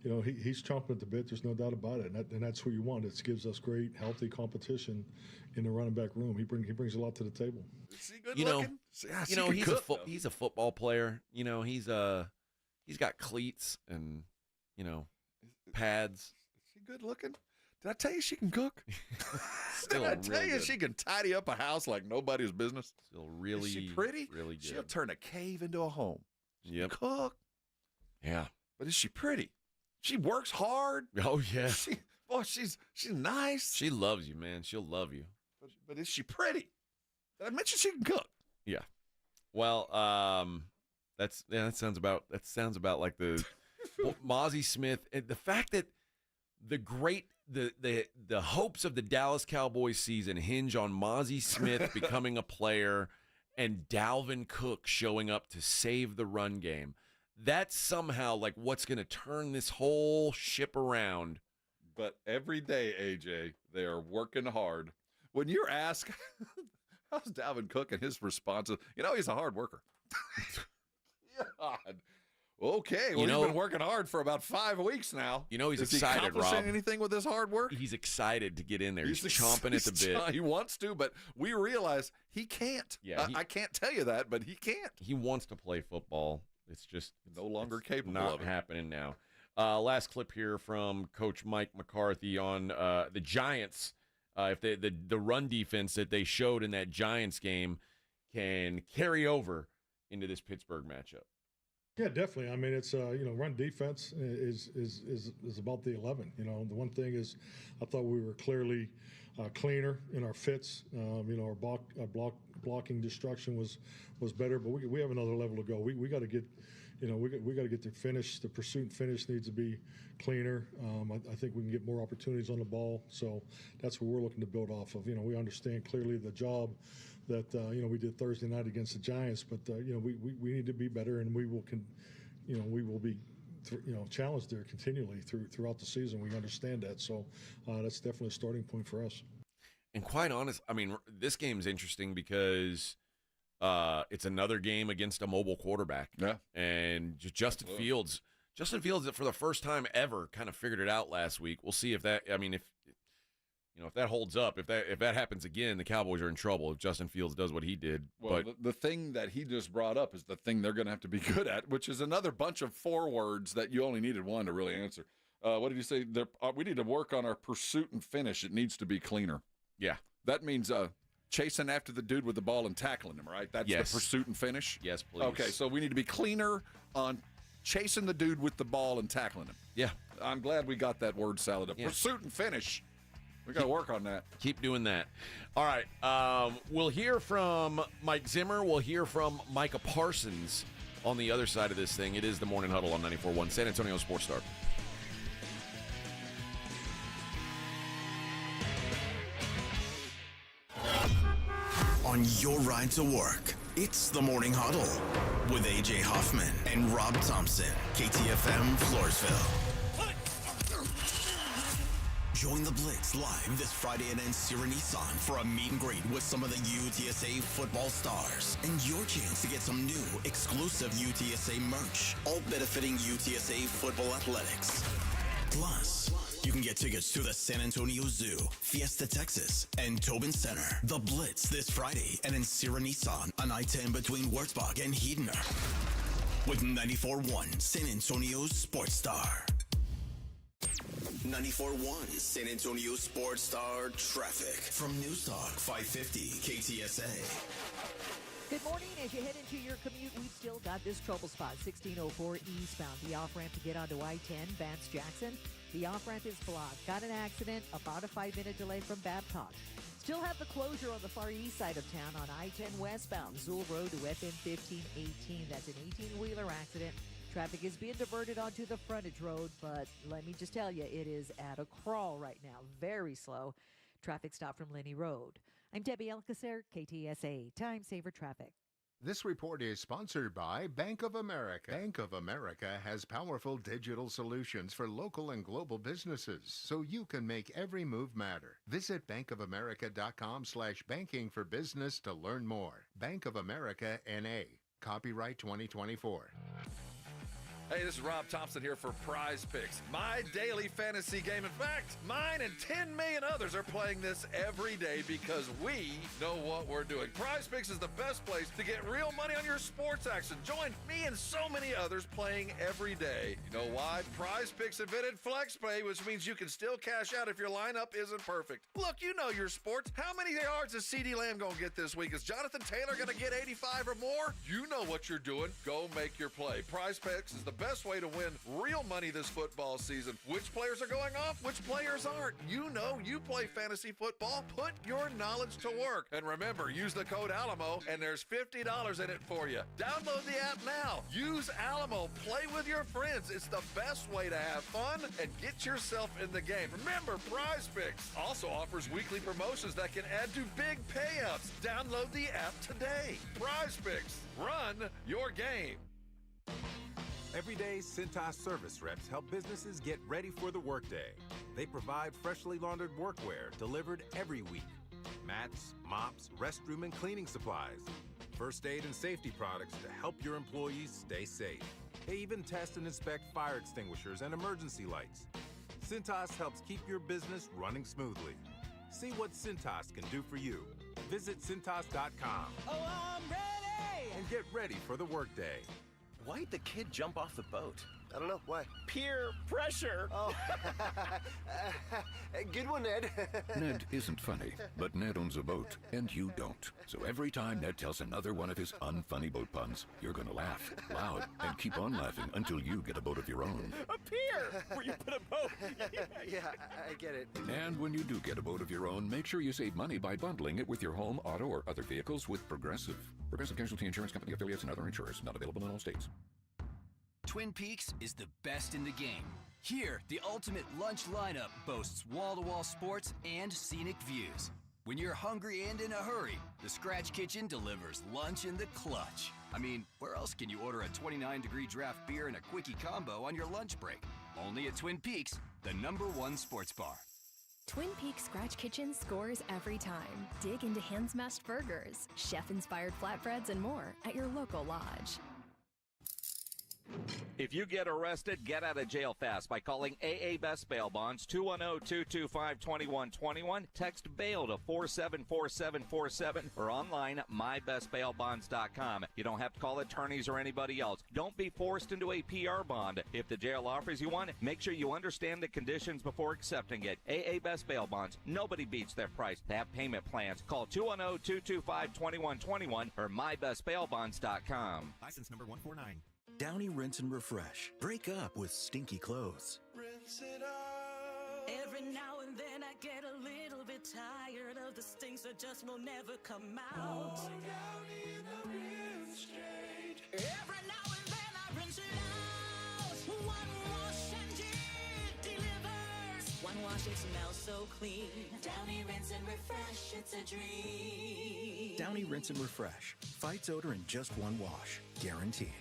chomping at the bit. There's no doubt about it. And that's who you want. It gives us great, healthy competition in the running back room. He brings a lot to the table. Is he good looking? He's a football player. He's got cleats and, pads. Good looking. Did I tell you she can cook? Did I tell you she can tidy up a house like nobody's business? Still really, is she pretty? Really good. She'll turn a cave into a home. She Yep. can cook. Yeah. But is she pretty? She works hard. Oh yeah. She's nice. She loves you, man. She'll love you. But is she pretty? Did I mention she can cook? Yeah. Well, that sounds about like the Mozzie Smith. And the fact that the hopes of the Dallas Cowboys season hinge on Mozzie Smith becoming a player and Dalvin Cook showing up to save the run game. That's somehow like what's going to turn this whole ship around. But every day, AJ, they are working hard. When you're asked, how's Dalvin Cook, and his response is, he's a hard worker. God. Okay, well, he's been working hard for about 5 weeks now. He's Is excited, he accomplishing Rob. anything with his hard work? He's excited to get in there. He's chomping at the bit. He wants to, but we realize he can't. Yeah, I can't tell you that, but he can't. He wants to play football. It's just no longer capable not of it. happening now. Last clip here from Coach Mike McCarthy on the Giants. If the run defense that they showed in that Giants game can carry over into this Pittsburgh matchup. Yeah, definitely. I mean, it's run defense is about the 11. The one thing is, I thought we were clearly cleaner in our fits. Our blocking destruction was better, but we have another level to go. We got to get, we got to get the finish. The pursuit and finish needs to be cleaner. I think we can get more opportunities on the ball. So that's what we're looking to build off of. We understand clearly the job that we did Thursday night against the Giants, but we need to be better, and we will be challenged there continually throughout the season. We understand that, so that's definitely a starting point for us. And quite honest, I mean, this game's interesting because it's another game against a mobile quarterback. Yeah, and Justin Fields, for the first time ever, kind of figured it out last week. We'll see if that. I mean, if that holds up, if that happens again, the Cowboys are in trouble if Justin Fields does what he did. Well, the thing that he just brought up is the thing they're going to have to be good at, which is another bunch of 4 words that you only needed one to really answer. What did you say? We need to work on our pursuit and finish. It needs to be cleaner. Yeah. That means chasing after the dude with the ball and tackling him, right? That's Yes. the pursuit and finish? Yes, please. Okay, so we need to be cleaner on chasing the dude with the ball and tackling him. Yeah. I'm glad we got that word salad up. Yeah. Pursuit and finish. We got to work on that. Keep doing that. All right. We'll hear from Mike Zimmer. We'll hear from Micah Parsons on the other side of this thing. It is the Morning Huddle on 94.1 San Antonio Sports Star. On your ride to work, it's the Morning Huddle with A.J. Hoffman and Rob Thompson, KTFM Floresville. Join the Blitz live this Friday at Encira Nissan for a meet and greet with some of the UTSA football stars and your chance to get some new exclusive UTSA merch, all benefiting UTSA football athletics. Plus, you can get tickets to the San Antonio Zoo, Fiesta, Texas, and Tobin Center. The Blitz this Friday at Encira Nissan on I-10 between Wurzbach and Heidner. With 94.1 San Antonio Sports Star. 94.1 San Antonio Sports Star traffic from News Talk 550 KTSA. Good morning. As you head into your commute, we've still got this trouble spot, 1604 eastbound. The off-ramp to get onto I-10, Vance-Jackson. The off-ramp is blocked. Got an accident, about a 5-minute delay from Babcock. Still have the closure on the far east side of town on I-10 westbound, Zool Road to FM 1518. That's an 18-wheeler accident. Traffic is being diverted onto the frontage road, but let me just tell you, it is at a crawl right now. Very slow. Traffic stop from Linney Road. I'm Debbie Alcacer, KTSA, Time Saver Traffic. This report is sponsored by Bank of America. Bank of America has powerful digital solutions for local and global businesses, so you can make every move matter. Visit bankofamerica.com/banking for business to learn more. Bank of America, N.A. Copyright 2024. Hey, this is Rob Thompson here for Prize Picks, my daily fantasy game. In fact, mine and 10 million others are playing this every day because we know what we're doing. Prize Picks is the best place to get real money on your sports action. Join me and so many others playing every day. You know why? Prize Picks invented FlexPay, which means you can still cash out if your lineup isn't perfect. Look, you know your sports. How many yards is CeeDee Lamb going to get this week? Is Jonathan Taylor going to get 85 or more? You know what you're doing. Go make your play. Prize Picks is the best way to win real money this football season. Which players are going off? Which players aren't? You know you play fantasy football. Put your knowledge to work. And remember, use the code Alamo and there's $50 in it for you. Download the app now. Use Alamo. Play with your friends. It's the best way to have fun and get yourself in the game. Remember, Prize Picks also offers weekly promotions that can add to big payouts. Download the app today. Prize Picks. Run your game. Every day, Cintas service reps help businesses get ready for the workday. They provide freshly laundered workwear delivered every week. Mats, mops, restroom and cleaning supplies. First aid and safety products to help your employees stay safe. They even test and inspect fire extinguishers and emergency lights. Cintas helps keep your business running smoothly. See what Cintas can do for you. Visit Cintas.com. Oh, I'm ready! And get ready for the workday. Why'd the kid jump off the boat? I don't know. Why? Peer pressure. Oh. Good one, Ned. Ned isn't funny, but Ned owns a boat, and you don't. So every time Ned tells another one of his unfunny boat puns, you're going to laugh loud and keep on laughing until you get a boat of your own. A pier where you put a boat. Yeah, I get it. And when you do get a boat of your own, make sure you save money by bundling it with your home, auto, or other vehicles with Progressive. Progressive Casualty Insurance Company affiliates and other insurers. Not available in all states. Twin Peaks is the best in the game. Here, the ultimate lunch lineup boasts wall-to-wall sports and scenic views. When you're hungry and in a hurry, the Scratch Kitchen delivers lunch in the clutch. I mean, where else can you order a 29-degree draft beer and a quickie combo on your lunch break? Only at Twin Peaks, the #1 sports bar. Twin Peaks Scratch Kitchen scores every time. Dig into hand-smashed burgers, chef-inspired flatbreads, and more at your local lodge. If you get arrested, get out of jail fast by calling AA Best Bail Bonds, 210-225-2121. Text bail to 474747 or online at mybestbailbonds.com. You don't have to call attorneys or anybody else. Don't be forced into a PR bond. If the jail offers you one, make sure you understand the conditions before accepting it. AA Best Bail Bonds. Nobody beats their price. They have payment plans. Call 210-225-2121 or mybestbailbonds.com. License number 149. Downy Rinse and Refresh. Break up with stinky clothes. Rinse it out. Every now and then I get a little bit tired of the stinks that just will never come out. Going down in a rinse straight. Every now and then I rinse it out. One wash and it delivers. One wash, it smells so clean. Downy Rinse and Refresh, it's a dream. Downy Rinse and Refresh. Fights odor in just one wash. Guaranteed.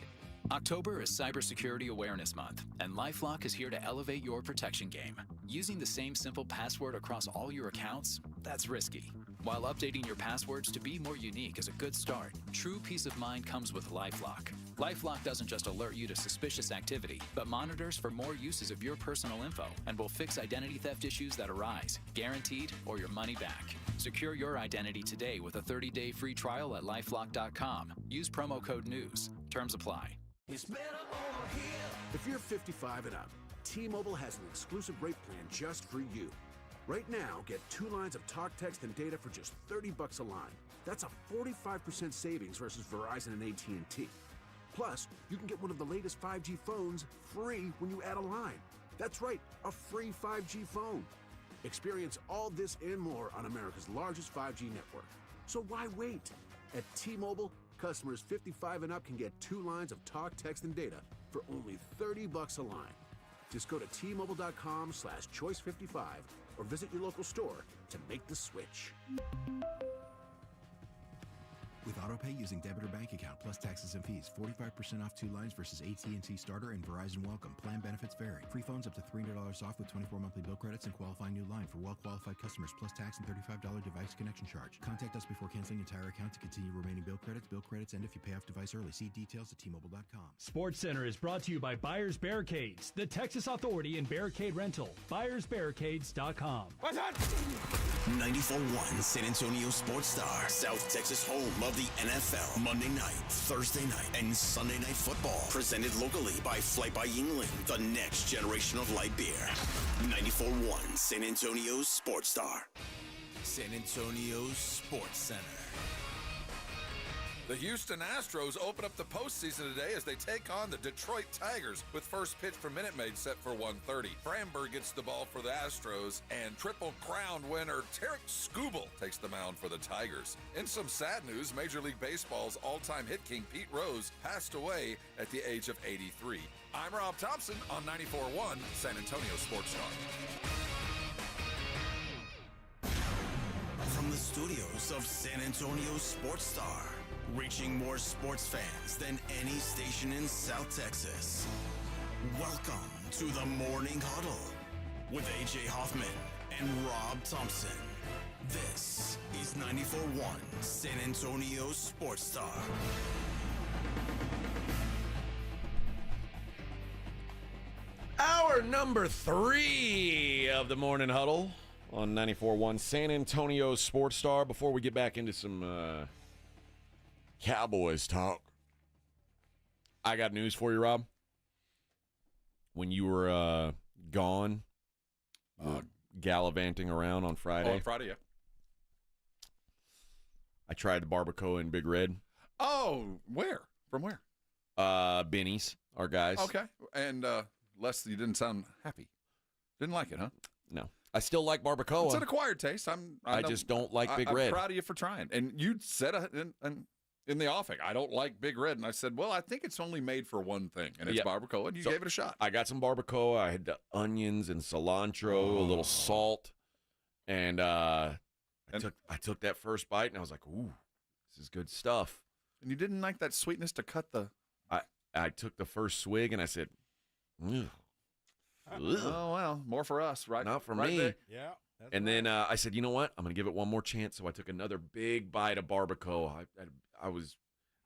October is Cybersecurity Awareness Month, and LifeLock is here to elevate your protection game. Using the same simple password across all your accounts, that's risky. While updating your passwords to be more unique is a good start, true peace of mind comes with LifeLock. LifeLock doesn't just alert you to suspicious activity, but monitors for more uses of your personal info and will fix identity theft issues that arise, guaranteed or your money back. Secure your identity today with a 30-day free trial at LifeLock.com. Use promo code NEWS. Terms apply. It's better over here. If you're 55 and up, T-Mobile has an exclusive rate plan just for you. Right now, get 2 lines of talk, text, and data for just $30 a line. That's a 45% savings versus Verizon and AT&T. Plus, you can get one of the latest 5G phones free when you add a line. That's right, a free 5G phone. Experience all this and more on America's largest 5G network. So why wait? At T-Mobile, customers 55 and up can get 2 lines of talk, text, and data for only $30 a line. Just go to T-Mobile.com/choice55 or visit your local store to make the switch. With AutoPay using debit or bank account plus taxes and fees, 45% off 2 lines versus AT&T Starter and Verizon Welcome. Plan benefits vary. Free phones up to $300 off with 24 monthly bill credits and qualifying new line for well-qualified customers plus tax and $35 device connection charge. Contact us before canceling entire account to continue remaining bill credits. Bill credits end if you pay off device early. See details at T-Mobile.com. Sports Center is brought to you by Buyers Barricades, the Texas authority in barricade rental. BuyersBarricades.com. What's that? 94.1 San Antonio Sports Star, South Texas home of the NFL. Monday night, Thursday night, and Sunday night football. Presented locally by Flight by Yingling, the next generation of light beer. 94.1 San Antonio Sports Star. San Antonio Sports Center. The Houston Astros open up the postseason today as they take on the Detroit Tigers with first pitch for Minute Maid set for 1:30. Framber gets the ball for the Astros, and Triple Crown winner Tarek Skubal takes the mound for the Tigers. In some sad news, Major League Baseball's all-time hit king Pete Rose passed away at the age of 83. I'm Rob Thompson on 94.1 San Antonio Sports Star. From the studios of San Antonio Sports Star, reaching more sports fans than any station in South Texas. Welcome to the Morning Huddle with A.J. Hoffman and Rob Thompson. This is 94.1 San Antonio Sports Star. Hour number 3 of the Morning Huddle on 94.1 San Antonio Sports Star. Before we get back into some Cowboys talk, I got news for you, Rob. When you were gone, gallivanting around on Friday. Oh, on Friday, yeah. I tried the barbacoa in Big Red. Oh, where? From where? Benny's, our guys. Okay. And Les, you didn't sound happy. Didn't like it, huh? No. I still like barbacoa. It's an acquired taste. I just don't like Big Red. I'm proud of you for trying. And you said in the offing, I don't like Big Red. And I said, well, I think it's only made for one thing, and it's barbacoa, and you gave it a shot. I got some barbacoa. I had the onions and cilantro, a little salt, and I took that first bite, and I was like, ooh, this is good stuff. And you didn't like that sweetness to cut the... I took the first swig, and I said, ugh. Oh, well, more for us, right? Not for right me. there. Yeah. And then I said, you know what? I'm going to give it one more chance. So I took another big bite of barbacoa.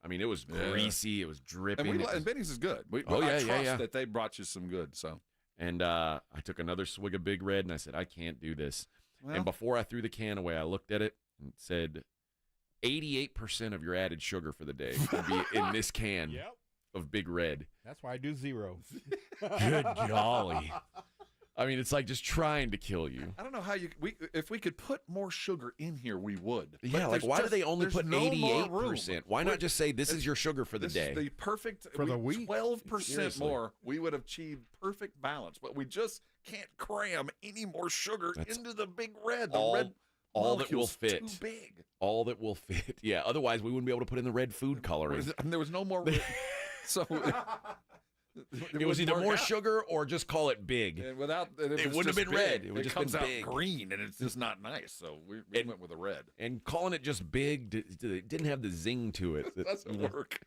I mean, it was greasy. It was dripping. And Benny's is good. I trust that they brought you some good. So, and I took another swig of Big Red, and I said, I can't do this. Well, and before I threw the can away, I looked at it and said, 88% of your added sugar for the day will be in this can of Big Red. That's why I do 0. Good golly. I mean, it's like just trying to kill you. I don't know how if we could put more sugar in here, we would. Yeah, like why do they only put 88%? Why not just say this is your sugar for the day? This is the perfect for the week. 12% more, we would have achieved perfect balance. But we just can't cram any more sugar into the Big Red. The red all that will fit. Too big. All that will fit. Yeah. Otherwise, we wouldn't be able to put in the red food coloring. There was no more. So it was either more sugar or just call it big. And it wouldn't have been red. It would just comes been out big. Green, and it's just not nice. So we went with a red. And calling it just big, it didn't have the zing to it. It doesn't work.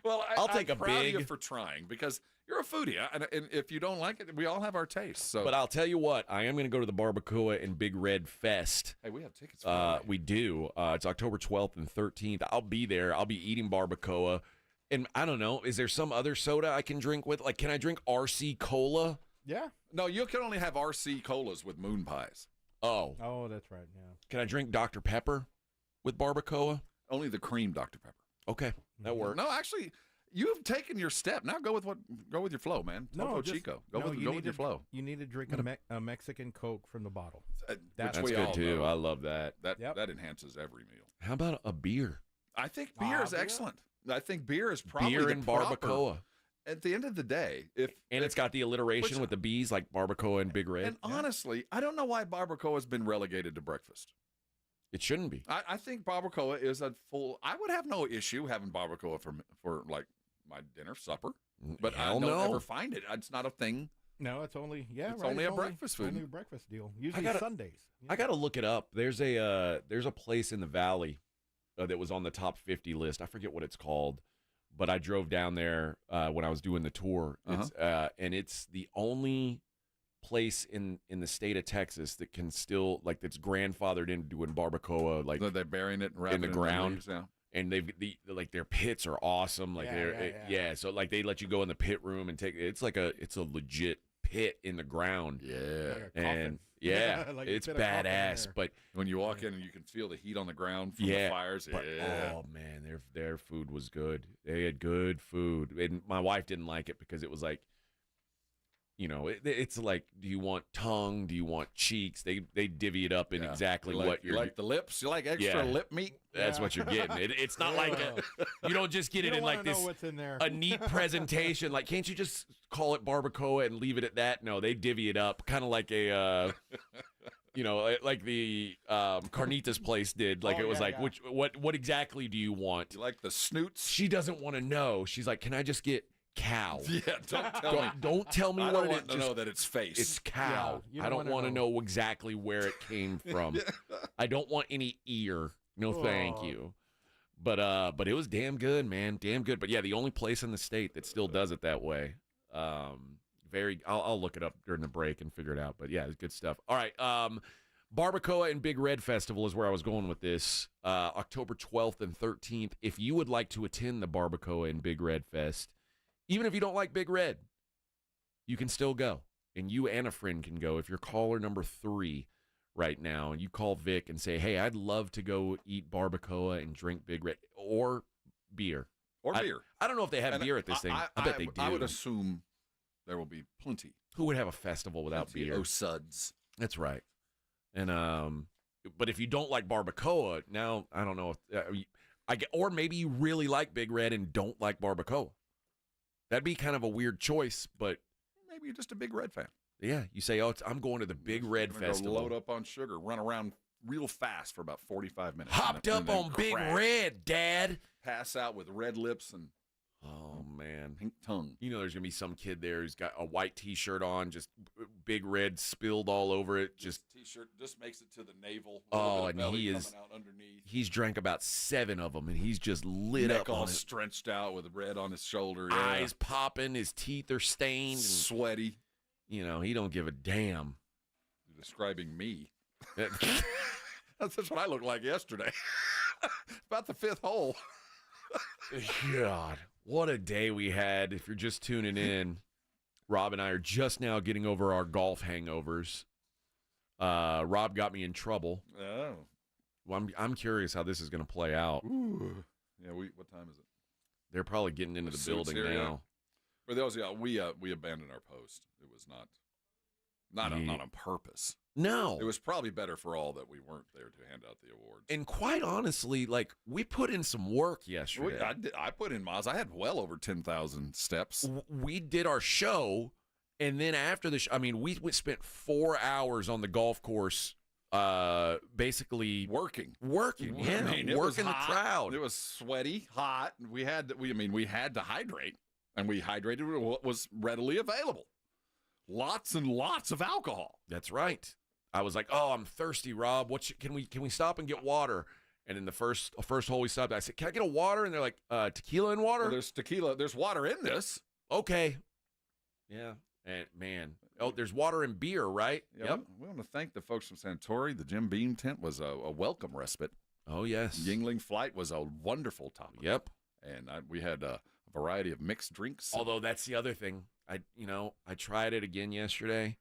Well, I'll take I'm a proud big of you for trying because you're a foodie, and if you don't like it, we all have our tastes. So, but I'll tell you what, I am going to go to the Barbacoa and Big Red Fest. Hey, we have tickets. For we do. It's October 12th and 13th. I'll be there. I'll be eating barbacoa. And I don't know, is there some other soda I can drink with? Like, can I drink RC Cola? Yeah. No, you can only have RC Colas with moon pies. Oh. Oh, that's right, yeah. Can I drink Dr. Pepper with barbacoa? Only the cream Dr. Pepper. Okay, that works. No, actually, you've taken your step. Now go with your flow, man. Topo Chico. Go with your flow. You need to drink a Mexican Coke from the bottle. That's good, too. I love that. That enhances every meal. How about a beer? I think beer is excellent. I think beer is probably beer and barbacoa. At the end of the day, it's got the alliteration with the B's like barbacoa and Big Red. And honestly, I don't know why barbacoa has been relegated to breakfast. It shouldn't be. I think barbacoa is a full. I would have no issue having barbacoa for like my dinner, supper, but I don't ever find it. It's not a thing. No, it's only only a breakfast food. Only a breakfast deal. Usually Sundays. I got to look it up. There's a place in the valley that was on the top 50 list. I forget what it's called, but I drove down there when I was doing the tour. And it's the only place in the state of Texas that can still, like, that's grandfathered into doing barbacoa. Like, so they're burying it in the ground. Leaves, yeah. And like their pits are awesome. Like so like they let you go in the pit room and it's a legit pit in the ground. Yeah. Like and yeah, like it's badass. But when you walk in and you can feel the heat on the ground from the fires. But, oh man, their food was good. They had good food. And my wife didn't like it because it was like, you know, it's like, do you want tongue? Do you want cheeks? They divvy it up in exactly what you like. The lips? You like extra lip meat? That's what you're getting. It's not like you don't just get it in like this a neat presentation. Like, can't you just call it barbacoa and leave it at that? No, they divvy it up, kind of like a you know, like the Carnitas place did. Like it was what exactly do you want? You like the snoots? She doesn't want to know. She's like, can I just get cow? Yeah, don't tell me what it is. I want to know that it's face. It's cow. I don't want to know exactly where it came from. I don't want any ear. No, thank you. But it was damn good, man. Damn good. But yeah, the only place in the state that still does it that way. I'll look it up during the break and figure it out. But yeah, it's good stuff. All right. Barbacoa and Big Red Festival is where I was going with this. October 12th and 13th. If you would like to attend the Barbacoa and Big Red Fest, even if you don't like Big Red, you can still go. And you and a friend can go. If you're caller number 3 right now, and you call Vic and say, hey, I'd love to go eat barbacoa and drink Big Red, or beer. Beer. I don't know if they have beer at this thing. I bet they do. I would assume there will be plenty. Who would have a festival without beer? Oh, suds. That's right. And but if you don't like barbacoa, now I don't know if or maybe you really like Big Red and don't like barbacoa. That'd be kind of a weird choice, but maybe you're just a Big Red fan. Yeah, you say, I'm going to the Big Red Festival. Go load up on sugar, run around real fast for about 45 minutes. Hopped up on Big Red, Dad. Pass out with red lips and pink tongue. You know, there's gonna be some kid there who's got a white T-shirt on, just Big Red spilled all over it. Just T-shirt just makes it to the navel. And he's drank about 7 of them, and he's just lit Neck up, all stretched out with red on his shoulder. Eyes popping, his teeth are stained, and sweaty. You know, he don't give a damn. You're describing me. That's what I looked like yesterday. About the 5th hole. God, what a day we had. If you're just tuning in, Rob and I are just now getting over our golf hangovers. Rob got me in trouble. Oh. Well, I'm curious how this is going to play out. Ooh. Yeah, what time is it? They're probably getting into the building here, now. Yeah. For those, we abandoned our post. It was not on purpose. No. It was probably better for all that we weren't there to hand out the awards. And quite honestly, like, we put in some work yesterday. I put in miles. I had well over 10,000 steps. We did our show, and then after the show, I mean, we spent 4 hours on the golf course, basically working. Yeah, I mean, working the crowd. It was sweaty, hot. We had to hydrate, and we hydrated with what was readily available. Lots and lots of alcohol. That's right. I was like, "Oh, I'm thirsty, Rob. Can we stop and get water?" And in the first hole we stopped, I said, "Can I get a water?" And they're like, "Tequila and water?" Well, there's tequila. There's water in this. Okay. Yeah. And man, there's water and beer, right? Yeah, yep. We want to thank the folks from Santori. The Jim Beam tent was a welcome respite. Oh yes. Yingling Flight was a wonderful topper. Yep. And we had a variety of mixed drinks. Although that's the other thing. I tried it again yesterday.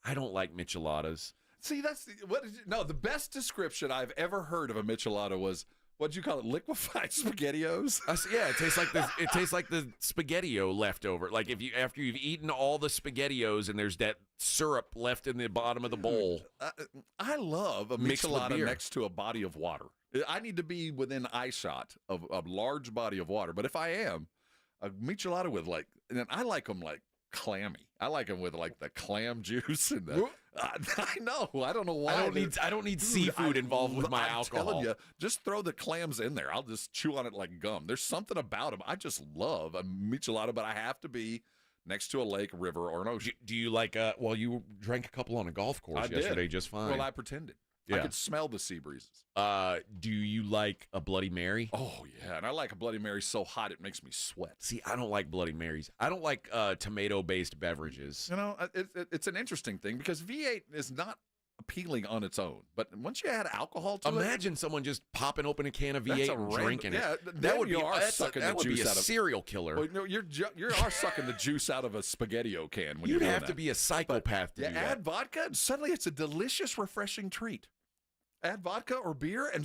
I don't like micheladas. See, the best description I've ever heard of a michelada was, what'd you call it, liquefied SpaghettiOs? Yeah, it tastes like the SpaghettiO leftover. Like after you've eaten all the SpaghettiOs and there's that syrup left in the bottom of the bowl. I love a michelada next to a body of water. I need to be within eye shot of a large body of water. But if I am, a michelada with and I like them like clammy. I like them with like the clam juice and the. I know. I don't know why. I don't need seafood involved with my alcohol. I'm telling you, just throw the clams in there. I'll just chew on it like gum. There's something about them. I just love a michelada, but I have to be next to a lake, river, or an ocean. Do you like? Well, you drank a couple on a golf course yesterday, just fine. Well, I pretended. Yeah. I could smell the sea breezes. Do you like a Bloody Mary? Oh, yeah. And I like a Bloody Mary so hot it makes me sweat. See, I don't like Bloody Marys. I don't like tomato-based beverages. You know, it's an interesting thing because V8 is not appealing on its own. But once you add alcohol to Imagine someone just popping open a can of V8 and drinking it. That would be a serial killer. Well, no, you are sucking the juice out of a SpaghettiO can when You'd you're have to be a psychopath to do that. Add vodka, and suddenly it's a delicious, refreshing treat. Add vodka or beer, and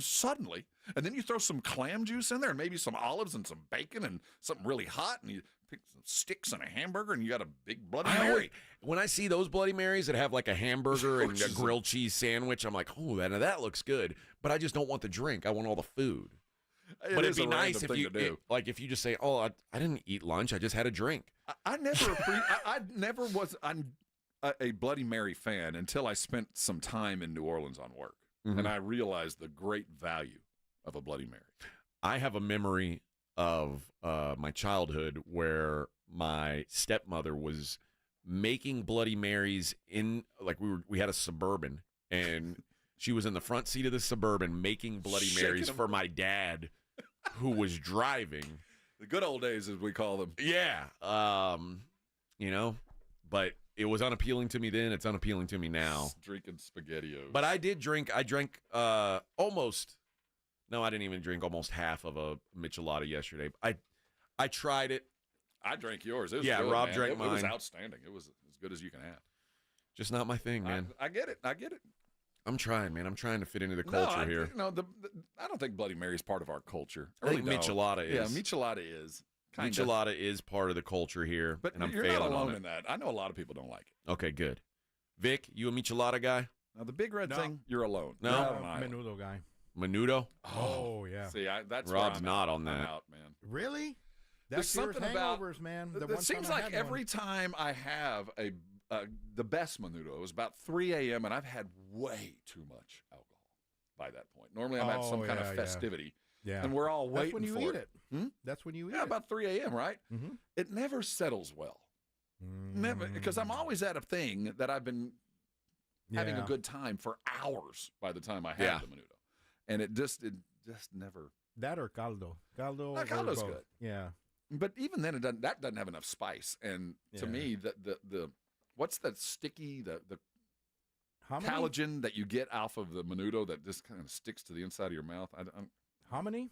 then you throw some clam juice in there, and maybe some olives and some bacon and something really hot, and you pick some sticks and a hamburger, and you got a big Bloody Mary. When I see those Bloody Marys that have like a hamburger and a grilled cheese sandwich, I'm like, oh, that looks good. But I just don't want the drink. I want all the food. But it'd be nice if you just say, oh, I didn't eat lunch. I just had a drink. I never was a Bloody Mary fan until I spent some time in New Orleans on work. Mm-hmm. And I realized the great value of a Bloody Mary. I have a memory of my childhood where my stepmother was making Bloody Marys in, like, we had a Suburban, and she was in the front seat of the Suburban making Bloody Marys for my dad, who was driving. The good old days, as we call them. Yeah. But it was unappealing to me then. It's unappealing to me now. Drinking SpaghettiOs. But I drank almost. No, I didn't even drink almost half of a michelada yesterday. I tried it. I drank yours. It was good, Rob man. drank mine. It was outstanding. It was as good as you can have. Just not my thing, man. I get it. I'm trying, man. I'm trying to fit into the culture here. I don't think Bloody Mary is part of our culture. I think michelada is. Yeah, michelada is. Michelada is part of the culture here, but and I'm you're failing not alone on it. in that. I know a lot of people don't like it. Okay, good. Vic, you a michelada guy? Now the big red thing, you're alone. No, menudo guy. Menudo? Oh yeah. See, that's Rob's not on that. I'm out, man. Really? There's something about man. It seems like every time I have the best menudo, it was about 3 a.m. and I've had way too much alcohol by that point. Normally I'm at some kind of festivity. Yeah. And we're all waiting for it. That's when you eat it. That's when you eat it. Yeah, about 3 a.m., right? Mm-hmm. It never settles well. Never, because I'm always at a thing that I've been having a good time for hours by the time I have the menudo. And it just never. That or caldo. Caldo's good. Yeah. But even then, that doesn't have enough spice. And to me, the what's that sticky, the collagen that you get off of the menudo that just kind of sticks to the inside of your mouth? Hominy?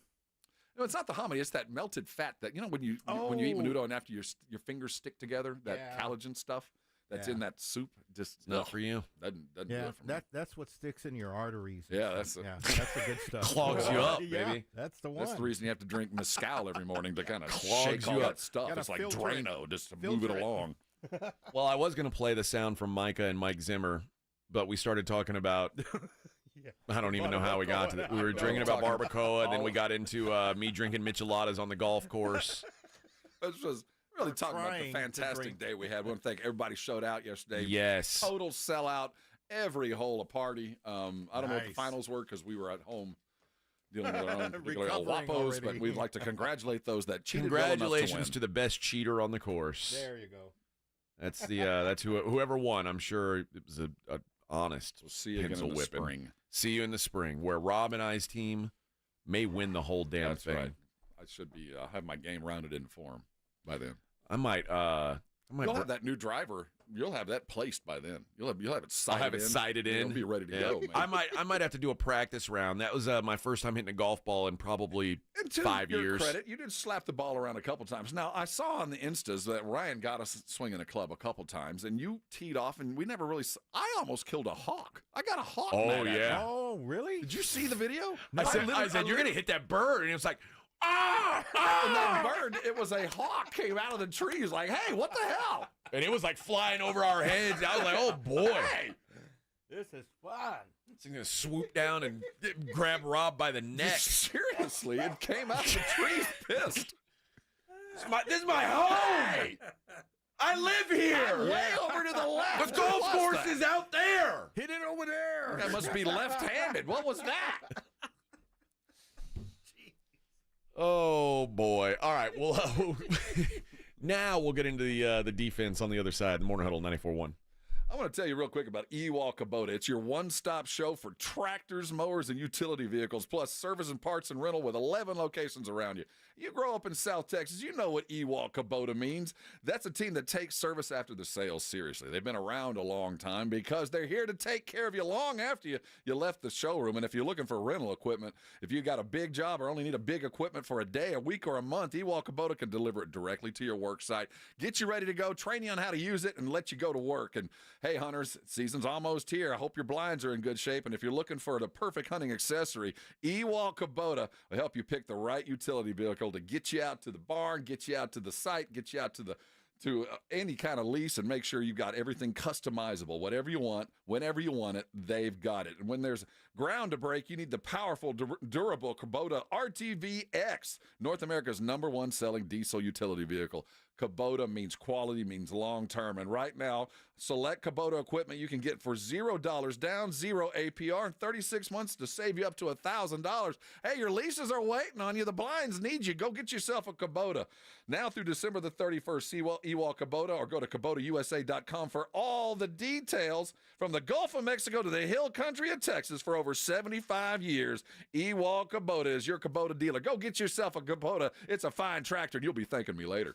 No, it's not the hominy. It's that melted fat that when you eat menudo and after your fingers stick together, that collagen stuff that's in that soup. Just not for you. Doesn't do it for me. That's what sticks in your arteries. Yeah, that's the good stuff. Clogs you up, baby. Yeah, that's the one. That's the reason you have to drink mezcal every morning to kind of Clogs shake all you that up. stuff. It's like Drano just to move it along. Well, I was going to play the sound from Micah and Mike Zimmer, but we started talking about. I don't even know how we got to that. We were drinking about barbacoa, and then we got into me drinking micheladas on the golf course. This was really talking about the fantastic day we had. I want to thank everybody showed out yesterday. Yes. Total sellout. Every hole a party. I don't know what the finals were because we were at home dealing with our own particular Wapos, but we'd like to congratulate those that cheated. Congratulations to the best cheater on the course. There you go. That's that's whoever won. I'm sure it was a honest we'll see you again in the spring. See you in the spring, where Rob and I's team may win the whole damn thing. Right. I should be have my game rounded in form by then. I might. You'll have that new driver. You'll have that placed by then. You'll have it sighted. I'll have it sighted in. You'll be ready to go. Man. I might have to do a practice round. That was my first time hitting a golf ball in probably 5 years. Credit, you did slap the ball around a couple times. Now I saw on the Instas that Ryan got us swinging a club a couple times, and you teed off, and we never really. I almost killed a hawk. I got a hawk. Oh yeah. Oh really? Did you see the video? I said you're gonna hit that bird, and it was like. And that bird, it was a hawk came out of the trees like, hey, what the hell? And it was like flying over our heads. I was like, oh boy. Hey. This is fun. It's going to swoop down and grab Rob by the neck. Seriously, it came out of the trees pissed. This is my home. Hey. I live here. Way over to the left. The golf course is out there. Hit it over there. That must be left-handed. What was that? Oh boy! All right, well, now we'll get into the defense on the other side. Morning Huddle 94.1. I want to tell you real quick about Ewald Kubota. It's your one-stop show for tractors, mowers, and utility vehicles, plus service and parts and rental with 11 locations around you. You grow up in South Texas, you know what Ewald Kubota means. That's a team that takes service after the sale seriously. They've been around a long time because they're here to take care of you long after you left the showroom. And if you're looking for rental equipment, if you got a big job or only need a big equipment for a day, a week, or a month, Ewald Kubota can deliver it directly to your work site, get you ready to go, train you on how to use it, and let you go to work. And hey, hunters, season's almost here. I hope your blinds are in good shape. And if you're looking for the perfect hunting accessory, Ewald Kubota will help you pick the right utility vehicle to get you out to the barn, get you out to the site, get you out to any kind of lease, and make sure you got everything customizable. Whatever you want, whenever you want it, they've got it. And when there's ground to break, you need the powerful, durable Kubota RTV-X, North America's #1 selling diesel utility vehicle. Kubota means quality, means long-term. And right now, select Kubota equipment you can get for $0 down, 0 APR, and 36 months to save you up to $1,000. Hey, your leases are waiting on you. The blinds need you. Go get yourself a Kubota. Now through December the 31st, see Ewald Kubota or go to KubotaUSA.com for all the details. From the Gulf of Mexico to the hill country of Texas for over 75 years, Ewald Kubota is your Kubota dealer. Go get yourself a Kubota. It's a fine tractor, and you'll be thanking me later.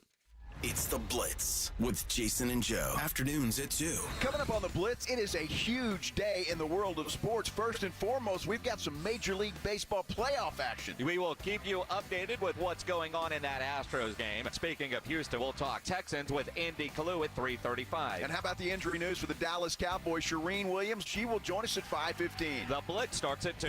It's The Blitz with Jason and Joe. Afternoons at 2. Coming up on The Blitz, it is a huge day in the world of sports. First and foremost, we've got some Major League Baseball playoff action. We will keep you updated with what's going on in that Astros game. Speaking of Houston, we'll talk Texans with Andy Kalu at 3:35. And how about the injury news for the Dallas Cowboys? Shireen Williams, she will join us at 5:15. The Blitz starts at 2.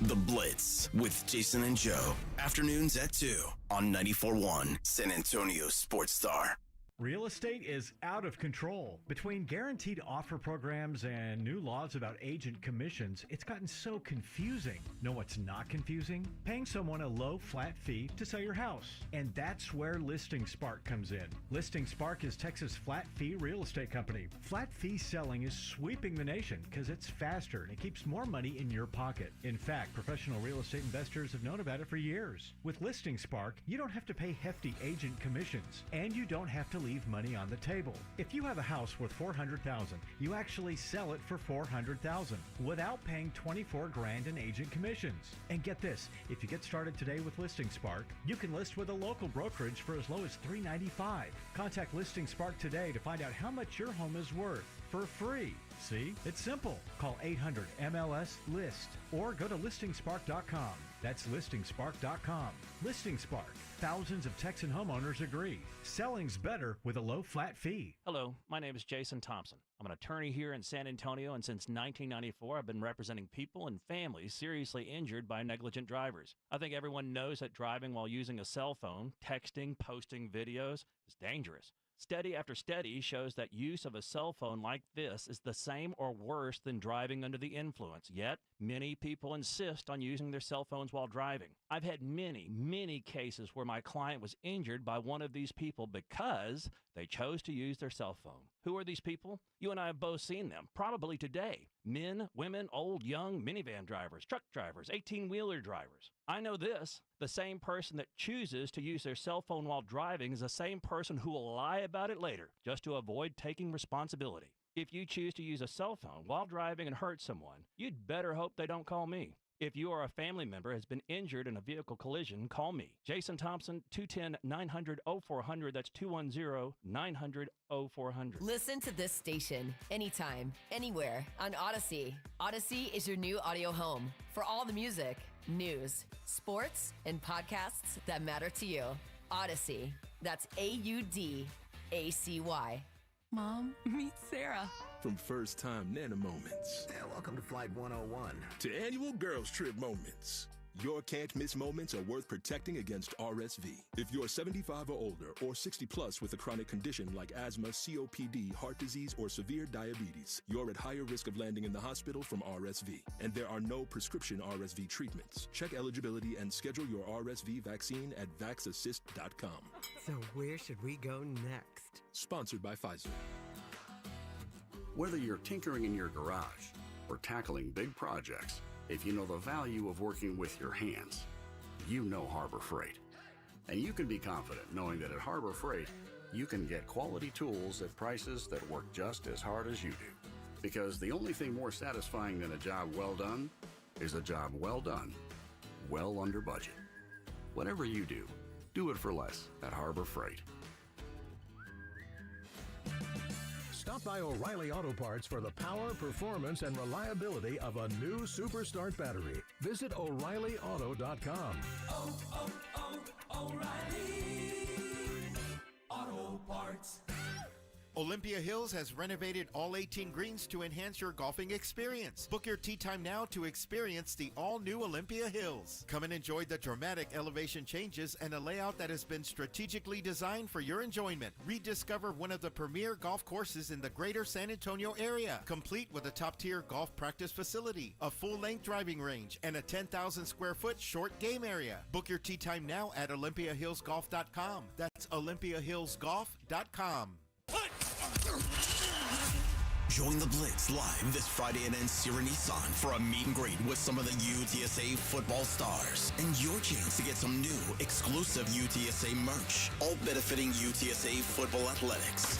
The Blitz with Jason and Joe. Afternoons at 2 on 94.1 San Antonio Sports Star. Real estate is out of control. Between guaranteed offer programs and new laws about agent commissions, it's gotten so confusing. Know what's not confusing? Paying someone a low flat fee to sell your house. And that's where Listing Spark comes in. Listing Spark is Texas' flat fee real estate company. Flat fee selling is sweeping the nation because it's faster and it keeps more money in your pocket. In fact, professional real estate investors have known about it for years. With Listing Spark, you don't have to pay hefty agent commissions, and you don't have to leave money on the table. If you have a house worth $400,000, you actually sell it for $400,000 without paying $24,000 in agent commissions. And get this, if you get started today with Listing Spark, you can list with a local brokerage for as low as $395. Contact Listing Spark today to find out how much your home is worth for free. See? It's simple. Call 800-MLS-LIST or go to listingspark.com. That's listingspark.com. Listing Spark. Thousands of Texan homeowners agree. Selling's better with a low flat fee. Hello, my name is Jason Thompson. I'm an attorney here in San Antonio, and since 1994, I've been representing people and families seriously injured by negligent drivers. I think everyone knows that driving while using a cell phone, texting, posting videos is dangerous. Study after study shows that use of a cell phone like this is the same or worse than driving under the influence. Yet, many people insist on using their cell phones while driving. I've had many cases where my client was injured by one of these people because they chose to use their cell phone. Who are these people? You and I have both seen them, probably today. Men, women, old, young, minivan drivers, truck drivers, 18-wheeler drivers. I know this. The same person that chooses to use their cell phone while driving is the same person who will lie about it later, just to avoid taking responsibility. If you choose to use a cell phone while driving and hurt someone, you'd better hope they don't call me. If you or a family member has been injured in a vehicle collision, call me. Jason Thompson, 210-900-0400. That's 210-900-0400. Listen to this station anytime, anywhere on Odyssey. Odyssey is your new audio home for all the music, news, sports, and podcasts that matter to you. Odyssey. That's AUDACY. Mom, meet Sarah. From first-time Nana moments. Welcome to Flight 101. To annual girls trip moments. Your can't-miss moments are worth protecting against RSV. If you're 75 or older or 60-plus with a chronic condition like asthma, COPD, heart disease, or severe diabetes, you're at higher risk of landing in the hospital from RSV. And there are no prescription RSV treatments. Check eligibility and schedule your RSV vaccine at vaxassist.com. So where should we go next? Sponsored by Pfizer. Whether you're tinkering in your garage or tackling big projects, if you know the value of working with your hands, you know Harbor Freight. And you can be confident knowing that at Harbor Freight, you can get quality tools at prices that work just as hard as you do. Because the only thing more satisfying than a job well done is a job well done, well under budget. Whatever you do, do it for less at Harbor Freight. Stop by O'Reilly Auto Parts for the power, performance, and reliability of a new Super Start battery. Visit O'ReillyAuto.com. O'Reilly Auto Parts. Olympia Hills has renovated all 18 greens to enhance your golfing experience. Book your tee time now to experience the all-new Olympia Hills. Come and enjoy the dramatic elevation changes and a layout that has been strategically designed for your enjoyment. Rediscover one of the premier golf courses in the greater San Antonio area, complete with a top-tier golf practice facility, a full-length driving range, and a 10,000 square foot short game area. Book your tee time now at OlympiaHillsGolf.com. That's OlympiaHillsGolf.com. Join the Blitz live this Friday at Encira Nissan for a meet and greet with some of the UTSA football stars and your chance to get some new exclusive UTSA merch, all benefiting UTSA football athletics.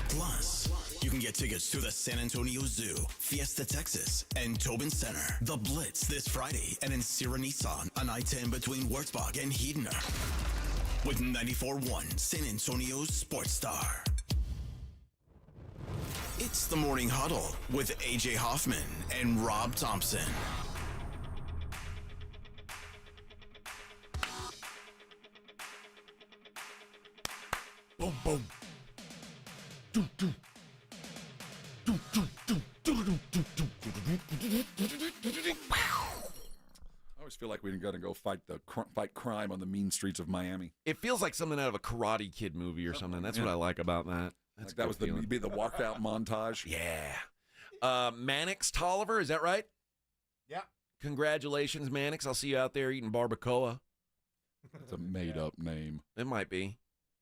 Plus, you can get tickets to the San Antonio Zoo, Fiesta Texas, and Tobin Center. The Blitz this Friday at Encira Nissan on I-10 between Wurzbach and Heidner. With 94.1 San Antonio's Sports Star. It's the Morning Huddle with AJ Hoffman and Rob Thompson. Boom, boom. I always feel like we're going to go fight crime on the mean streets of Miami. It feels like something out of a Karate Kid movie or something. That's what I like about that. That's like that was the walkout montage. Yeah. Mannix Tolliver, is that right? Yeah. Congratulations, Mannix. I'll see you out there eating barbacoa. It's a made-up name. It might be.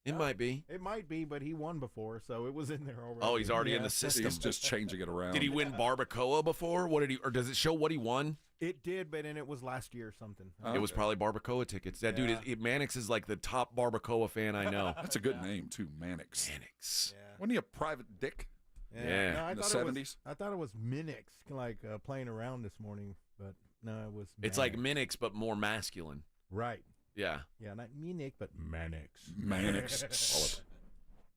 It might be. It might be, but he won before, so it was in there already. Oh, he's already in the system. He's just changing it around. Did he win barbacoa before? What did he? Or does it show what he won? It did, but it was last year or something. It was probably barbacoa tickets. That dude, Mannix is like the top barbacoa fan I know. That's a good name too, Mannix. Mannix. Yeah. Wasn't he a private dick? Yeah. No, in the 70s? I thought it was Minix, like playing around this morning, but no, it was. It's like Mannix, but more masculine. Right. Yeah. Yeah, not Minix, but Mannix. Mannix.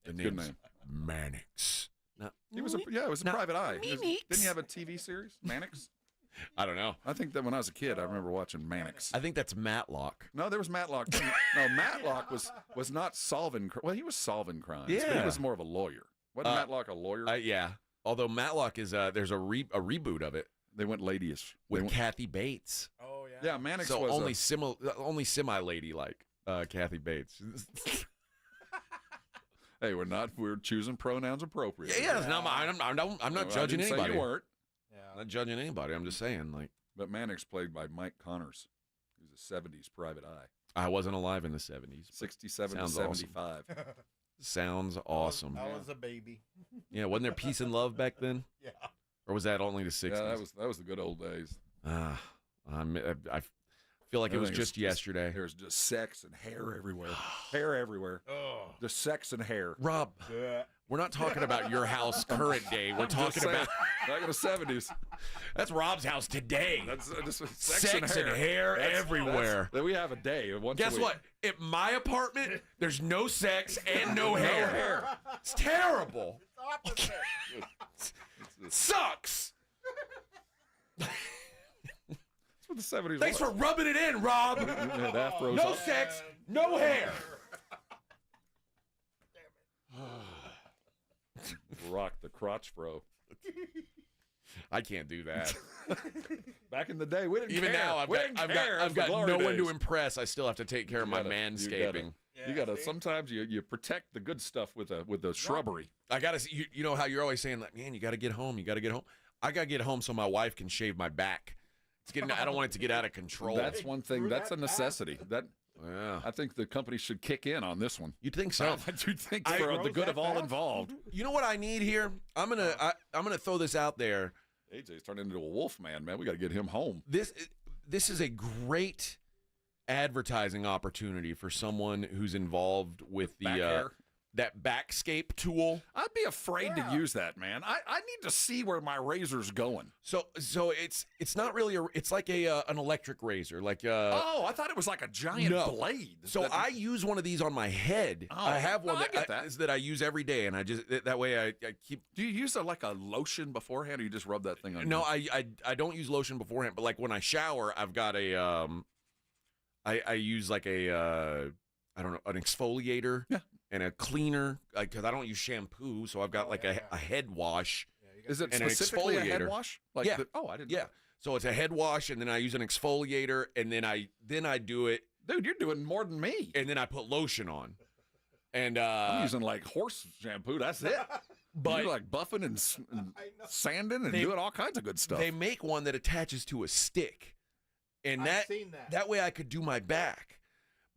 The good name. Mannix. No. He was it was a private eye. Didn't he have a TV series, Mannix? I don't know. I think that when I was a kid, I remember watching Mannix. I think that's Matlock. No, there was Matlock. No, Matlock was not solving. Well, he was solving crimes. Yeah. But he was more of a lawyer. Wasn't Matlock a lawyer? Yeah. Although Matlock is there's a reboot of it. They went ladyish with Kathy Bates. Oh yeah. Yeah, Mannix so was only semi-lady like Kathy Bates. Hey, we're choosing pronouns appropriately. Yeah, I'm not judging I didn't anybody. Say you weren't. I'm not judging anybody. I'm just saying, like. But Mannix played by Mike Connors. He was a '70s private eye. I wasn't alive in the '70s. 67 to Sounds 75. Awesome. Sounds awesome. I was a baby. Yeah, wasn't there peace and love back then? Yeah. Or was that only the '60s? Yeah, that was the good old days. I feel like it was just yesterday. There's just sex and hair everywhere. Hair everywhere. Oh. Just sex and hair. Rob, we're not talking about your house current day. We're talking about back in the '70s. That's Rob's house today. That's just sex and hair everywhere. Then we have a day. Guess what? At my apartment, there's no sex and no hair. It's terrible. It's opposite. It sucks. The 70s. Thanks for rubbing it in, Rob. No sex, no hair. Rock the crotch fro. I can't do that. Back in the day, we didn't Even care. now, I've got no one to impress. I still have to take care of my manscaping. You gotta. Sometimes you protect the good stuff with the shrubbery. I gotta. You know how you're always saying, like, man, you gotta get home. You gotta get home. I gotta get home so my wife can shave my back. I don't want it to get out of control. That's one thing. That's a necessity. Yeah. I think the company should kick in on this one. You think so? I do think for the good of all involved. You know what I need here? I'm gonna throw this out there. AJ's turned into a wolf man. We got to get him home. This is a great advertising opportunity for someone who's involved with the that backscape tool. I'd be afraid to use that, man. I need to see where my razor's going. So it's not really it's like an electric razor, like oh, I thought it was like a giant blade. So I use one of these on my head. I have one that I use every day, and I just that way I keep. Do you use like a lotion beforehand, or you just rub that thing on? No, I don't use lotion beforehand, but like when I shower, I've got a I use like a I don't know, an exfoliator. Yeah. And a cleaner, because I don't use shampoo, so I've got a head wash. Is it and specifically an exfoliator. A head wash? Like yeah. I didn't. Yeah. So it's a head wash, and then I use an exfoliator, and then I do it. Dude, you're doing more than me. And then I put lotion on. And I'm using like horse shampoo. That's it. But you're like buffing and sanding and doing all kinds of good stuff. They make one that attaches to a stick, and I've seen that. That way I could do my back,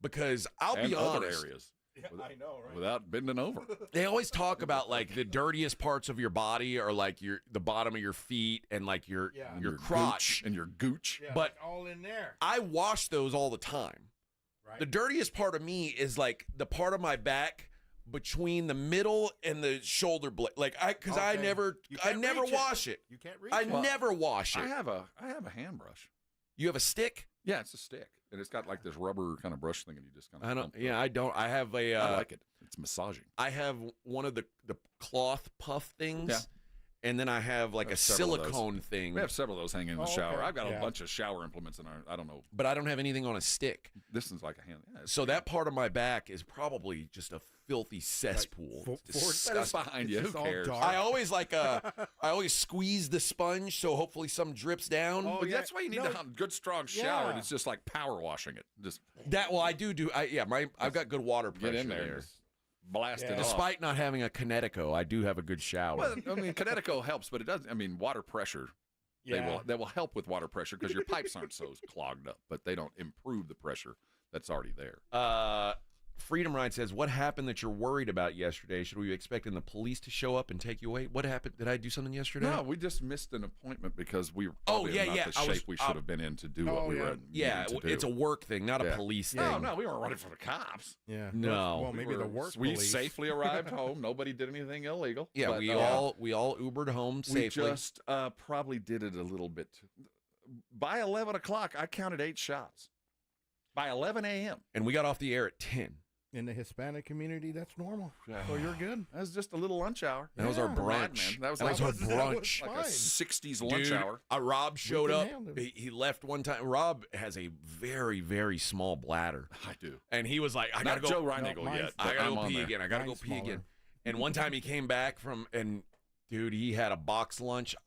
because I'll be other honest. Areas. Yeah, I know, right? Without bending over. They always talk about like the dirtiest parts of your body are like the bottom of your feet and like your crotch and your gooch. Yeah, but all in there. I wash those all the time. Right. The dirtiest part of me is like the part of my back between the middle and the shoulder blade. Like I never wash it. You can't reach I it. never wash it. I have a hand brush. You have a stick? Yeah, it's a stick, and it's got like this rubber kind of brush thing, and you just kind of. I don't. Yeah, I don't. I have a. I like it. It's massaging. I have one of the cloth puff things. Yeah. And then I have like a silicone thing. We have several of those hanging in the shower. Okay. I've got a bunch of shower implements in our. I don't know. But I don't have anything on a stick. This is like a hand. Yeah, so that part of my back is probably just a filthy cesspool. That's behind you. Who cares? I always I always squeeze the sponge so hopefully some drips down. Oh, that's why you need a good strong shower. And it's just like power washing it. Just that. Well, I do. I've got good water pressure get in there. Blast it off. Despite not having a Kinetico, I do have a good shower. Well, I mean, Kinetico helps, but it doesn't. I mean, water pressure. Yeah. They will help with water pressure because your pipes aren't so clogged up, but they don't improve the pressure that's already there. Freedom Ride says, what happened that you're worried about yesterday? Should we be expecting the police to show up and take you away? What happened? Did I do something yesterday? No, we just missed an appointment because we were probably not the shape we should have been in to do what we were to do. It's a work thing, not a police thing. No, we weren't running for the cops. Yeah. No. Well, maybe the work We police. safely arrived home. Nobody did anything illegal. Yeah, but, we all Ubered home safely. We just probably did it a little bit. By 11 o'clock, I counted 8 shots. By 11 a.m. And we got off the air at 10. In the Hispanic community, that's normal. So you're good. That was just a little lunch hour. That was our brunch. That was our like brunch. Like a 60s lunch Dude, hour. Rob showed up. He left one time. Rob has a very, very small bladder. I do. And he was like, I Not got to go. Joe Reinigle yet. I got to go pee there. again. I got to go pee again. And one time he came back and dude, he had a box lunch.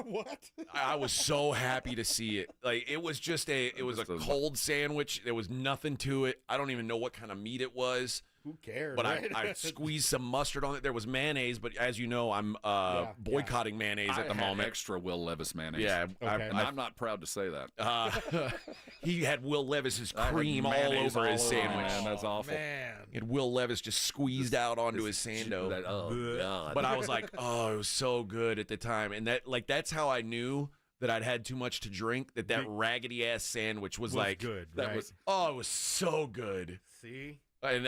What? I was so happy to see it. Like it was a cold sandwich. There was nothing to it. I don't even know what kind of meat it was. Who cares? But right? I squeezed some mustard on it. There was mayonnaise, but as you know, I'm boycotting mayonnaise at the moment. Extra Will Levis mayonnaise. Yeah, I'm not proud to say that. He had Will Levis's cream all over his sandwich. Man, that's awful. Man. And Will Levis just squeezed out onto his sando. Oh God! But I was like, oh, it was so good at the time, and that's how I knew that I'd had too much to drink. That raggedy ass sandwich was like good. It was so good. See. And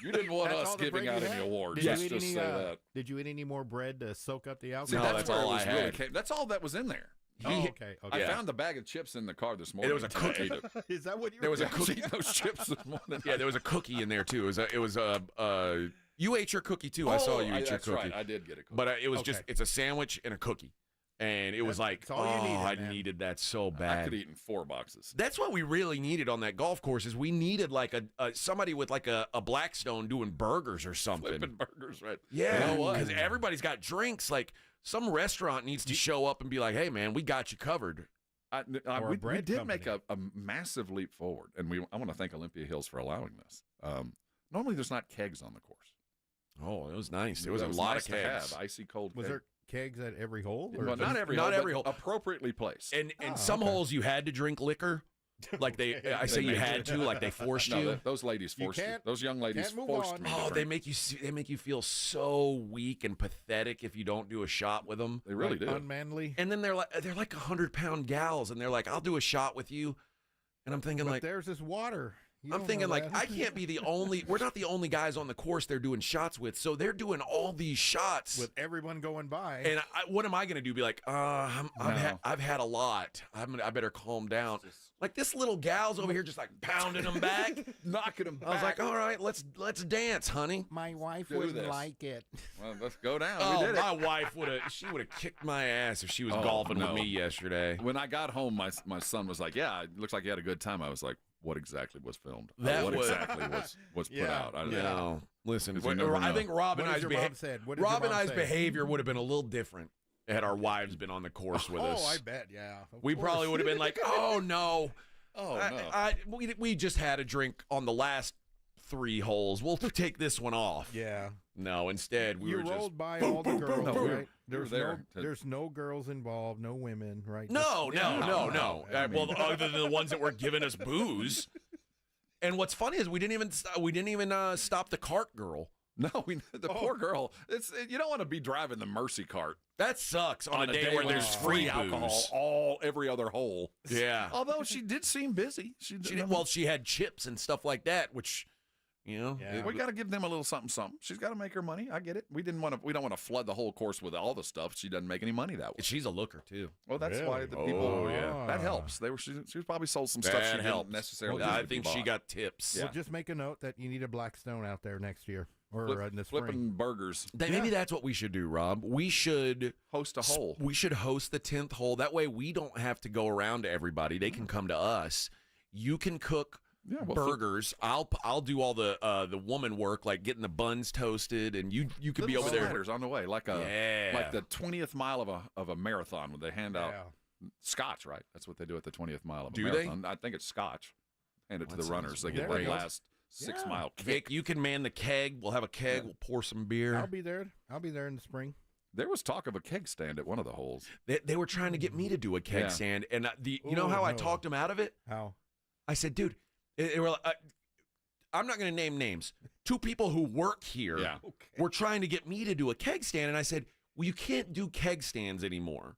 you didn't want us giving out any awards. Let's just say that. Did you eat any more bread to soak up the alcohol? No, that's all I had. That's all that was in there. Okay. I found the bag of chips in the car this morning. There was a cookie. Is that what you? There was a cookie. Eating those chips this morning. Yeah, there was a cookie in there too. It was you ate your cookie too. I saw you eat your cookie. Right. I did get a cookie. But it was it's a sandwich and a cookie. And it was like, I needed that so bad. I could have eaten 4 boxes. That's what we really needed on that golf course is we needed like somebody with like a Blackstone doing burgers or something. Flipping burgers, right? Yeah, because everybody's got drinks. Like some restaurant needs to show up and be like, hey, man, we got you covered. We did make a massive leap forward, and I want to thank Olympia Hills for allowing this. Normally there's not kegs on the course. Oh, it was nice. There was a lot of kegs. To have, icy cold Was keg. there kegs at every hole? Well, not every hole. Appropriately placed. And some holes you had to drink liquor. Like I say you had to, like they forced you. Those ladies forced you. Those young ladies forced me. Oh, they make you feel so weak and pathetic if you don't do a shot with them. They really do. Unmanly. And then they're like 100-pound gals, and they're like, "I'll do a shot with you," and I'm thinking like, "There's this water." I'm thinking like, I can't be the only. We're not the only guys on the course they're doing shots with, so they're doing all these shots with everyone going by. And what am I going to do? Be like, I've had a lot. I better calm down. Like this little gal's over here just like pounding them back, knocking them back. I was like, all right, let's dance, honey. My wife wouldn't like it. Well, let's go down. Oh, we did my wife would have kicked my ass if she was golfing with me yesterday. When I got home, my son was like, yeah, it looks like you had a good time. I was like, what exactly was filmed? What exactly was put out? I don't know. Listen, know. I think Rob and I's behavior would have been a little different had our wives been on the course with us. Oh, I bet, yeah. We probably would have been like, oh, no. Oh, no. We just had a drink on the last 3 holes. We'll take this one off. Yeah. No, instead we were just... You rolled by all the girls, right? There's no girls involved, no women, right? No. Well, other than the ones that were giving us booze. And what's funny is we didn't even stop the cart girl. No, the poor girl. You don't want to be driving the Mercy cart. That sucks on a day where there's free alcohol every other hole. Yeah. Although she did seem busy. She had chips and stuff like that, which, you know, we got to give them a little something. She's got to make her money. I get it. We don't want to flood the whole course with all the stuff. She doesn't make any money that way. She's a looker too. Well, that's why the people. That helps. She probably sold some stuff she didn't necessarily. I think she got tips. Well, just make a note that you need a Blackstone out there next year. Or in the spring. Flipping burgers. Maybe that's what we should do, Rob. We should host a hole. We should host the 10th hole. That way we don't have to go around to everybody. They can come to us. You can cook burgers. I'll do all the woman work, like getting the buns toasted, and you could be over there. Sliders on the way, like the 20th mile of a marathon, where they hand out scotch. Right, that's what they do at the 20th mile of a marathon. I think it's scotch. Hand it to the runners. They get their last 6-mile kick. You can man the keg. We'll have a keg. We'll pour some beer. I'll be there in the spring. There was talk of a keg stand at one of the holes. They were trying to get me to do a keg stand, and you know how I talked them out of it? How? I said, dude, I'm not going to name names. 2 people who work here were trying to get me to do a keg stand, and I said, well, you can't do keg stands anymore.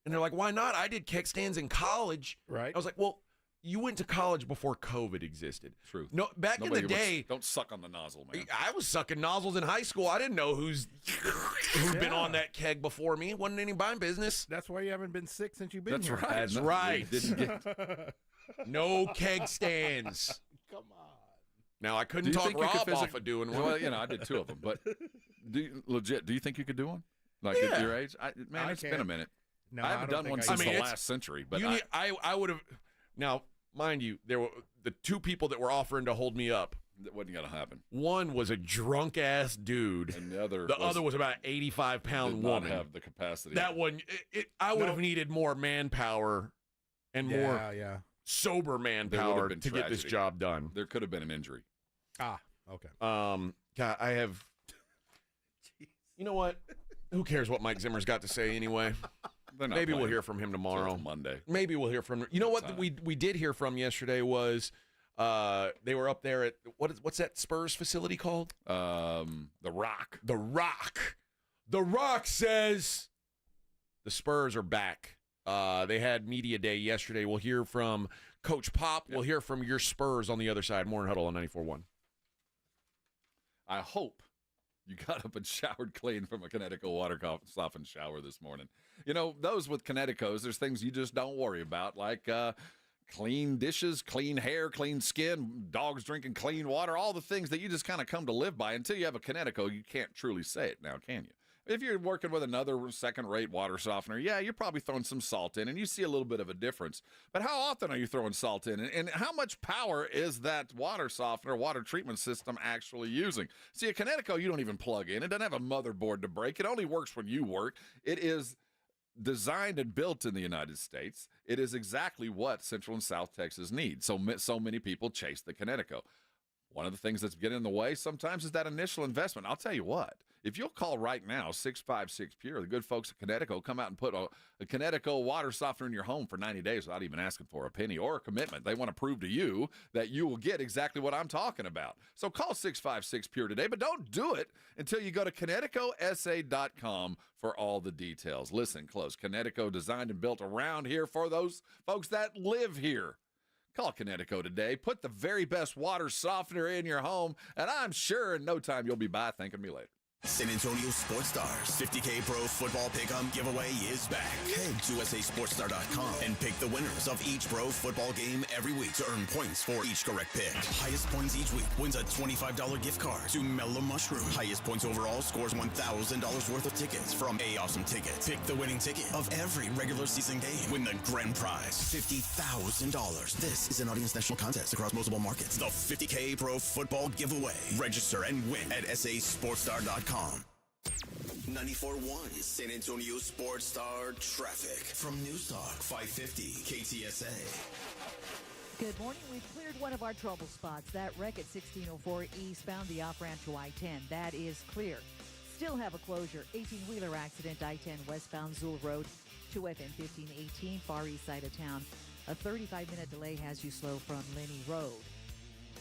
And they're like, why not? I did keg stands in college. Right. I was like, well, you went to college before COVID existed. True. No, back in the day, don't suck on the nozzle, man. I was sucking nozzles in high school. I didn't know who's been on that keg before me. Wasn't any my business. That's why you haven't been sick since you've been here. Right. That's right. No keg stands. Come on. Now, I couldn't talk Rob off of doing one. Well, I did 2 of them. But do you think you could do one? Like at your age? It's been a minute. No, I haven't done one since the last century. But I would have. Now, mind you, there were the 2 people that were offering to hold me up. That wasn't going to happen. One was a drunk-ass dude. And the other was about an 85-pound woman. Did not have the capacity. That one, I would have needed more manpower and more sober manpower to get this job done. There could have been an injury. Ah, okay. God, I have. You know what? Who cares what Mike Zimmer's got to say anyway? Maybe we'll hear from him tomorrow. Monday. Maybe we'll hear from him. You know what we did hear from yesterday was they were up there at what's that Spurs facility called? The Rock. The Rock. The Rock says the Spurs are back. They had media day yesterday. We'll hear from Coach Pop. We'll hear from your Spurs on the other side. Morning Huddle on 94.1. I hope you got up and showered clean from a Connecticut water softened shower this morning. Those with Connecticos, there's things you just don't worry about, like clean dishes, clean hair, clean skin, dogs drinking clean water, all the things that you just kind of come to live by. Until you have a Connecticut, you can't truly say it now, can you? If you're working with another second-rate water softener, you're probably throwing some salt in, and you see a little bit of a difference. But how often are you throwing salt in? And how much power is that water softener, water treatment system actually using? See, a Connecticut, you don't even plug in. It doesn't have a motherboard to break. It only works when you work. It is designed and built in the United States. It is exactly what Central and South Texas need. So many people chase the Connecticut. One of the things that's getting in the way sometimes is that initial investment. I'll tell you what, if you'll call right now, 656 Pure, the good folks at Connecticut will come out and put a Connecticut water softener in your home for 90 days without even asking for a penny or a commitment. They want to prove to you that you will get exactly what I'm talking about. So call 656 Pure today, but don't do it until you go to ConnecticutSA.com for all the details. Listen close. Connecticut designed and built around here for those folks that live here. Call Connecticut today. Put the very best water softener in your home, and I'm sure in no time you'll be by thanking me later. San Antonio Sports Stars 50K Pro Football Pick'em giveaway is back. Head to USASportsStar.com and pick the winners of each pro football game every week to earn points for each correct pick. Highest points each week wins a $25 gift card to Mellow Mushroom. Highest points overall scores $1,000 worth of tickets from A Awesome Tickets. Pick the winning ticket of every regular season game. Win the grand prize, $50,000. This is an Audience National contest across multiple markets. The 50K Pro Football Giveaway. Register and win at SASportsStar.com. 94.1 San Antonio Sports Star traffic from News Talk 550 KTSA. Good morning. We've cleared one of our trouble spots. That wreck at 1604 eastbound, the off-ramp to I-10. That is clear. Still have a closure. 18-wheeler accident, I-10 westbound Zool Road to FM 1518, far east side of town. A 35-minute delay has you slow from Linney Road.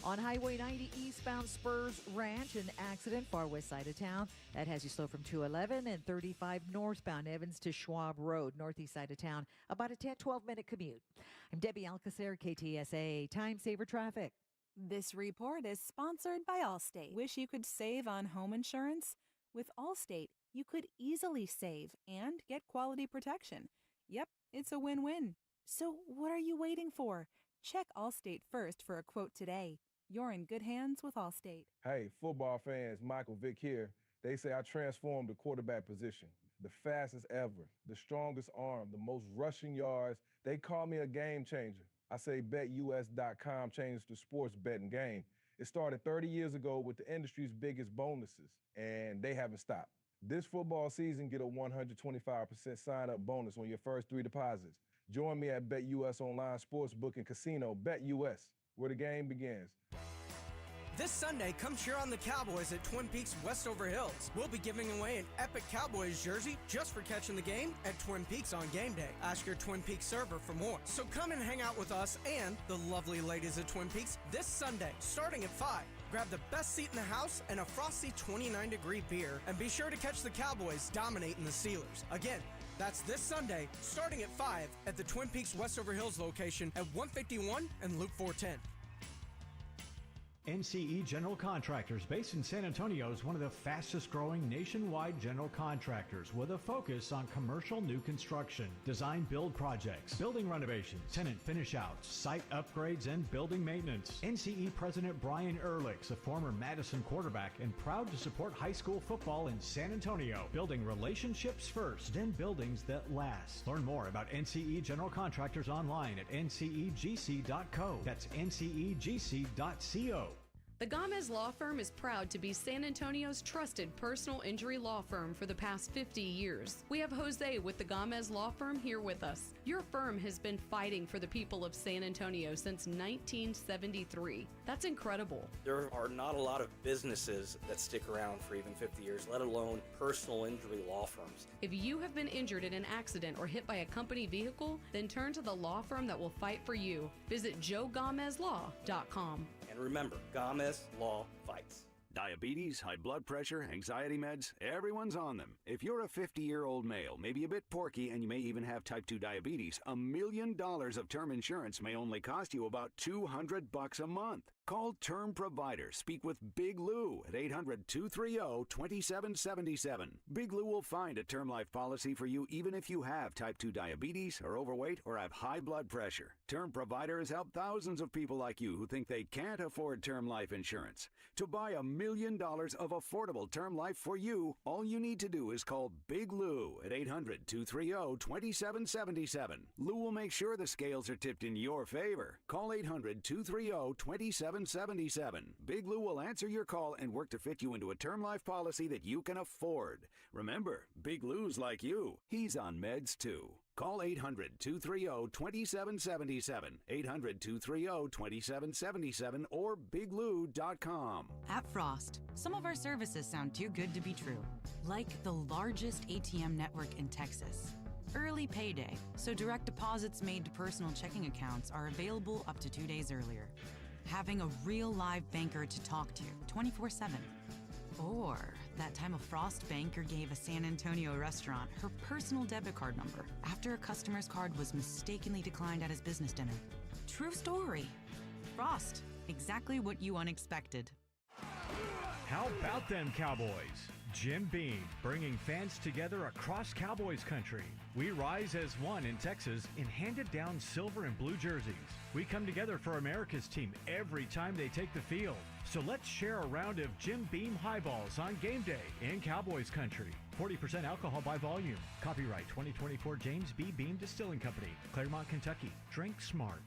On Highway 90 eastbound Spurs Ranch, an accident far west side of town. That has you slow from 211 and 35 northbound Evans to Schwab Road, northeast side of town. About a 10-12-minute commute. I'm Debbie Alcacer, KTSA Time Saver Traffic. This report is sponsored by Allstate. Wish you could save on home insurance? With Allstate, you could easily save and get quality protection. Yep, it's a win-win. So what are you waiting for? Check Allstate first for a quote today. You're in good hands with Allstate. Hey, football fans, Michael Vick here. They say I transformed the quarterback position. The fastest ever, the strongest arm, the most rushing yards. They call me a game changer. I say BetUS.com changed the sports betting game. It started 30 years ago with the industry's biggest bonuses, and they haven't stopped. This football season, get a 125% sign-up bonus on your first 3 deposits. Join me at BetUS Online Sportsbook and Casino, BetUS, where the game begins. This Sunday, come cheer on the Cowboys at Twin Peaks Westover Hills. We'll be giving away an epic Cowboys jersey just for catching the game at Twin Peaks on game day. Ask your Twin Peaks server for more. So come and hang out with us and the lovely ladies at Twin Peaks this Sunday, starting at 5. Grab the best seat in the house and a frosty 29-degree beer. And be sure to catch the Cowboys dominating the Steelers. Again, that's this Sunday, starting at 5 at the Twin Peaks Westover Hills location at 151 and Loop 410. NCE General Contractors, based in San Antonio, is one of the fastest growing nationwide general contractors with a focus on commercial new construction, design build projects, building renovations, tenant finish outs, site upgrades, and building maintenance. NCE President Brian Ehrlich's a former Madison quarterback and proud to support high school football in San Antonio, building relationships first and buildings that last. Learn more about NCE General Contractors online at ncegc.co. That's ncegc.co. The Gomez Law Firm is proud to be San Antonio's trusted personal injury law firm for the past 50 years. We have Jose with the Gomez Law Firm here with us. Your firm has been fighting for the people of San Antonio since 1973. That's incredible. There are not a lot of businesses that stick around for even 50 years, let alone personal injury law firms. If you have been injured in an accident or hit by a company vehicle, then turn to the law firm that will fight for you. Visit joegomezlaw.com. And remember, Gomez Law fights. Diabetes, high blood pressure, anxiety meds, everyone's on them. If you're a 50-year-old male, maybe a bit porky, and you may even have type 2 diabetes, $1 million of term insurance may only cost you about $200 a month. Call Term Provider. Speak with Big Lou at 800-230-2777. Big Lou will find a term life policy for you even if you have type 2 diabetes, are overweight, or have high blood pressure. Term Provider has helped thousands of people like you who think they can't afford term life insurance. To buy $1 million of affordable term life for you, all you need to do is call Big Lou at 800-230-2777. Lou will make sure the scales are tipped in your favor. Call 800-230-2777. Big Lou will answer your call and work to fit you into a term life policy that you can afford. Remember, Big Lou's like you. He's on meds too. Call 800-230-2777, 800-230-2777, or biglou.com. At Frost, some of our services sound too good to be true. Like the largest ATM network in Texas. Early payday, so direct deposits made to personal checking accounts are available up to 2 days earlier. Having a real live banker to talk to 24/7. Or that time a Frost banker gave a San Antonio restaurant her personal debit card number after a customer's card was mistakenly declined at his business dinner. True story. Frost, exactly what you unexpected. How about them Cowboys? Jim Beam, bringing fans together across Cowboys country. We rise as one in Texas in handed-down silver and blue jerseys. We come together for America's team every time they take the field. So let's share a round of Jim Beam highballs on game day in Cowboys country. 40% alcohol by volume. Copyright 2024 James B. Beam Distilling Company, Claremont, Kentucky. Drink smart.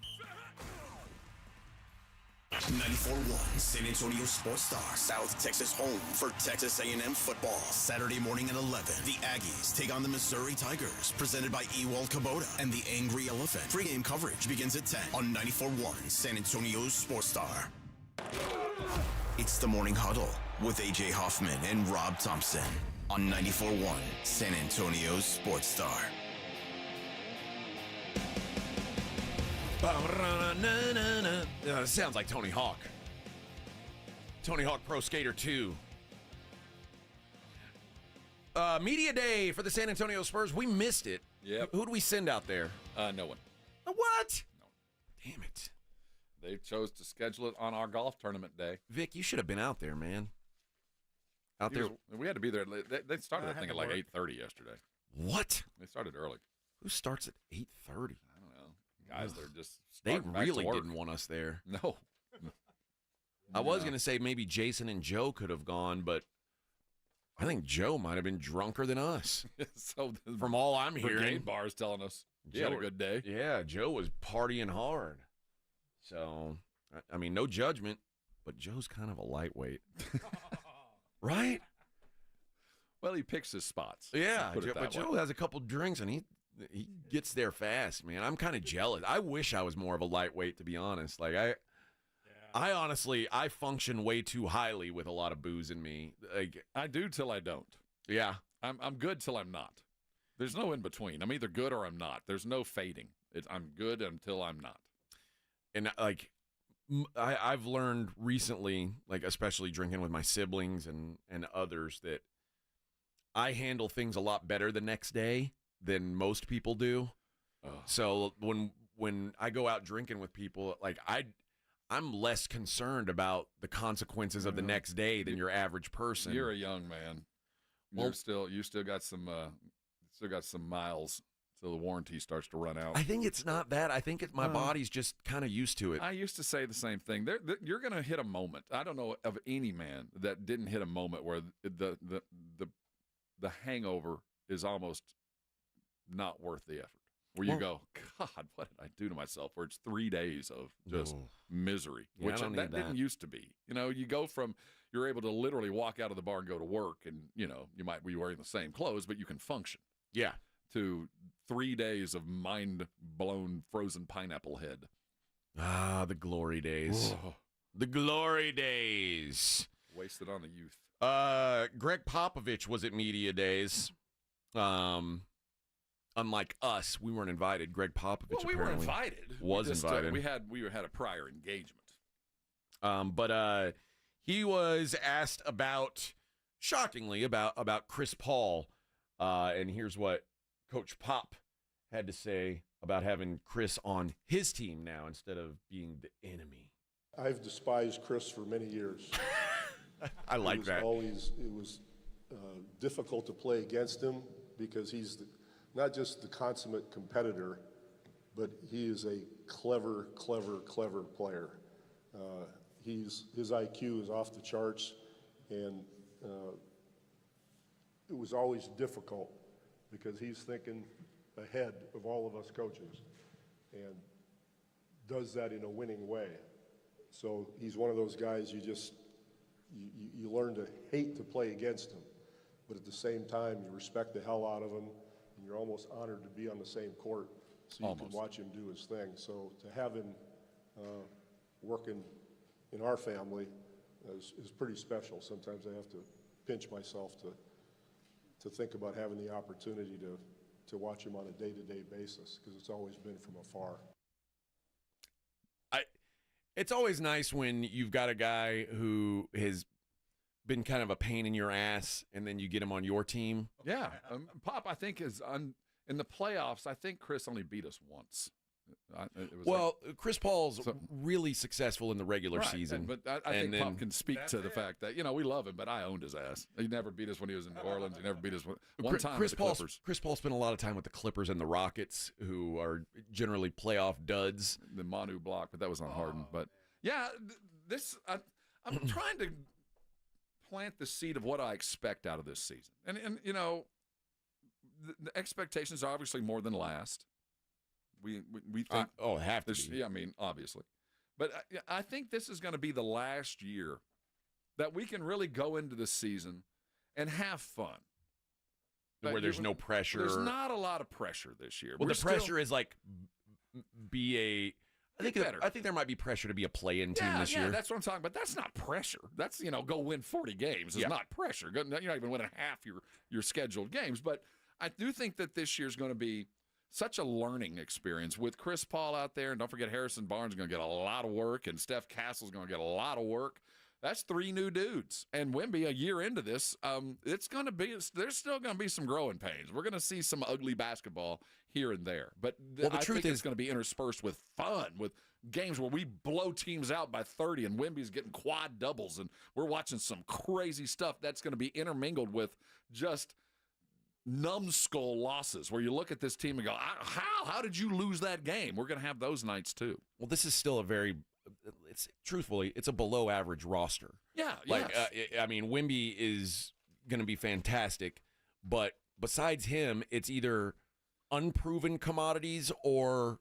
94.1 San Antonio Sports Star, South Texas home for Texas A&M football. Saturday morning at 11, the Aggies take on the Missouri Tigers, presented by Ewald Kubota and the Angry Elephant. Pre-game coverage begins at 10 on 94.1 San Antonio Sports Star. It's the Morning Huddle with A.J. Hoffman and Rob Thompson on 94.1 San Antonio Sports Star. Sounds like Tony Hawk. Tony Hawk Pro Skater 2. Media Day for the San Antonio Spurs. We missed it. Yep. Who do we send out there? No one. What? No. Damn it. They chose to schedule it on our golf tournament day. Vic, you should have been out there, man. Out there. We had to be there. They started, I think, at like 8:30 yesterday. What? They started early. Who starts at 8:30? I don't know. Guys, they're just They starting back to really work. didn't want us there. No. I was going to say maybe Jason and Joe could have gone, but I think Joe might have been drunker than us. So from all I'm Brigade hearing, Bar's telling us he had a good day. Yeah, Joe was partying hard. So, I mean, no judgment, but Joe's kind of a lightweight. Right? Well, he picks his spots. Yeah, Put it that way. Joe has a couple drinks, and he gets there fast, man. I'm kind of jealous. I wish I was more of a lightweight, to be honest. Like, I honestly, I function way too highly with a lot of booze in me. Like, I do till I don't. Yeah. I'm good till I'm not. There's no in between. I'm either good or I'm not. There's no fading. I'm good until I'm not. And, like, I've learned recently, like, especially drinking with my siblings and others, that I handle things a lot better the next day than most people do. So when I go out drinking with people, like, I'm less concerned about the consequences of the next day than your average person. You're a young man. Well, You still got some miles till the warranty starts to run out. I think it's not that. I think my body's just kind of used to it. I used to say the same thing. You're going to hit a moment. I don't know of any man that didn't hit a moment where the hangover is almost not worth the effort. Where you go, God, what did I do to myself? Where it's 3 days of just misery, Yeah, which I don't need that. didn't used to be. You go from you're able to literally walk out of the bar and go to work, and you might be wearing the same clothes, but you can function. Yeah. To 3 days of mind-blown frozen pineapple head. Ah, the glory days. Whoa. The glory days. Wasted on the youth. Greg Popovich was at media days. Unlike us, we weren't invited. Greg Popovich Well, we were invited. Was invited. We had a prior engagement. But he was asked shockingly about Chris Paul, and here's what Coach Pop had to say about having Chris on his team now instead of being the enemy. I've despised Chris for many years. I like that. It was difficult to play against him because he's not just the consummate competitor, but he is a clever player. His IQ is off the charts, and it was always difficult because he's thinking ahead of all of us coaches and does that in a winning way. So he's one of those guys you learn to hate to play against him, but at the same time you respect the hell out of him, and you're almost honored to be on the same court so you can watch him do his thing. So to have him working in our family is pretty special. Sometimes I have to pinch myself to think about having the opportunity to watch him on a day-to-day basis because it's always been from afar. It's always nice when you've got a guy who has been kind of a pain in your ass, and then you get him on your team. Yeah. Pop, I think, in the playoffs, I think Chris only beat us once. Chris Paul's really successful in the regular season. But I think Pop can speak to the fact that, we love him, but I owned his ass. He never beat us when he was in New Orleans. He never beat us one time with the Clippers. Chris Paul spent a lot of time with the Clippers and the Rockets, who are generally playoff duds. The Manu block, but that was on Harden. But, yeah, I'm trying to plant the seed of what I expect out of this season. And the expectations are obviously more than last. We think have to be. Yeah, obviously. But I think this is going to be the last year that we can really go into the season and have fun. Where there's no pressure. There's not a lot of pressure this year. Well, the pressure is like I think there might be pressure to be a play-in team this year. Yeah, that's what I'm talking about. That's not pressure. That's, go win 40 games. It's not pressure. You're not even winning half your scheduled games. But I do think that this year's going to be such a learning experience with Chris Paul out there. And don't forget, Harrison Barnes is going to get a lot of work, and Steph Castle's going to get a lot of work. That's 3 new dudes. And Wemby, a year into this, there's still going to be some growing pains. We're going to see some ugly basketball here and there. But the truth is, it's going to be interspersed with fun, with games where we blow teams out by 30 and Wemby's getting quad doubles, and we're watching some crazy stuff that's going to be intermingled with just numbskull losses where you look at this team and go, how did you lose that game? We're going to have those nights too. Well, this is still truthfully, it's a below average roster. Yeah. Wemby is going to be fantastic, but besides him, it's either unproven commodities or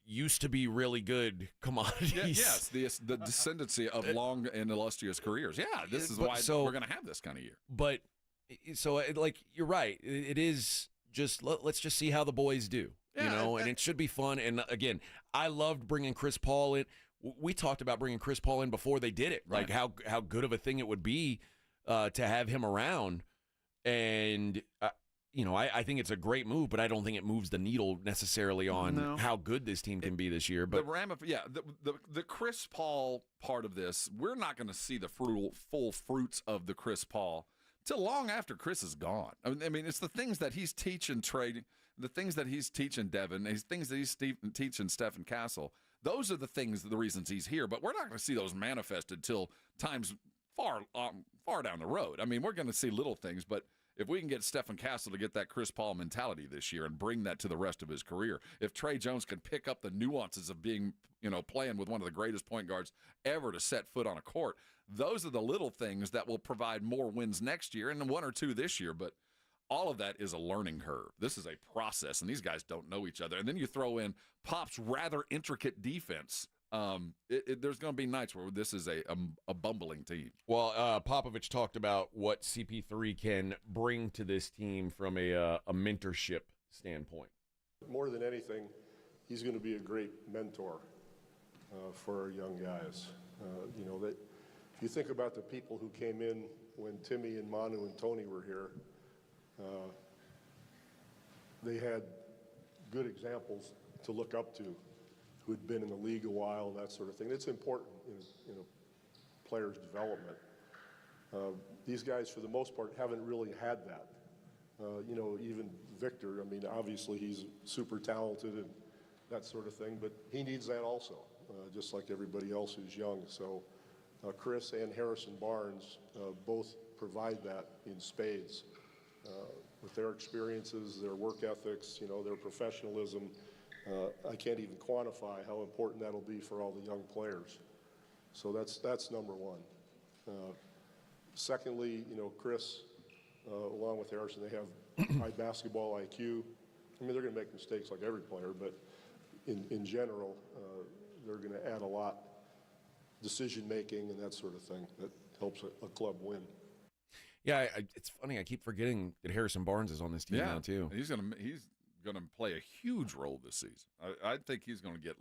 used to be really good commodities. Yes, the descendancy of long and illustrious careers. Yeah, this is why we're going to have this kind of year. But you're right. It is just let's just see how the boys do, and it should be fun. And again, I loved bringing Chris Paul in. We talked about bringing Chris Paul in before they did it, right. Like how good of a thing it would be to have him around. And I think it's a great move, but I don't think it moves the needle necessarily on how good this team can be this year. But the Chris Paul part of this, we're not going to see the full fruits of the Chris Paul till long after Chris is gone. It's the things that he's teaching Trey, the things that he's teaching Devin, the things that he's teaching Stephen Castle. those are the reasons he's here. But we're not going to see those manifested till times far down the road. I mean, we're going to see little things, but if we can get Stephen Castle to get that Chris Paul mentality this year and bring that to the rest of his career, if Trey Jones can pick up the nuances of being, playing with one of the greatest point guards ever to set foot on a court, those are the little things that will provide more wins next year and 1 or 2 this year. But all of that is a learning curve. This is a process, and these guys don't know each other. And then you throw in Pop's rather intricate defense. There's going to be nights where this is a bumbling team. Well, Popovich talked about what CP3 can bring to this team from a mentorship standpoint. More than anything, he's going to be a great mentor for our young guys. That if you think about the people who came in when Timmy and Manu and Tony were here, they had good examples to look up to who had been in the league a while and that sort of thing. It's important in players' development. These guys, for the most part, haven't really had that. Even Victor, I mean, obviously he's super talented and that sort of thing, but he needs that also, just like everybody else who's young. So Chris and Harrison Barnes both provide that in spades. With their experiences, their work ethics, their professionalism, I can't even quantify how important that'll be for all the young players. So that's number one. Secondly, Chris, along with Harrison, they have high basketball IQ. I mean, they're going to make mistakes like every player, but in general, they're going to add a lot, decision-making and that sort of thing that helps a club win. Yeah, it's funny. I keep forgetting that Harrison Barnes is on this team now too. He's going to play a huge role this season. I think he's going to get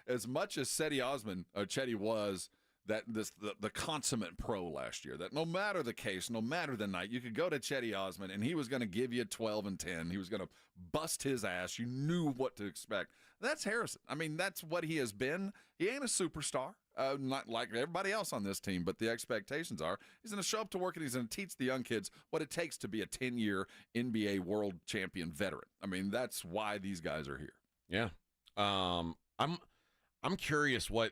as much as Chetty was the consummate pro last year. That no matter the case, no matter the night, you could go to Chetty Osman and he was going to give you 12 and 10. He was going to bust his ass. You knew what to expect. That's Harrison. I mean, that's what he has been. He ain't a superstar. Not like everybody else on this team, but the expectations are he's going to show up to work and he's going to teach the young kids what it takes to be a 10-year NBA world champion veteran. I mean, that's why these guys are here. Yeah. I'm curious what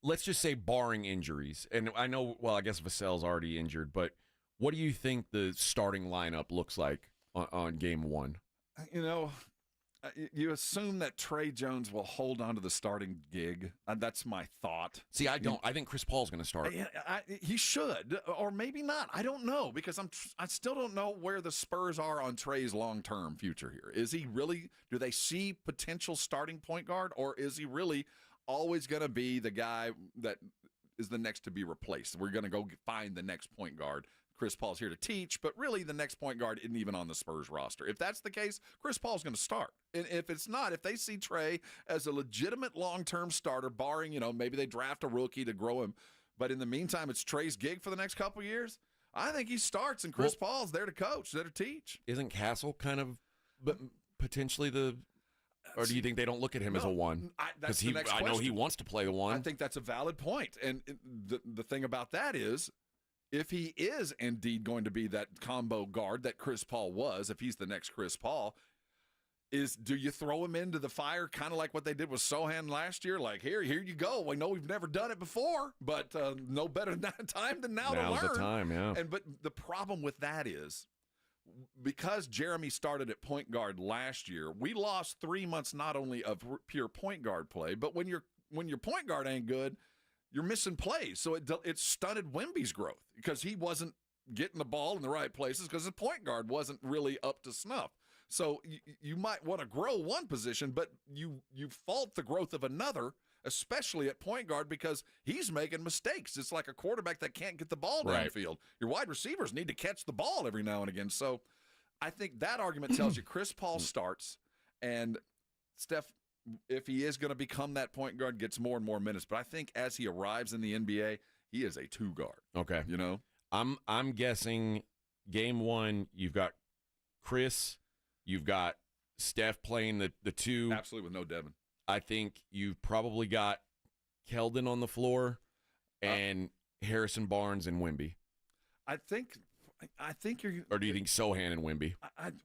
let's just say barring injuries, and I know, well, I guess Vassell's already injured, but what do you think the starting lineup looks like on game one? You assume that Trey Jones will hold on to the starting gig. That's my thought. See, I don't. I think Chris Paul's going to start. He should, or maybe not. I don't know, because I still don't know where the Spurs are on Trey's long-term future here. Is he really? Do they see potential starting point guard, or is he really always going to be the guy that is the next to be replaced? We're going to go find the next point guard. Chris Paul's here to teach, but really the next point guard isn't even on the Spurs roster. If that's the case, Chris Paul's going to start. And if it's not, if they see Trey as a legitimate long-term starter, barring, maybe they draft a rookie to grow him, but in the meantime, it's Trey's gig for the next couple years, I think he starts and Chris Paul's there to coach, there to teach. Isn't Castle kind of potentially or do you think they don't look at him as a one? Because I know he wants to play the one. I think that's a valid point. And the thing about that is, if he is indeed going to be that combo guard that Chris Paul was, if he's the next Chris Paul, do you throw him into the fire kind of like what they did with Sohan last year? Like, here you go. We know we've never done it before, but no better time than now to learn. Now's the time, yeah. But the problem with that is, because Jeremy started at point guard last year, we lost 3 months not only of pure point guard play, but when your point guard ain't good, you're missing plays. So it stunted Wemby's growth because he wasn't getting the ball in the right places because the point guard wasn't really up to snuff. So you might want to grow one position, but you fault the growth of another, especially at point guard, because he's making mistakes. It's like a quarterback that can't get the ball downfield. Your wide receivers need to catch the ball every now and again. So I think that argument tells you Chris Paul starts, and Steph, if he is going to become that point guard, gets more and more minutes. But I think as he arrives in the NBA, he is a two guard. Okay. I'm guessing game one, you've got Chris, you've got Steph playing the two. Absolutely, with no Devin. I think you've probably got Keldon on the floor and Harrison Barnes and Wemby. I think I think you're. Or do you think Sohan and Wemby?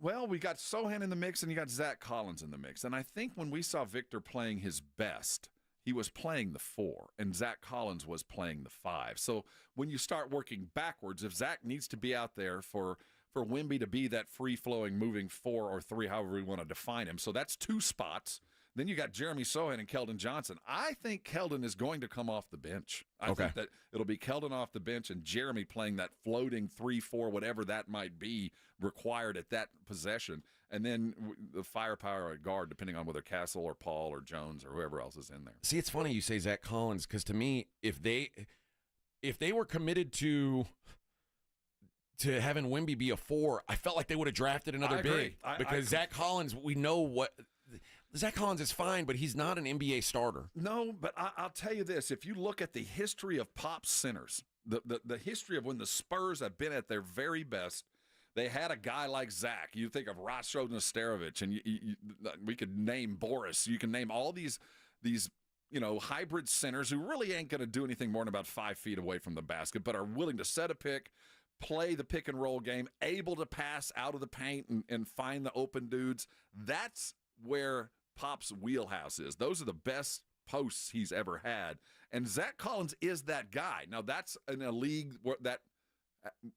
Well, we got Sohan in the mix, and you got Zach Collins in the mix. And I think when we saw Victor playing his best, he was playing the 4, and Zach Collins was playing the 5. So when you start working backwards, if Zach needs to be out there for Wemby to be that free-flowing, moving 4 or 3, however we want to define him, so that's 2 spots. Then you got Jeremy Sohan and Keldon Johnson. I think Keldon is going to come off the bench. I think that it'll be Keldon off the bench and Jeremy playing that floating 3-4, whatever that might be required at that possession. And then the firepower at guard, depending on whether Castle or Paul or Jones or whoever else is in there. See, it's funny you say Zach Collins, because to me, if they were committed to having Wemby be a 4, I felt like they would have drafted another big. Because Zach Collins, we know what – Zach Collins is fine, but he's not an NBA starter. No, but I'll tell you this. If you look at the history of Pop's centers, the history of when the Spurs have been at their very best, they had a guy like Zach. You think of Rashod Nesterovic, and we could name Boris. You can name all these hybrid centers who really ain't going to do anything more than about 5 feet away from the basket, but are willing to set a pick, play the pick and roll game, able to pass out of the paint and find the open dudes. That's where Pop's wheelhouse is. Those are the best posts he's ever had. And Zach Collins is that guy. Now, that's in a league where that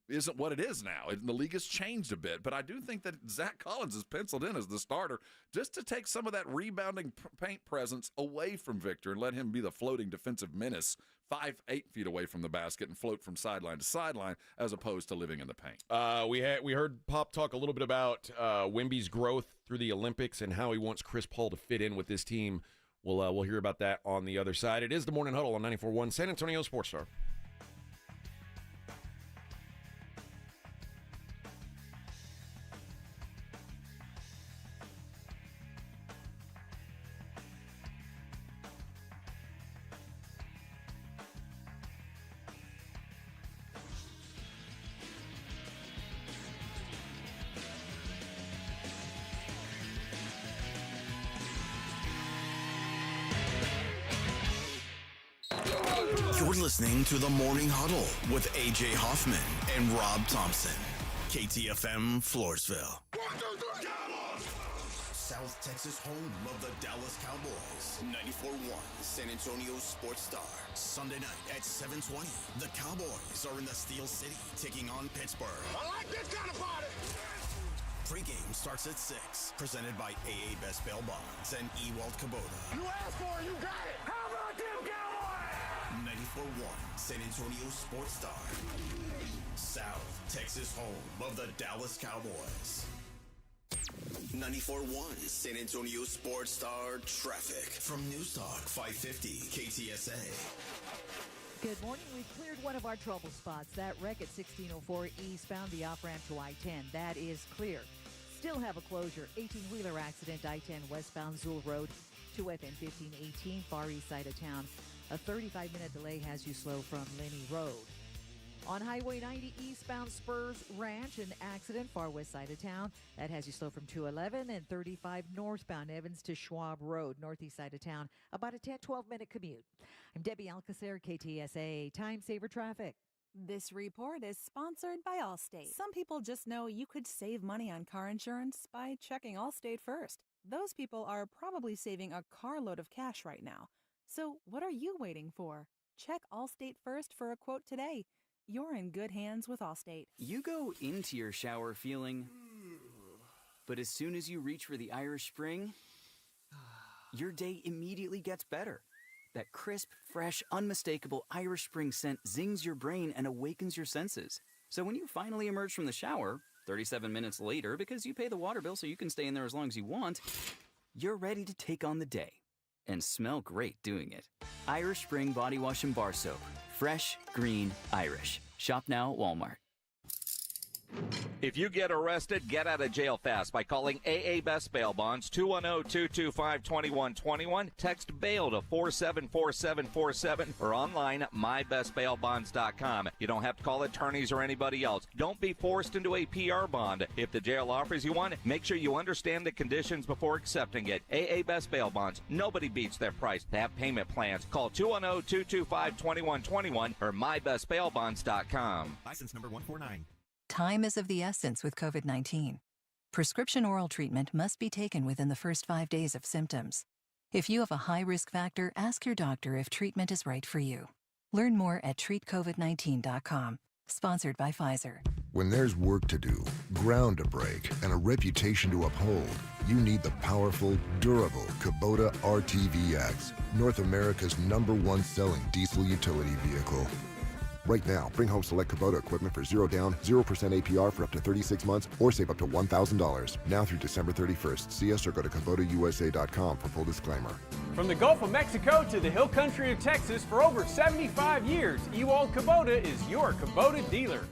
isn't what it is now. The league has changed a bit. But I do think that Zach Collins is penciled in as the starter just to take some of that rebounding paint presence away from Victor and let him be the floating defensive menace 5-8 feet away from the basket and float from sideline to sideline as opposed to living in the paint. We heard Pop talk a little bit about Wemby's growth through the Olympics and how he wants Chris Paul to fit in with this team. We'll hear about that on the other side. It is the Morning Huddle on 94.1 San Antonio Sports Star. You're listening to the Morning Huddle with A.J. Hoffman and Rob Thompson. KTFM Floresville. South Texas home of the Dallas Cowboys. 94.1 San Antonio Sports Star. Sunday night at 7:20. The Cowboys are in the Steel City taking on Pittsburgh. I like this kind of party. Pregame starts at 6. Presented by AA Best Bail Bonds and Ewald Kubota. You asked for it, you got it. How about them Cowboys? 94.1 San Antonio Sports Star. South Texas home of the Dallas Cowboys. 94.1 San Antonio Sports Star traffic from News Talk 550 KTSA. Good morning. We've cleared one of our trouble spots. That wreck at 1604 eastbound, the off-ramp to I-10. That is clear. Still have a closure. 18-wheeler accident, I-10 westbound Zool Road to FN 1518, far east side of town. A 35-minute delay has you slow from Linney Road. On Highway 90 eastbound Spurs Ranch, an accident far west side of town. That has you slow from 211 and 35 northbound Evans to Schwab Road, northeast side of town. About a 10-12-minute commute. I'm Debbie Alcacer, KTSA Time Saver Traffic. This report is sponsored by Allstate. Some people just know you could save money on car insurance by checking Allstate first. Those people are probably saving a carload of cash right now. So what are you waiting for? Check Allstate first for a quote today. You're in good hands with Allstate. You go into your shower feeling, but as soon as you reach for the Irish Spring, your day immediately gets better. That crisp, fresh, unmistakable Irish Spring scent zings your brain and awakens your senses. So when you finally emerge from the shower, 37 minutes later, because you pay the water bill so you can stay in there as long as you want, you're ready to take on the day. And smell great doing it. Irish Spring Body Wash and Bar Soap. Fresh, green, Irish. Shop now at Walmart. If you get arrested, get out of jail fast by calling AA Best Bail Bonds, 210-225-2121. Text BAIL to 474747 or online at mybestbailbonds.com. You don't have to call attorneys or anybody else. Don't be forced into a PR bond. If the jail offers you one, make sure you understand the conditions before accepting it. AA Best Bail Bonds. Nobody beats their price. They have payment plans. Call 210-225-2121 or mybestbailbonds.com. License number 149. Time is of the essence with COVID-19. Prescription oral treatment must be taken within the first 5 days of symptoms. If you have a high risk factor, ask your doctor if treatment is right for you. Learn more at treatcovid19.com. Sponsored by Pfizer. When there's work to do, ground to break, and a reputation to uphold, you need the powerful, durable Kubota RTVX, North America's #1 selling diesel utility vehicle. Right now, bring home select Kubota equipment for 0 down, 0% APR for up to 36 months, or save up to $1,000. Now through December 31st. See us or go to KubotaUSA.com for full disclaimer. From the Gulf of Mexico to the hill country of Texas, for over 75 years, Ewald Kubota is your Kubota dealer.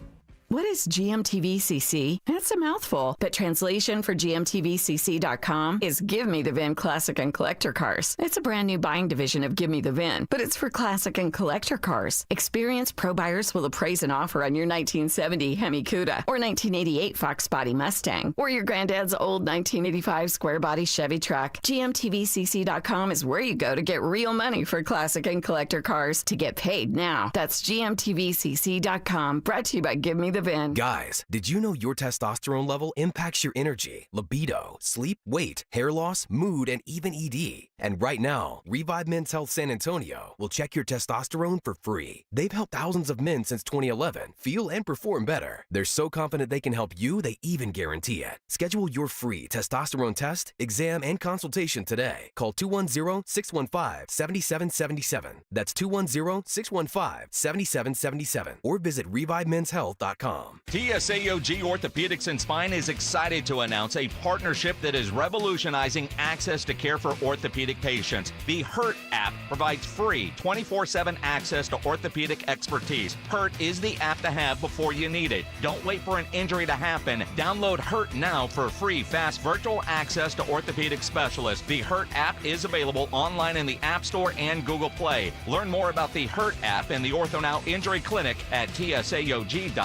What is GMTVCC? It's a mouthful, but translation for GMTVCC.com is Give Me the VIN Classic and Collector Cars. It's a brand new buying division of Give Me the VIN, but it's for classic and collector cars. Experienced pro buyers will appraise an offer on your 1970 Hemi Cuda or 1988 Fox Body Mustang or your granddad's old 1985 square body Chevy truck. GMTVCC.com is where you go to get real money for classic and collector cars to get paid now. That's GMTVCC.com, brought to you by Give Me the VIN. Guys, did you know your testosterone level impacts your energy, libido, sleep, weight, hair loss, mood, and even ED? And right now, Revive Men's Health San Antonio will check your testosterone for free. They've helped thousands of men since 2011 feel and perform better. They're so confident they can help you, they even guarantee it. Schedule your free testosterone test, exam, and consultation today. Call 210-615-7777. That's 210-615-7777. Or visit ReviveMen'sHealth.com. TSAOG Orthopedics and Spine is excited to announce a partnership that is revolutionizing access to care for orthopedic patients. The HURT app provides free 24/7 access to orthopedic expertise. HURT is the app to have before you need it. Don't wait for an injury to happen. Download HURT now for free, fast virtual access to orthopedic specialists. The HURT app is available online in the App Store and Google Play. Learn more about the HURT app and the OrthoNow Injury Clinic at TSAOG.com.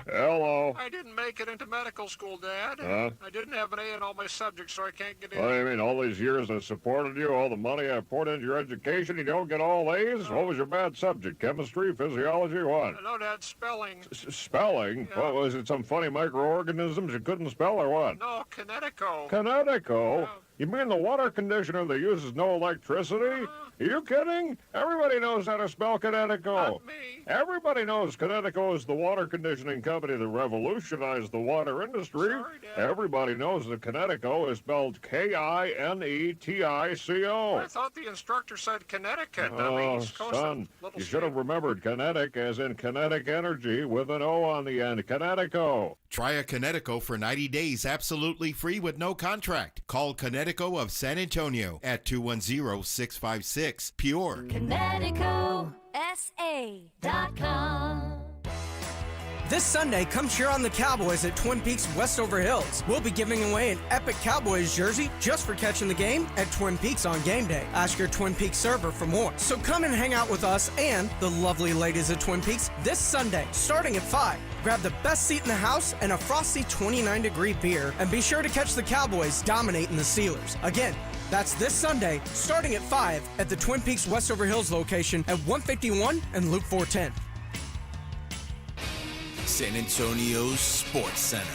Hello. I didn't make it into medical school, Dad. Huh? I didn't have an A in all my subjects, so I can't get in. What do you mean, all these years I supported you, all the money I poured into your education, you don't get all A's? What was your bad subject? Chemistry, physiology, what? No, Dad, spelling. Spelling? Yeah. What, was it some funny microorganisms you couldn't spell or what? No, Kinetico. Kinetico? You mean the water conditioner that uses no electricity? Are you kidding? Everybody knows how to spell Kinetico. Not me. Everybody knows Kinetico is the water conditioning company that revolutionized the water industry. Sorry, Dad. Everybody knows that Kinetico is spelled Kinetico. I thought the instructor said Connecticut. Oh, East Coast, son, little you should have remembered kinetic as in kinetic energy with an O on the end. Kinetico. Try a Kinetico for 90 days absolutely free with no contract. Call Kinetico of San Antonio at 210-656-PURE. KineticoSA.com. This Sunday, come cheer on the Cowboys at Twin Peaks Westover Hills. We'll be giving away an epic Cowboys jersey just for catching the game at Twin Peaks on game day. Ask your Twin Peaks server for more. So come and hang out with us and the lovely ladies at Twin Peaks this Sunday, starting at 5. Grab the best seat in the house and a frosty 29-degree beer, and be sure to catch the Cowboys dominating the Steelers. Again, that's this Sunday, starting at 5 at the Twin Peaks Westover Hills location at 151 and Loop 410. San Antonio's Sports Center.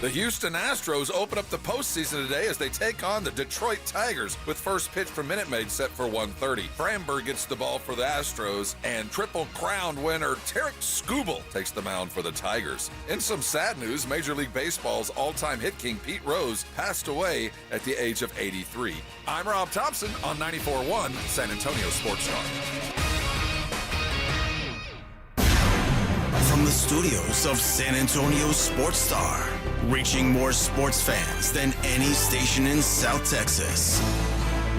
The Houston Astros open up the postseason today as they take on the Detroit Tigers with first pitch from Minute Maid set for 1:30. Framber gets the ball for the Astros, and Triple Crown winner Tarek Skubal takes the mound for the Tigers. In some sad news, Major League Baseball's all-time hit king Pete Rose passed away at the age of 83. I'm Rob Thompson on 94.1 San Antonio Sports Star. From the studios of San Antonio Sports Star, reaching more sports fans than any station in South Texas.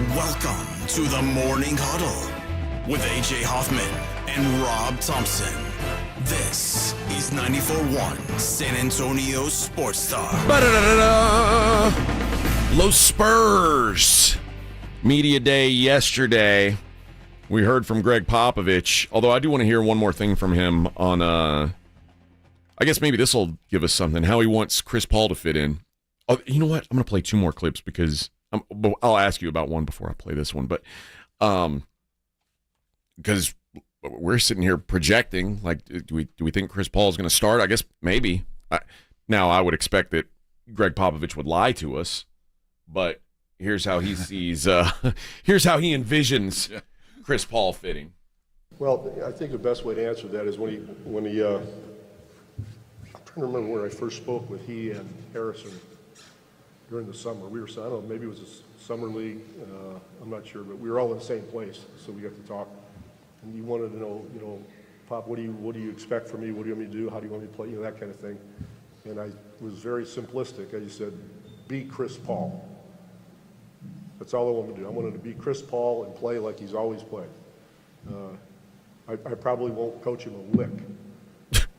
Welcome to the Morning Huddle with AJ Hoffman and Rob Thompson. This is 94.1 San Antonio Sports Star. Los Spurs. Media day yesterday. We heard from Greg Popovich, although I do want to hear one more thing from him on, I guess maybe this will give us something, how he wants Chris Paul to fit in. Oh, you know what? I'm going to play two more clips because I'll ask you about one before I play this one. But because we're sitting here projecting. Like, do we think Chris Paul is going to start? I guess maybe. Now, I would expect that Greg Popovich would lie to us, but here's how he sees. Here's how he envisions Chris Paul fitting. Well, I think the best way to answer that is when he I'm trying to remember where I first spoke with he and Harrison during the summer. We were, I don't know, maybe it was a summer league. I'm not sure, but we were all in the same place, so we got to talk. And you wanted to know, Pop, what do you expect from me? What do you want me to do? How do you want me to play? That kind of thing. And I was very simplistic. I just said, be Chris Paul. That's all I wanted to do. I wanted to be Chris Paul and play like he's always played. I probably won't coach him a lick.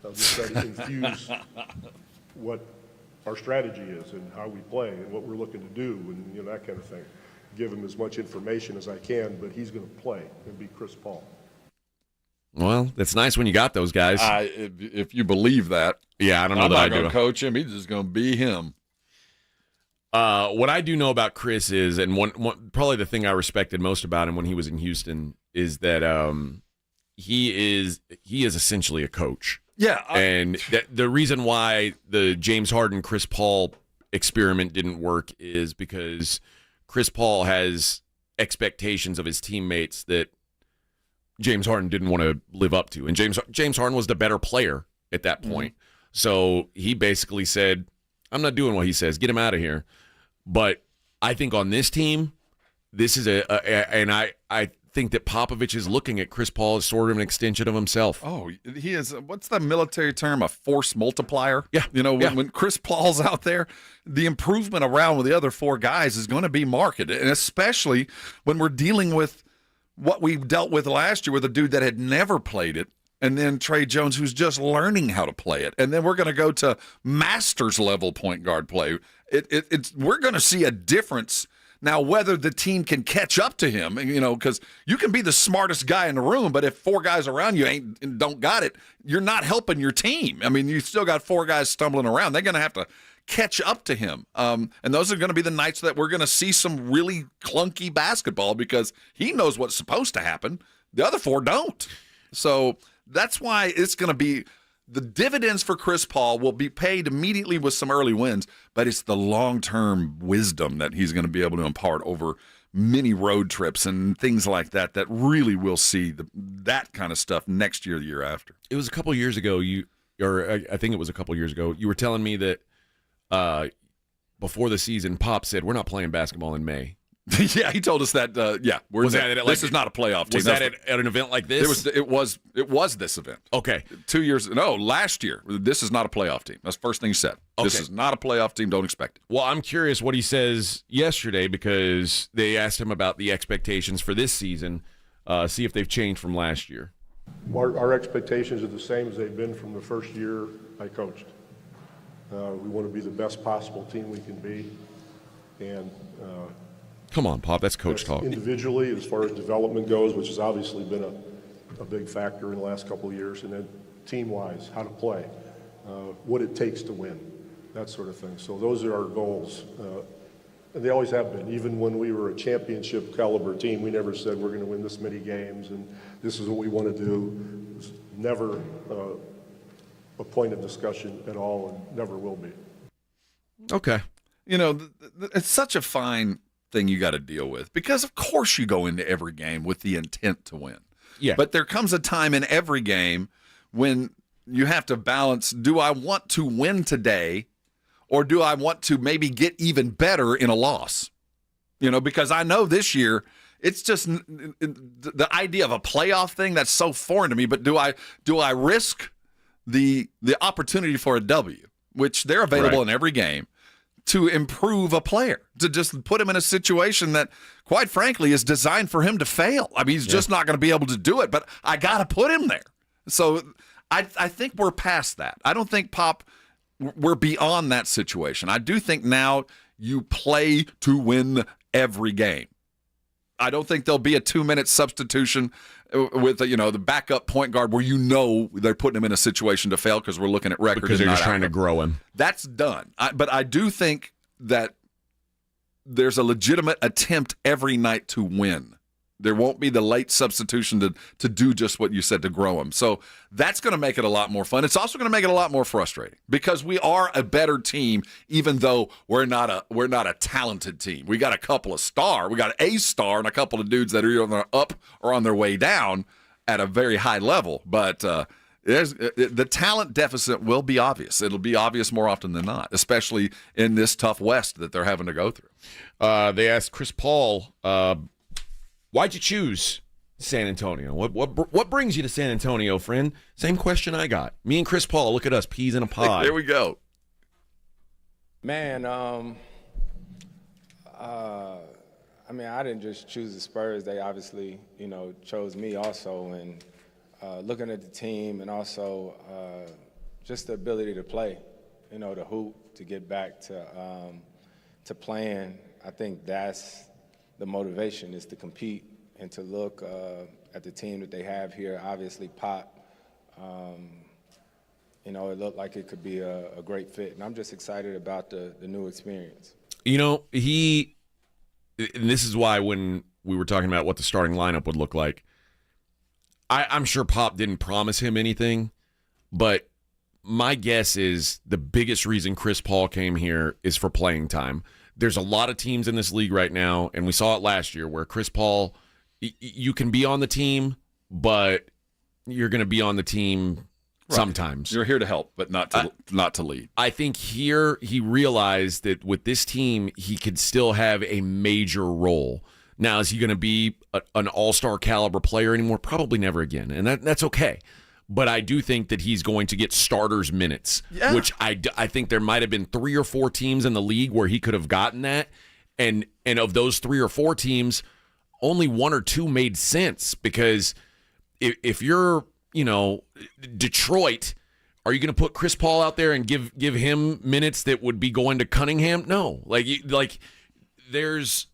I'll just try to infuse what our strategy is and how we play and what we're looking to do and that kind of thing. Give him as much information as I can, but he's going to play and be Chris Paul. Well, that's nice when you got those guys. If you believe that. Yeah, I don't know I'm that not I going do. to coach him. He's just going to be him. What I do know about Chris is, and one probably the thing I respected most about him when he was in Houston is that he is essentially a coach. Yeah. And the reason why the James Harden, Chris Paul experiment didn't work is because Chris Paul has expectations of his teammates that James Harden didn't want to live up to. And James Harden was the better player at that point. Mm-hmm. So he basically said, I'm not doing what he says. Get him out of here. But I think on this team, this is and I think that Popovich is looking at Chris Paul as sort of an extension of himself. Oh, he is. What's the military term? A force multiplier? Yeah. When Chris Paul's out there, the improvement around with the other four guys is going to be marked. And especially when we're dealing with what we dealt with last year with a dude that had never played it. And then Trey Jones, who's just learning how to play it. And then we're going to go to Masters level point guard play. We're going to see a difference. Now, whether the team can catch up to him, because you can be the smartest guy in the room, but if four guys around you don't got it, you're not helping your team. I mean, you still got four guys stumbling around. They're going to have to catch up to him. And those are going to be the nights that we're going to see some really clunky basketball because he knows what's supposed to happen. The other four don't. So that's why it's going to be the dividends for Chris Paul will be paid immediately with some early wins, but it's the long-term wisdom that he's going to be able to impart over many road trips and things like that really will see that kind of stuff next year, the year after. It was a couple years ago, I think it was a couple years ago, you were telling me that before the season, Pop said, we're not playing basketball in May. Yeah, he told us that. This is not a playoff team. Was that at an event like this? It was this event. Okay. Last year. This is not a playoff team. That's the first thing he said. Okay. This is not a playoff team. Don't expect it. Well, I'm curious what he says yesterday because they asked him about the expectations for this season. See if they've changed from last year. Our expectations are the same as they've been from the first year I coached. We want to be the best possible team we can be, and. Come on, Pop, that's coach talk. Individually, as far as development goes, which has obviously been a big factor in the last couple of years, and then team-wise, how to play, what it takes to win, that sort of thing. So those are our goals, and they always have been. Even when we were a championship caliber team, we never said we're going to win this many games and this is what we want to do. It's never a point of discussion at all and never will be. Okay. It's such a fine thing you got to deal with because of course you go into every game with the intent to win. Yeah. But there comes a time in every game when you have to balance, do I want to win today or do I want to maybe get even better in a loss? Because I know this year it's just the idea of a playoff thing that's so foreign to me, but do I risk the opportunity for a W, which they're available in every game, to improve a player, to just put him in a situation that, quite frankly, is designed for him to fail. I mean, he's just not going to be able to do it, but I got to put him there. So I think we're past that. I don't think, Pop, we're beyond that situation. I do think now you play to win every game. I don't think there'll be a 2-minute substitution with the backup point guard where they're putting him in a situation to fail because we're looking at record. Because they're just trying to grow him. That's done. But I do think that there's a legitimate attempt every night to win. There won't be the late substitution to do just what you said, to grow them. So that's going to make it a lot more fun. It's also going to make it a lot more frustrating because we are a better team, even though we're not a talented team. We got a couple of stars. We got a star and a couple of dudes that are either up or on their way down at a very high level. But the talent deficit will be obvious. It'll be obvious more often than not, especially in this tough West that they're having to go through. They asked Chris Paul, why'd you choose San Antonio? What brings you to San Antonio, friend? Same question I got. Me and Chris Paul, look at us, peas in a pod. There we go. Man, I didn't just choose the Spurs. They obviously, chose me also. And looking at the team and also just the ability to play, to hoop, to get back to playing, I think that's the motivation, is to compete and to look at the team that they have here. Obviously, Pop, it looked like it could be a great fit. And I'm just excited about the new experience. And this is why when we were talking about what the starting lineup would look like, I'm sure Pop didn't promise him anything, but my guess is the biggest reason Chris Paul came here is for playing time. There's a lot of teams in this league right now, and we saw it last year, where Chris Paul, you can be on the team, but you're going to be on the team sometimes. You're here to help, but not to lead. I think here he realized that with this team, he could still have a major role. Now, is he going to be an all-star caliber player anymore? Probably never again, and that's okay. But I do think that he's going to get starters minutes, which I think there might have been 3 or 4 teams in the league where he could have gotten that. And of those 3 or 4 teams, only 1 or 2 made sense, because if you're, Detroit, are you going to put Chris Paul out there and give him minutes that would be going to Cunningham? No. There's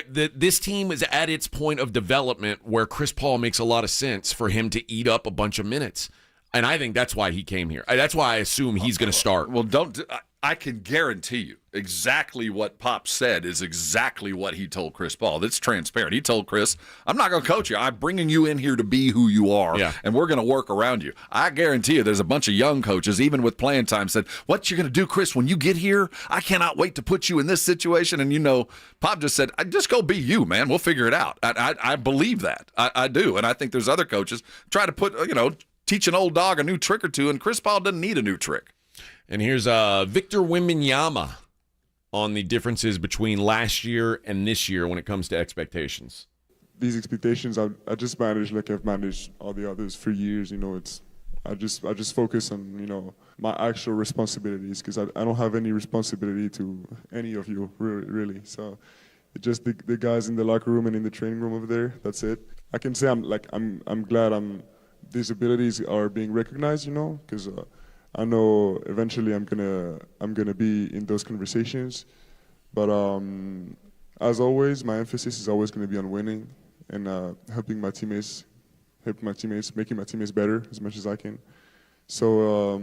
this team is at its point of development where Chris Paul makes a lot of sense for him to eat up a bunch of minutes. And I think that's why he came here. That's why I assume he's going to start. Well, I can guarantee you exactly what Pop said is exactly what he told Chris Paul. That's transparent. He told Chris, I'm not going to coach you. I'm bringing you in here to be who you are, and we're going to work around you. I guarantee you there's a bunch of young coaches, even with playing time, said, what you going to do, Chris, when you get here? I cannot wait to put you in this situation. And, Pop just said, just go be you, man. We'll figure it out. I believe that. I do. And I think there's other coaches try to put, teach an old dog a new trick or two, and Chris Paul doesn't need a new trick. And here's Victor Wembanyama on the differences between last year and this year when it comes to expectations. These expectations, I just manage like I've managed all the others for years. I just focus on my actual responsibilities, because I don't have any responsibility to any of you really. So it's just the guys in the locker room and in the training room over there. That's it. I can say I'm glad these abilities are being recognized. Because. I know eventually I'm gonna be in those conversations, but as always, my emphasis is always gonna be on winning and helping my teammates, making my teammates better as much as I can. So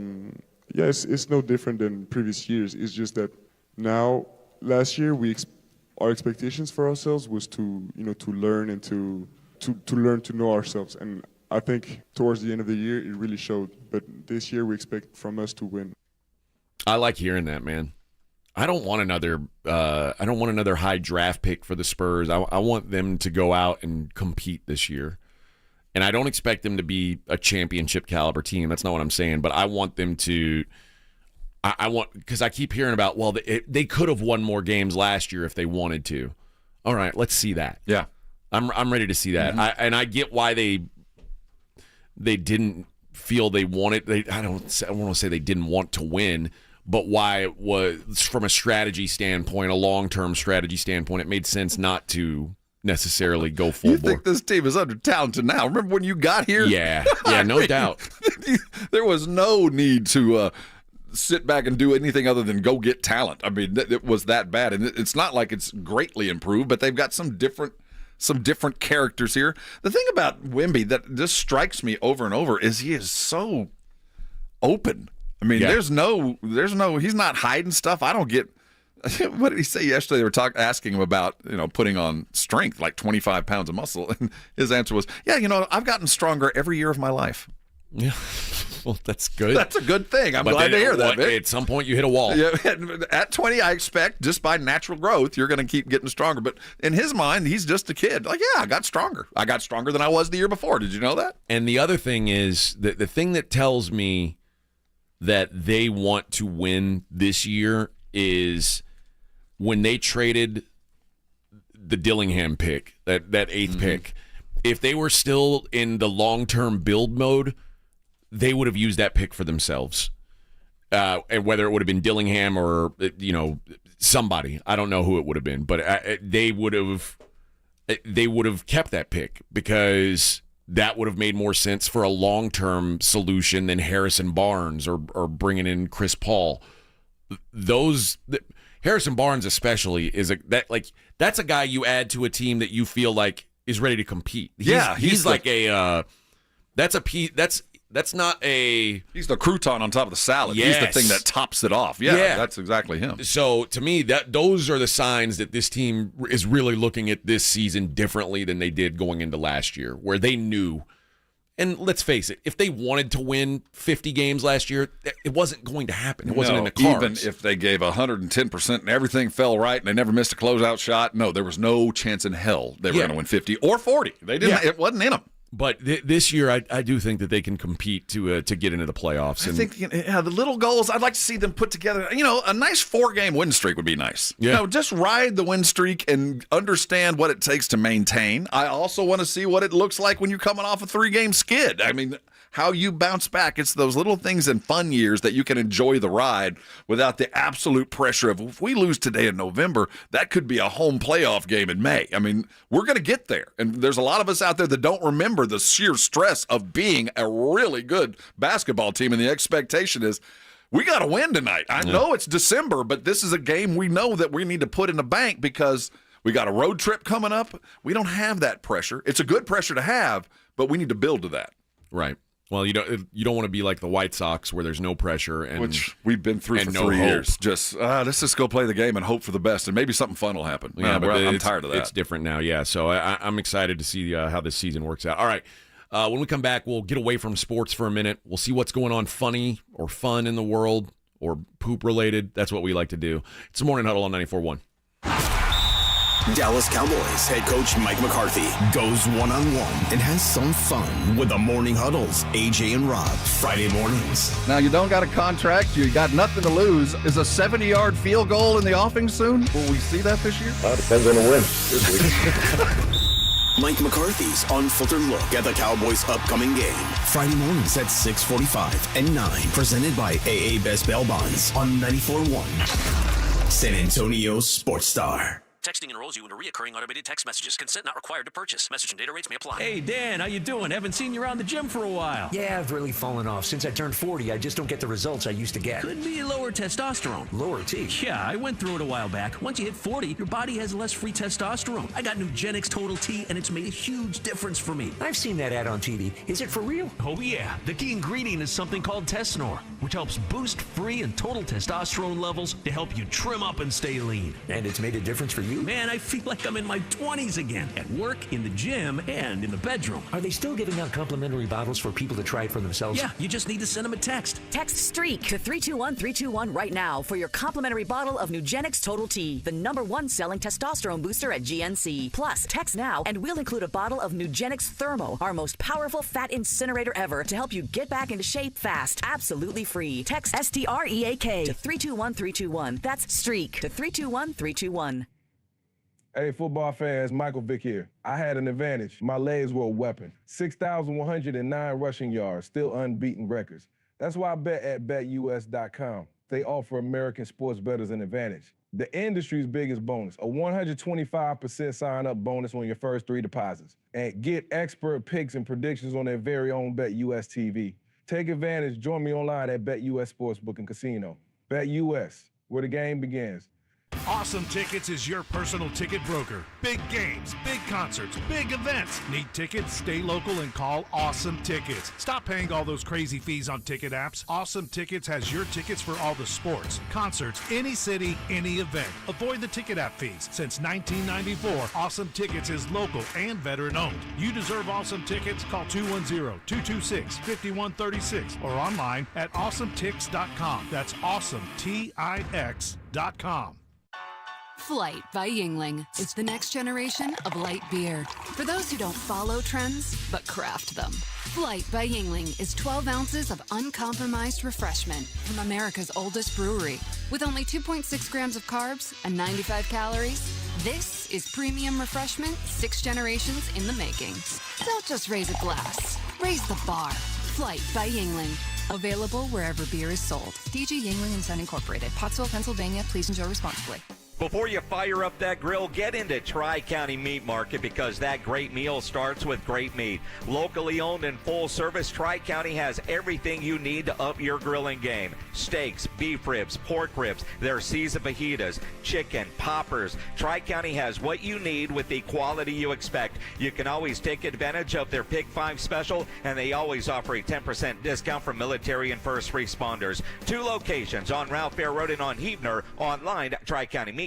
it's no different than previous years. It's just that now, last year our expectations for ourselves was to learn and to learn to know ourselves, and I think towards the end of the year, it really showed. But this year, we expect from us to win. I like hearing that, man. I don't want another high draft pick for the Spurs. I want them to go out and compete this year. And I don't expect them to be a championship caliber team. That's not what I'm saying. But I want them to. Because I keep hearing about, they could have won more games last year if they wanted to. All right, let's see that. Yeah, I'm ready to see that. Mm-hmm. I get why they didn't feel they wanted. I don't want to say they didn't want to win, but why it was, from a strategy standpoint, a long-term strategy standpoint, it made sense not to necessarily go full bore. You think this team is under talented now? Remember when you got here? Yeah, no doubt. There was no need to sit back and do anything other than go get talent. I mean, it was that bad, and it's not like it's greatly improved, but they've got some different characters here. The thing about Wemby that just strikes me over and over is he is so open. I mean, there's no, he's not hiding stuff. I don't get what did he say yesterday? They were asking him about, putting on strength, like 25 pounds of muscle. And his answer was, yeah, I've gotten stronger every year of my life. Yeah. Well, that's good. That's a good thing. I'm glad to hear that, Vic. At some point, you hit a wall. Yeah, at 20, I expect just by natural growth, you're going to keep getting stronger. But in his mind, he's just a kid. Like, yeah, I got stronger. I got stronger than I was the year before. Did you know that? And the other thing is that the thing that tells me that they want to win this year is when they traded the Dillingham pick, that 8th pick. If they were still in the long-term build mode, they would have used that pick for themselves. And whether it would have been Dillingham or, somebody. I don't know who it would have been. But they would have kept that pick because that would have made more sense for a long-term solution than Harrison Barnes or bringing in Chris Paul. Harrison Barnes especially that's a guy you add to a team that you feel like is ready to compete. He's like that's not a... He's the crouton on top of the salad. Yes. He's the thing that tops it off. Yeah, that's exactly him. So, to me, those are the signs that this team is really looking at this season differently than they did going into last year, where they knew... And let's face it, if they wanted to win 50 games last year, it wasn't going to happen. It wasn't in the cards. Even if they gave 110% and everything fell right and they never missed a closeout shot, no, there was no chance in hell they were going to win 50 or 40. They didn't. It wasn't in them. But this year, I do think that they can compete to get into the playoffs. I think the little goals, I'd like to see them put together. A nice 4-game win streak would be nice. Yeah. Just ride the win streak and understand what it takes to maintain. I also want to see what it looks like when you're coming off a 3-game skid. I mean, how you bounce back. It's those little things in fun years that you can enjoy the ride without the absolute pressure of, if we lose today in November, that could be a home playoff game in May. I mean, we're going to get there. And there's a lot of us out there that don't remember the sheer stress of being a really good basketball team. And the expectation is, we got to win tonight. I know it's December, but this is a game we know that we need to put in the bank because we got a road trip coming up. We don't have that pressure. It's a good pressure to have, but we need to build to that. Right. Well, you don't want to be like the White Sox where there's no pressure, which we've been through for 3 years. Just let's just go play the game and hope for the best, and maybe something fun will happen. Yeah, but I'm tired of that. It's different now, yeah. So I'm excited to see how this season works out. All right, when we come back, we'll get away from sports for a minute. We'll see what's going on funny or fun in the world or poop related. That's what we like to do. It's the Morning Huddle on 94.1. Dallas Cowboys head coach Mike McCarthy goes one-on-one and has some fun with the Morning Huddles, AJ and Rob, Friday mornings. Now, you don't got a contract. You got nothing to lose. Is a 70-yard field goal in the offing soon? Will we see that this year? Well, it depends on the win this week. Mike McCarthy's unfiltered look at the Cowboys' upcoming game. Friday mornings at 6:45 and 9. Presented by AA Best Bail Bonds on 94.1. San Antonio Sports Star. Texting enrolls you into reoccurring automated text messages. Consent not required to purchase. Message and data rates may apply. Hey, Dan, how you doing? Haven't seen you around the gym for a while. Yeah, I've really fallen off. Since I turned 40, I just don't get the results I used to get. Could be lower testosterone. Lower T? Yeah, I went through it a while back. Once you hit 40, your body has less free testosterone. I got Nugenix Total T, and it's made a huge difference for me. I've seen that ad on TV. Is it for real? Oh, yeah. The key ingredient is something called Tesnor, which helps boost free and total testosterone levels to help you trim up and stay lean. And it's made a difference for you? Man, I feel like I'm in my 20s again, at work, in the gym, and in the bedroom. Are they still giving out complimentary bottles for people to try it for themselves? Yeah, you just need to send them a text. Text STREAK to 321-321 right now for your complimentary bottle of Nugenix Total T, the #1 selling testosterone booster at GNC. Plus, text now and we'll include a bottle of Nugenix Thermo, our most powerful fat incinerator ever, to help you get back into shape fast, absolutely free. Text STREAK to 321-321. That's STREAK to 321-321. Hey, football fans, Michael Vick here. I had an advantage. My legs were a weapon. 6,109 rushing yards, still unbeaten records. That's why I bet at BetUS.com. They offer American sports bettors an advantage. The industry's biggest bonus, a 125% sign-up bonus on your first 3 deposits. And get expert picks and predictions on their very own BetUS TV. Take advantage. Join me online at BetUS Sportsbook and Casino. BetUS, where the game begins. Awesome Tickets is your personal ticket broker. Big games, big concerts, big events. Need tickets? Stay local and call Awesome Tickets. Stop paying all those crazy fees on ticket apps. Awesome Tickets has your tickets for all the sports, concerts, any city, any event. Avoid the ticket app fees. Since 1994, Awesome Tickets is local and veteran owned. You deserve Awesome Tickets. Call 210-226-5136 or online at awesometix.com. That's awesometix.com. Flight by Yingling is the next generation of light beer. For those who don't follow trends, but craft them. Flight by Yingling is 12 ounces of uncompromised refreshment from America's oldest brewery. With only 2.6 grams of carbs and 95 calories, this is premium refreshment 6 generations in the making. Don't just raise a glass, raise the bar. Flight by Yingling. Available wherever beer is sold. DG Yingling and Son Incorporated, Pottsville, Pennsylvania. Please enjoy responsibly. Before you fire up that grill, get into Tri-County Meat Market because that great meal starts with great meat. Locally owned and full service, Tri-County has everything you need to up your grilling game. Steaks, beef ribs, pork ribs, their seasoned fajitas, chicken, poppers. Tri-County has what you need with the quality you expect. You can always take advantage of their Pick 5 special, and they always offer a 10% discount for military and first responders. 2 locations on Ralph Fair Road and on Heebner, online at TriCountyMeat.com.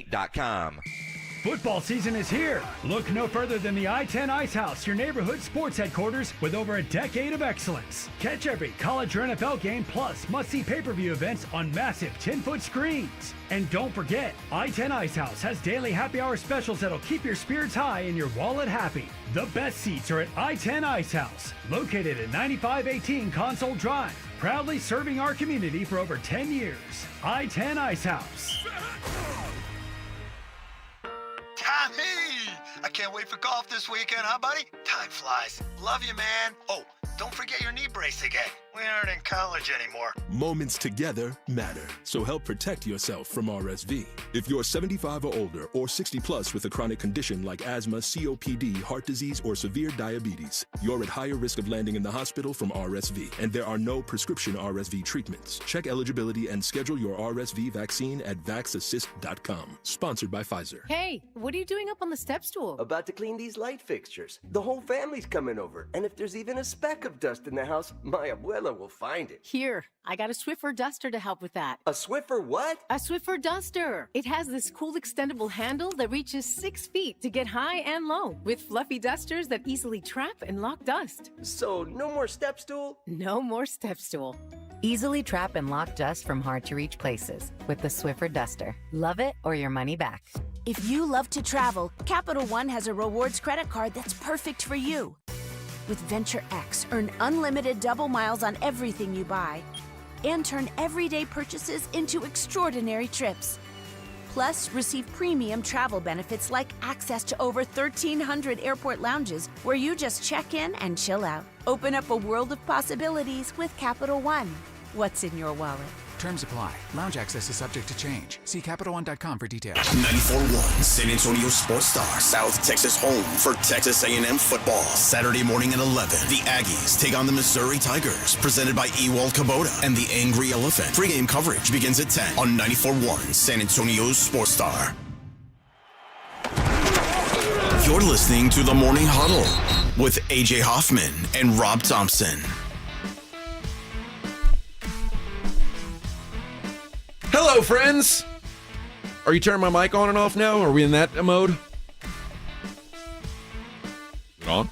Football season is here. Look no further than the I-10 Ice House, your neighborhood sports headquarters with over a decade of excellence. Catch every college or NFL game plus must-see pay-per-view events on massive 10-foot screens. And don't forget, I-10 Ice House has daily happy hour specials that'll keep your spirits high and your wallet happy. The best seats are at I-10 Ice House, located at 9518 Console Drive, proudly serving our community for over 10 years. I-10 Ice House. Tommy! I can't wait for golf this weekend, huh, buddy? Time flies. Love you, man. Oh, don't forget your knee brace again. We aren't in college anymore. Moments together matter, so help protect yourself from RSV. If you're 75 or older or 60 plus with a chronic condition like asthma, COPD, heart disease, or severe diabetes, you're at higher risk of landing in the hospital from RSV, and there are no prescription RSV treatments. Check eligibility and schedule your RSV vaccine at vaxassist.com. Sponsored by Pfizer. Hey, what are you doing up on the step stool? About to clean these light fixtures. The whole family's coming over, and if there's even a speck of dust in the house, my abuela will find it. Here, I got a Swiffer duster to help with that. A Swiffer what? A Swiffer duster. It has this cool extendable handle that reaches 6 feet to get high and low, with fluffy dusters that easily trap and lock dust. So no more step stool? No more step stool. Easily trap and lock dust from hard-to-reach places with the Swiffer duster. Love it or your money back. If you love to travel, Capital One has a rewards credit card that's perfect for you. With Venture X, earn unlimited double miles on everything you buy and turn everyday purchases into extraordinary trips. Plus, receive premium travel benefits like access to over 1,300 airport lounges where you just check in and chill out. Open up a world of possibilities with Capital One. What's in your wallet? Terms apply. Lounge access is subject to change. See CapitalOne.com for details. 94.1 San Antonio Sports Star, South Texas home for Texas A&M football. Saturday morning at 11, the Aggies take on the Missouri Tigers, presented by Ewald Kubota and the Angry Elephant. Pre-game coverage begins at 10 on 94.1 San Antonio Sports Star. You're listening to the Morning Huddle with AJ Hoffman and Rob Thompson. Hello, friends. Are you turning my mic on and off now? Are we in that mode? On?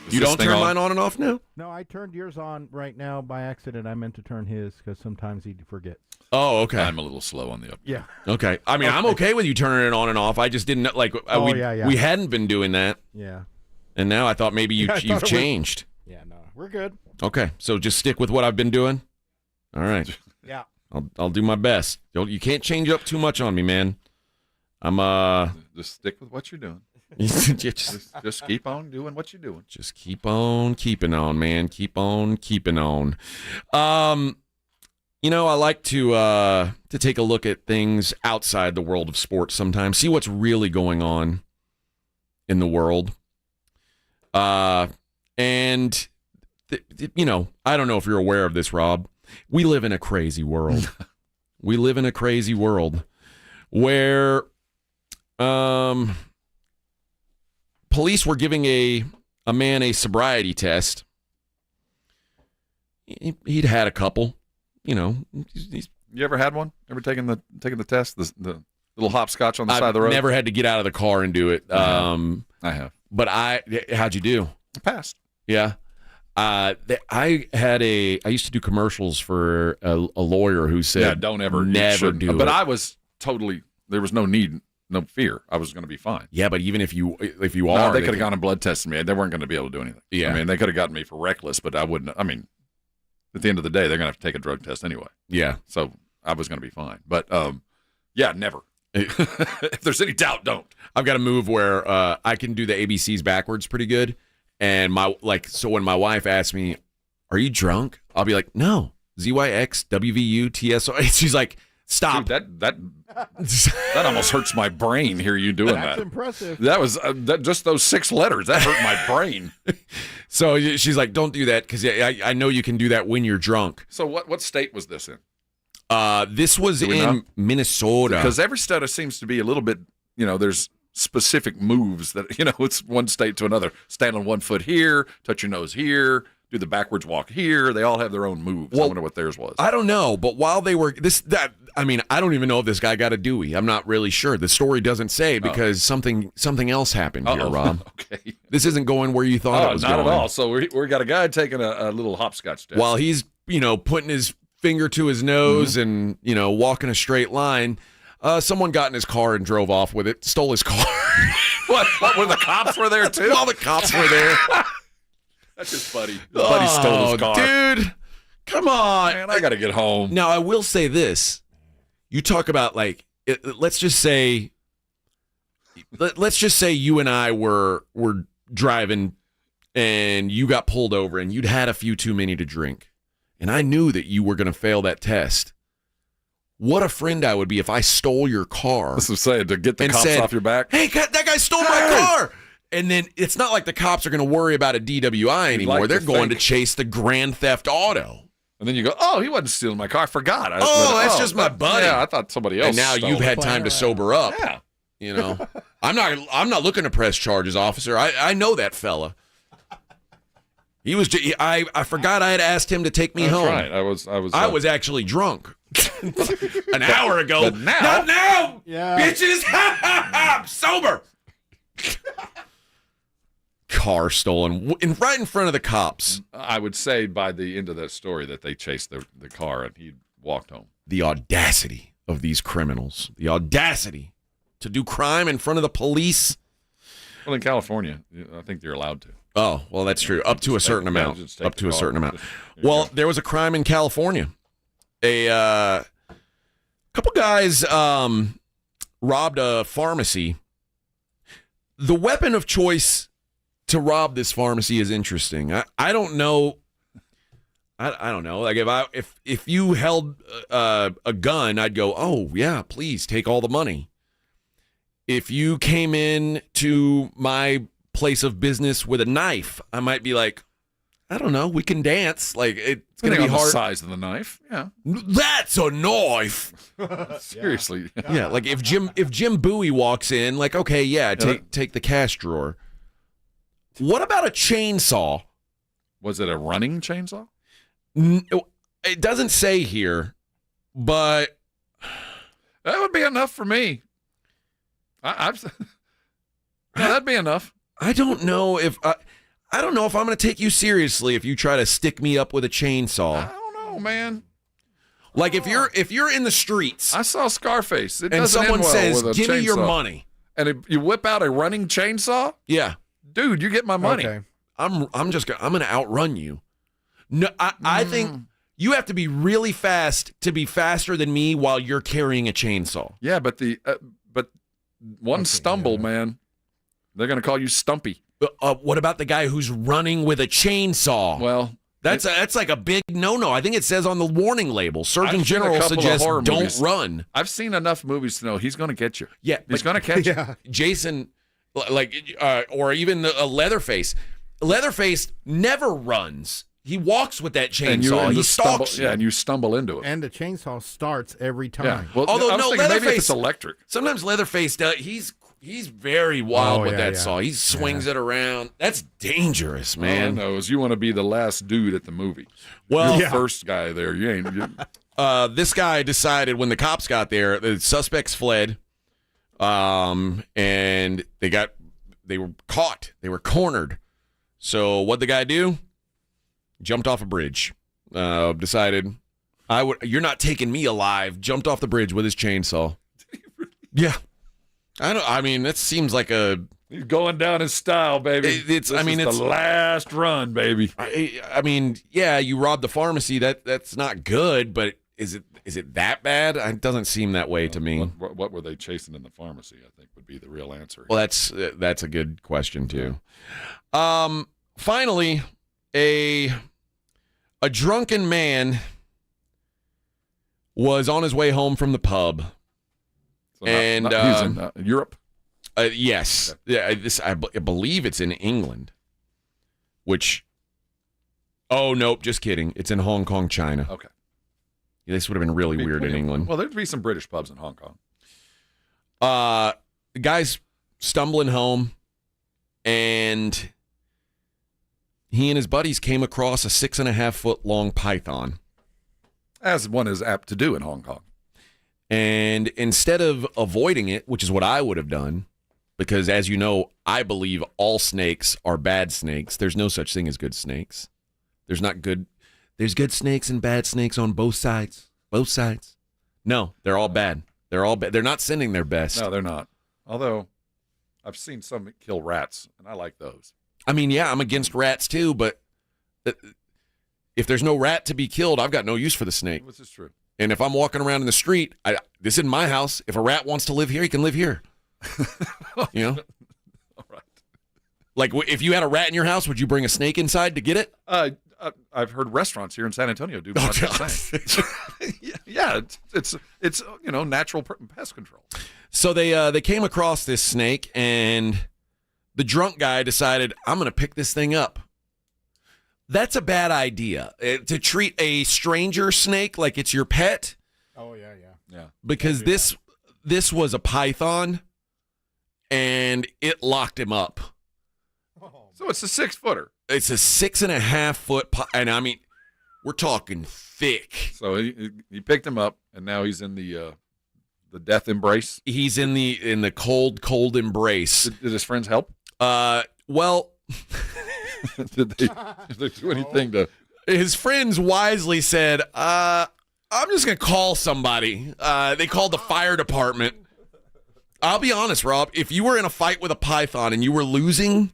You don't turn mine on and off now? No, I turned yours on right now by accident. I meant to turn his because sometimes he forgets. Oh, okay. I'm a little slow on the up. Yeah. Okay. I mean, I'm okay with you turning it on and off. I just didn't know, like, we hadn't been doing that. Yeah. And now I thought maybe you've changed. Yeah, no, we're good. Okay, so just stick with what I've been doing? All right. Yeah. I'll do my best. You can't change up too much on me, man. I'm Just stick with what you're doing. just keep on doing what you're doing. Just keep on keeping on, man. Keep on keeping on. You know, I like to take a look at things outside the world of sports sometimes, see what's really going on in the world. And you know, I don't know if you're aware of this, Rob. We live in a crazy world. We live in a crazy world where Police were giving a man a sobriety test. He'd had a couple, You ever had one? Ever taken the test? The little hopscotch on the side of the road? Never had to get out of the car and do it. I have. But how'd you do? I passed. Yeah. I used to do commercials for a lawyer who said, don't ever, never do it. But I was there was no need, no fear. I was going to be fine. Yeah, but even if you they could have gone and blood tested me. They weren't going to be able to do anything. Yeah. I mean, they could have gotten me for reckless, but I wouldn't. I mean, at the end of the day, they're going to have to take a drug test anyway. Yeah. So I was going to be fine. But, never. If there's any doubt, don't. I've got a move where I can do the ABCs backwards pretty good. And so when my wife asks me, "Are you drunk?" I'll be like, "No, ZYX WVU TSO." She's like, "Stop." Dude, that almost hurts my brain. Hear you doing that? That's impressive. That was just those 6 letters. That hurt my brain. So she's like, "Don't do that because I know you can do that when you're drunk." So what state was this in? This was in Minnesota. Because every state seems to be a little bit. There's specific moves that it's one state to another. Stand on one foot here, touch your nose here, do the backwards walk here. They all have their own moves. I wonder what theirs was. I don't know, but while they were I don't even know if this guy got a Dewey. I'm not really sure. The story doesn't say because something else happened here, Rob. Okay, this isn't going where you thought it was not going. At all. So we got a guy taking a little hopscotch test while he's putting his finger to his nose and walking a straight line. Someone got in his car and drove off with it, stole his car. What? When the cops were there, too? While the cops were there. That's his buddy. His buddy stole his car. Dude, come on. Man, I got to get home. Now, I will say this. You talk about, let's just say you and I were driving and you got pulled over and you'd had a few too many to drink. And I knew that you were going to fail that test. What a friend I would be if I stole your car. That's what I'm saying, to get the cops off your back. Hey, that guy stole my car. And then it's not like the cops are going to worry about a DWI anymore. They're going to chase the Grand Theft Auto. And then you go, he wasn't stealing my car. I forgot. That's just my buddy. Yeah, I thought somebody else And now stole you've it. had time to sober up. Yeah. I'm not looking to press charges, officer. I know that fella. He was. I forgot I had asked him to take me home. Right. I was actually drunk an hour ago. But now, not now, yeah. bitches. I'm sober. Car stolen right in front of the cops. I would say by the end of that story that they chased the car and he walked home. The audacity of these criminals. The audacity to do crime in front of the police. Well, in California, I think you're allowed to. Oh, well, that's true. Up to a certain amount. Up to a certain amount. Well, there was a crime in California. A couple guys robbed a pharmacy. The weapon of choice to rob this pharmacy is interesting. I don't know. I don't know. Like if you held a gun, I'd go, oh yeah, please take all the money. If you came in to my place of business with a knife, I might be like, I don't know, we can dance. Like it's gonna be hard. The size of the knife, yeah. That's a knife. Seriously, yeah. Like if Jim Bowie walks in, like okay, yeah, take the cash drawer. What about a chainsaw? Was it a running chainsaw? It doesn't say here, but that would be enough for me. That'd be enough. I don't know if I'm going to take you seriously if you try to stick me up with a chainsaw. I don't know, man. Like if you're in the streets, I saw Scarface, and someone says, "Give me your money," and you whip out a running chainsaw. Yeah, dude, you get my money. Okay. I'm going to outrun you. No, I think you have to be really fast to be faster than me while you're carrying a chainsaw. Yeah, but one stumble, man, they're going to call you Stumpy. What about the guy who's running with a chainsaw? Well, that's like a big no-no. I think it says on the warning label, Surgeon General suggests don't run. I've seen enough movies to know he's going to get you. Yeah, he's going to catch you. Jason, or even a Leatherface. Leatherface never runs. He walks with that chainsaw. He stalks you. Yeah, and you stumble into it. And the chainsaw starts every time. Yeah. Well, although I was thinking Leatherface, maybe if it's electric. Sometimes Leatherface he's He's very wild with that saw. He swings it around. That's dangerous, man. All I know is you want to be the last dude at the movie. Well, You're the first guy there. You ain't. This guy decided when the cops got there, the suspects fled, and they were caught. They were cornered. So what'd the guy do? Jumped off a bridge. Decided, you're not taking me alive. Jumped off the bridge with his chainsaw. Yeah. I mean, that seems like he's going down in style, baby. It's the last run, baby. I mean, yeah, you robbed the pharmacy. That's not good, but is it that bad? It doesn't seem that way to me. What were they chasing in the pharmacy? I think would be the real answer. Well, that's a good question too. Finally, a drunken man was on his way home from the pub. So he's in Europe? Yes. Okay. Yeah, I believe it's in England, which, oh, nope, just kidding. It's in Hong Kong, China. Okay. Yeah, this would have been really weird in England. Well, there'd be some British pubs in Hong Kong. The guy's stumbling home, and he and his buddies came across a 6.5-foot long python. As one is apt to do in Hong Kong. And instead of avoiding it, which is what I would have done, because as you know, I believe all snakes are bad snakes. There's no such thing as good snakes. There's good snakes and bad snakes on both sides. Both sides. No, they're all bad. They're all bad. They're not sending their best. No, they're not. Although, I've seen some kill rats, and I like those. I mean, yeah, I'm against rats too, but if there's no rat to be killed, I've got no use for the snake. This is true. And if I'm walking around in the street, this isn't my house. If a rat wants to live here, he can live here. You know? All right. Like, if you had a rat in your house, would you bring a snake inside to get it? I've heard restaurants here in San Antonio do much the same. Yeah, it's natural pest control. So they came across this snake, and the drunk guy decided, I'm going to pick this thing up. That's a bad idea. To treat a stranger snake like it's your pet. Oh, yeah. Because this was a python, and it locked him up. So it's a 6-footer. It's a 6.5-foot, and I mean, we're talking thick. So he picked him up, and now he's in the death embrace. He's in the cold embrace. Did his friends help? Well. Did they do anything to? His friends wisely said, I'm just going to call somebody. They called the fire department. I'll be honest, Rob. If you were in a fight with a python and you were losing.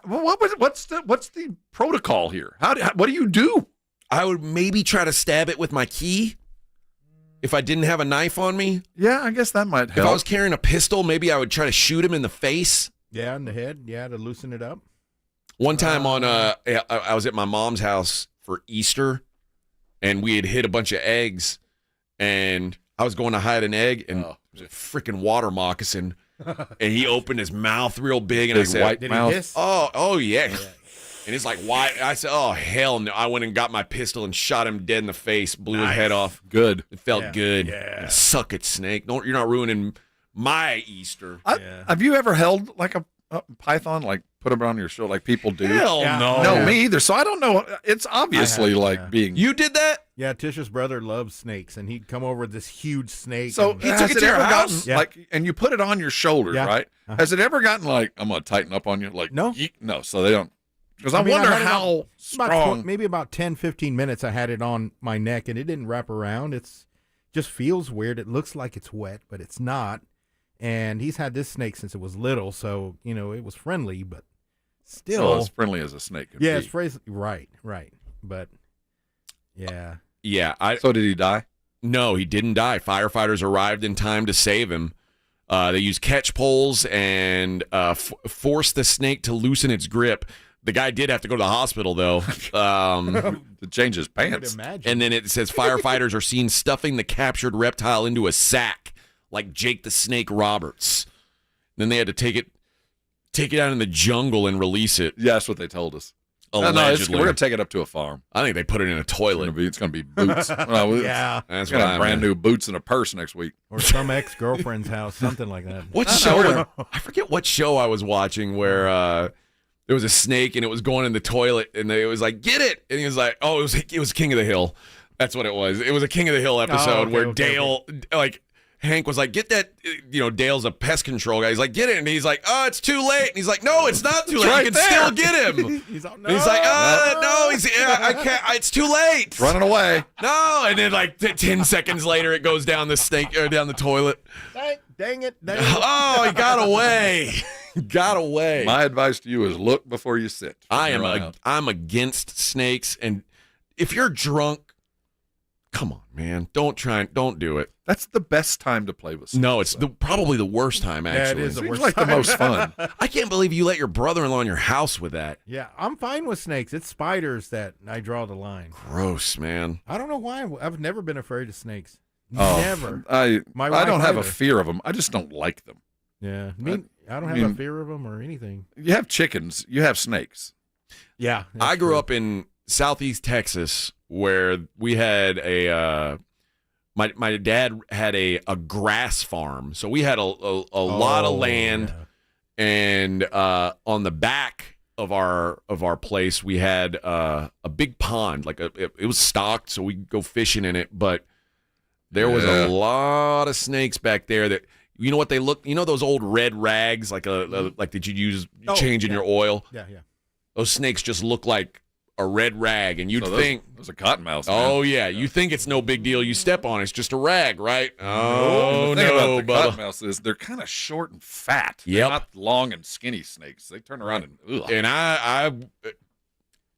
What's the protocol here? What do you do? I would maybe try to stab it with my key if I didn't have a knife on me. Yeah, I guess that might help. If I was carrying a pistol, maybe I would try to shoot him in the face. Yeah, in the head. Yeah, to loosen it up. One time I was at my mom's house for Easter, and we had hid a bunch of eggs, and I was going to hide an egg, and it was a freaking water moccasin, and he opened his mouth real big, and I said, white mouth. He hiss? Oh yeah. And it's like, why? I said, oh, hell no. I went and got my pistol and shot him dead in the face, blew his head off. Good. It felt good. Yeah. Suck it, snake. You're not ruining my Easter. Have you ever held like a python, like put it on your shoulder like people do? Hell no. No, me either. So I don't know. It's obviously being. You did that? Yeah, Tisha's brother loves snakes, and he'd come over with this huge snake. So and he took it to your house, and you put it on your shoulders, Yeah. right? Has it ever gotten like, I'm going to tighten up on you? Like, No. No, so they don't. Because I wonder how strong. Maybe about 10, 15 minutes I had it on my neck, and it didn't wrap around. It's just feels weird. It looks like it's wet, but it's not. And he's had this snake since it was little, so, it was friendly, but still. So as friendly as a snake could be. Yeah, it's right. But, yeah. Yeah. So did he die? No, he didn't die. Firefighters arrived in time to save him. They used catch poles and forced the snake to loosen its grip. The guy did have to go to the hospital, though. To change his pants. And then it says firefighters are seen stuffing the captured reptile into a sack, like Jake the Snake Roberts. Then they had to take it out in the jungle and release it. Yeah, that's what they told us. Allegedly. We're going to take it up to a farm. I think they put it in a toilet. It's going to be boots. Well, Yeah. That's going to what have brand new boots and a purse next week. Or some ex-girlfriend's house, something like that. What show? I forget what show I was watching where there was a snake and it was going in the toilet and it was like, get it. And he was like, oh, it was King of the Hill. That's what it was. It was a King of the Hill episode where Dale, like, Hank was like, get that, Dale's a pest control guy. He's like, get it. And he's like, oh, it's too late. And he's like, no, it's not too late. Right you can there. still get him. He's like, no. He's like, no. I can't. It's too late. It's running away. No. And then like 10 seconds later, it goes down the toilet. Dang it. Oh, he got away. Got away. My advice to you is look before you sit. I'm against snakes. And if you're drunk, come on, man. Don't do it. That's the best time to play with snakes. No, it's probably the worst time, actually. Yeah, it is the Seems worst like time. the most fun. I can't believe you let your brother-in-law in your house with that. Yeah, I'm fine with snakes. It's spiders that I draw the line. Gross, man. I don't know why. I've never been afraid of snakes. Oh, Never. I don't have either. a fear of them. I just don't like them. Yeah, I don't have a fear of them or anything. You have chickens. You have snakes. Yeah. I grew up in Southeast Texas where we had my dad had a grass farm. So we had a lot of land, and on the back of our place we had a big pond. Like it was stocked, so we could go fishing in it. But there was a lot of snakes back there that. You know what they look? You know those old red rags, like that you use changing your oil. Yeah. Those snakes just look like a red rag, and you'd think those are cottonmouths. Oh yeah, you think it's no big deal. You step on it's just a rag, right? Oh the thing no, about the cottonmouths is they're kind of short and fat. Yep. They're not long and skinny snakes. They turn around and ugh. And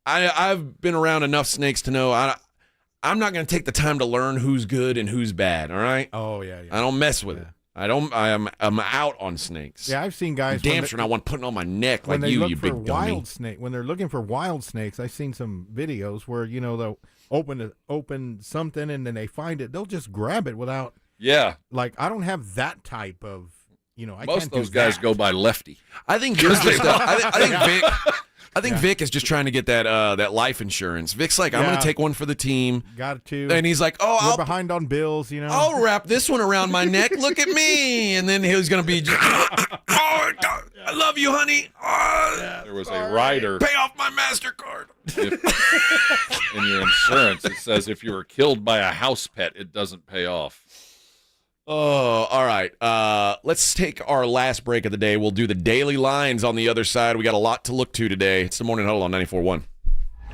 I've been around enough snakes to know I'm not going to take the time to learn who's good and who's bad. All right? Oh yeah. I don't mess with it. I'm out on snakes. Yeah, I've seen guys. Damn sure not one putting on my neck like you big dummy. When they're looking for wild snakes, I've seen some videos where they'll open something and then they find it. They'll just grab it without. Yeah. Like I don't have that type of. I Most can't of those do guys that. go by lefty. I think you're just. I think Vic is just trying to get that life insurance. Vic's like, I'm going to take one for the team. Got to. And he's like, We're behind on bills, I'll wrap this one around my neck. Look at me. And then he was going to be, I love you, honey. There was a rider. Pay off my MasterCard. In your insurance, it says if you were killed by a house pet, it doesn't pay off. Oh, all right. Let's take our last break of the day. We'll do the daily lines on the other side. We got a lot to look to today. It's the Morning Huddle on 94.1.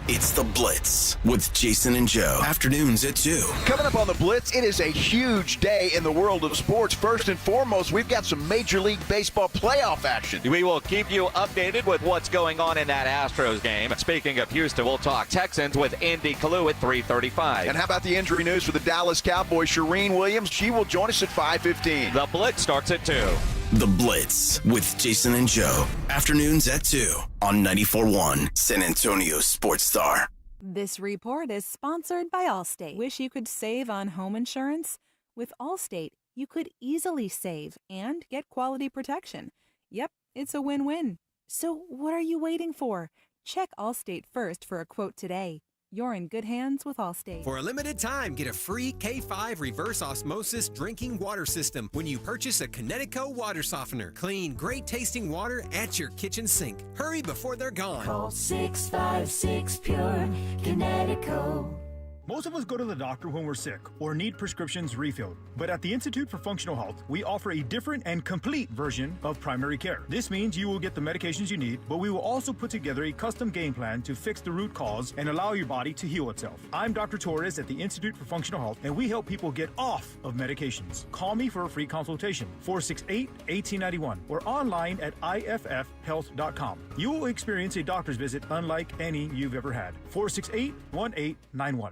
It's The Blitz with Jason and Joe. Afternoons at 2. Coming up on The Blitz, it is a huge day in the world of sports. First and foremost, we've got some Major League Baseball playoff action. We will keep you updated with what's going on in that Astros game. Speaking of Houston, we'll talk Texans with Andy Kalu at 3:35. And how about the injury news for the Dallas Cowboys? Shireen Williams, she will join us at 5:15. The Blitz starts at 2. The Blitz with Jason and Joe. Afternoons at 2 on 94.1 San Antonio Sports Star. This report is sponsored by Allstate. Wish you could save on home insurance? With Allstate, you could easily save and get quality protection. Yep, it's a win-win. So what are you waiting for? Check Allstate first for a quote today. You're in good hands with Allstate. For a limited time, get a free K5 reverse osmosis drinking water system when you purchase a Connecticut water softener. Clean, great-tasting water at your kitchen sink. Hurry before they're gone. Call 656-PURE, Connecticut. Most of us go to the doctor when we're sick or need prescriptions refilled. But at the Institute for Functional Health, we offer a different and complete version of primary care. This means you will get the medications you need, but we will also put together a custom game plan to fix the root cause and allow your body to heal itself. I'm Dr. Torres at the Institute for Functional Health, and we help people get off of medications. Call me for a free consultation, 468-1891, or online at iffhealth.com. You will experience a doctor's visit unlike any you've ever had. 468-1891.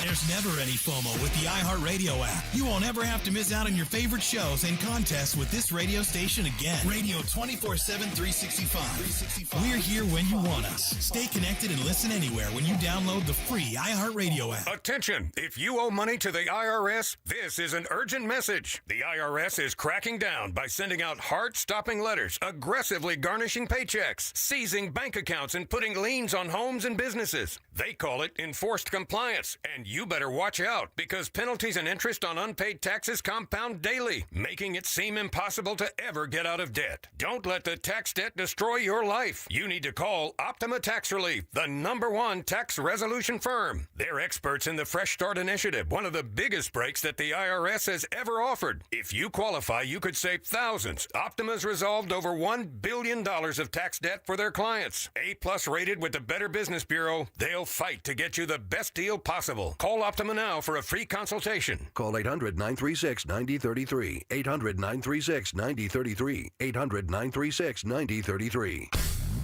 There's never any FOMO with the iHeartRadio app. You won't ever have to miss out on your favorite shows and contests with this radio station again. Radio 24/7, 365. We're here when you want us. Stay connected and listen anywhere when you download the free iHeartRadio app. Attention! If you owe money to the IRS, this is an urgent message. The IRS is cracking down by sending out heart-stopping letters, aggressively garnishing paychecks, seizing bank accounts, and putting liens on homes and businesses. They call it enforced compliance, and you better watch out because penalties and interest on unpaid taxes compound daily, making it seem impossible to ever get out of debt. Don't let the tax debt destroy your life. You need to call Optima Tax Relief, the #1 tax resolution firm. They're experts in the Fresh Start Initiative, one of the biggest breaks that the IRS has ever offered. If you qualify, you could save thousands. Optima's resolved over $1 billion of tax debt for their clients. A+ rated with the Better Business Bureau, they'll fight to get you the best deal possible. Call Optima now for a free consultation. Call 800-936-9033. 800-936-9033. 800-936-9033.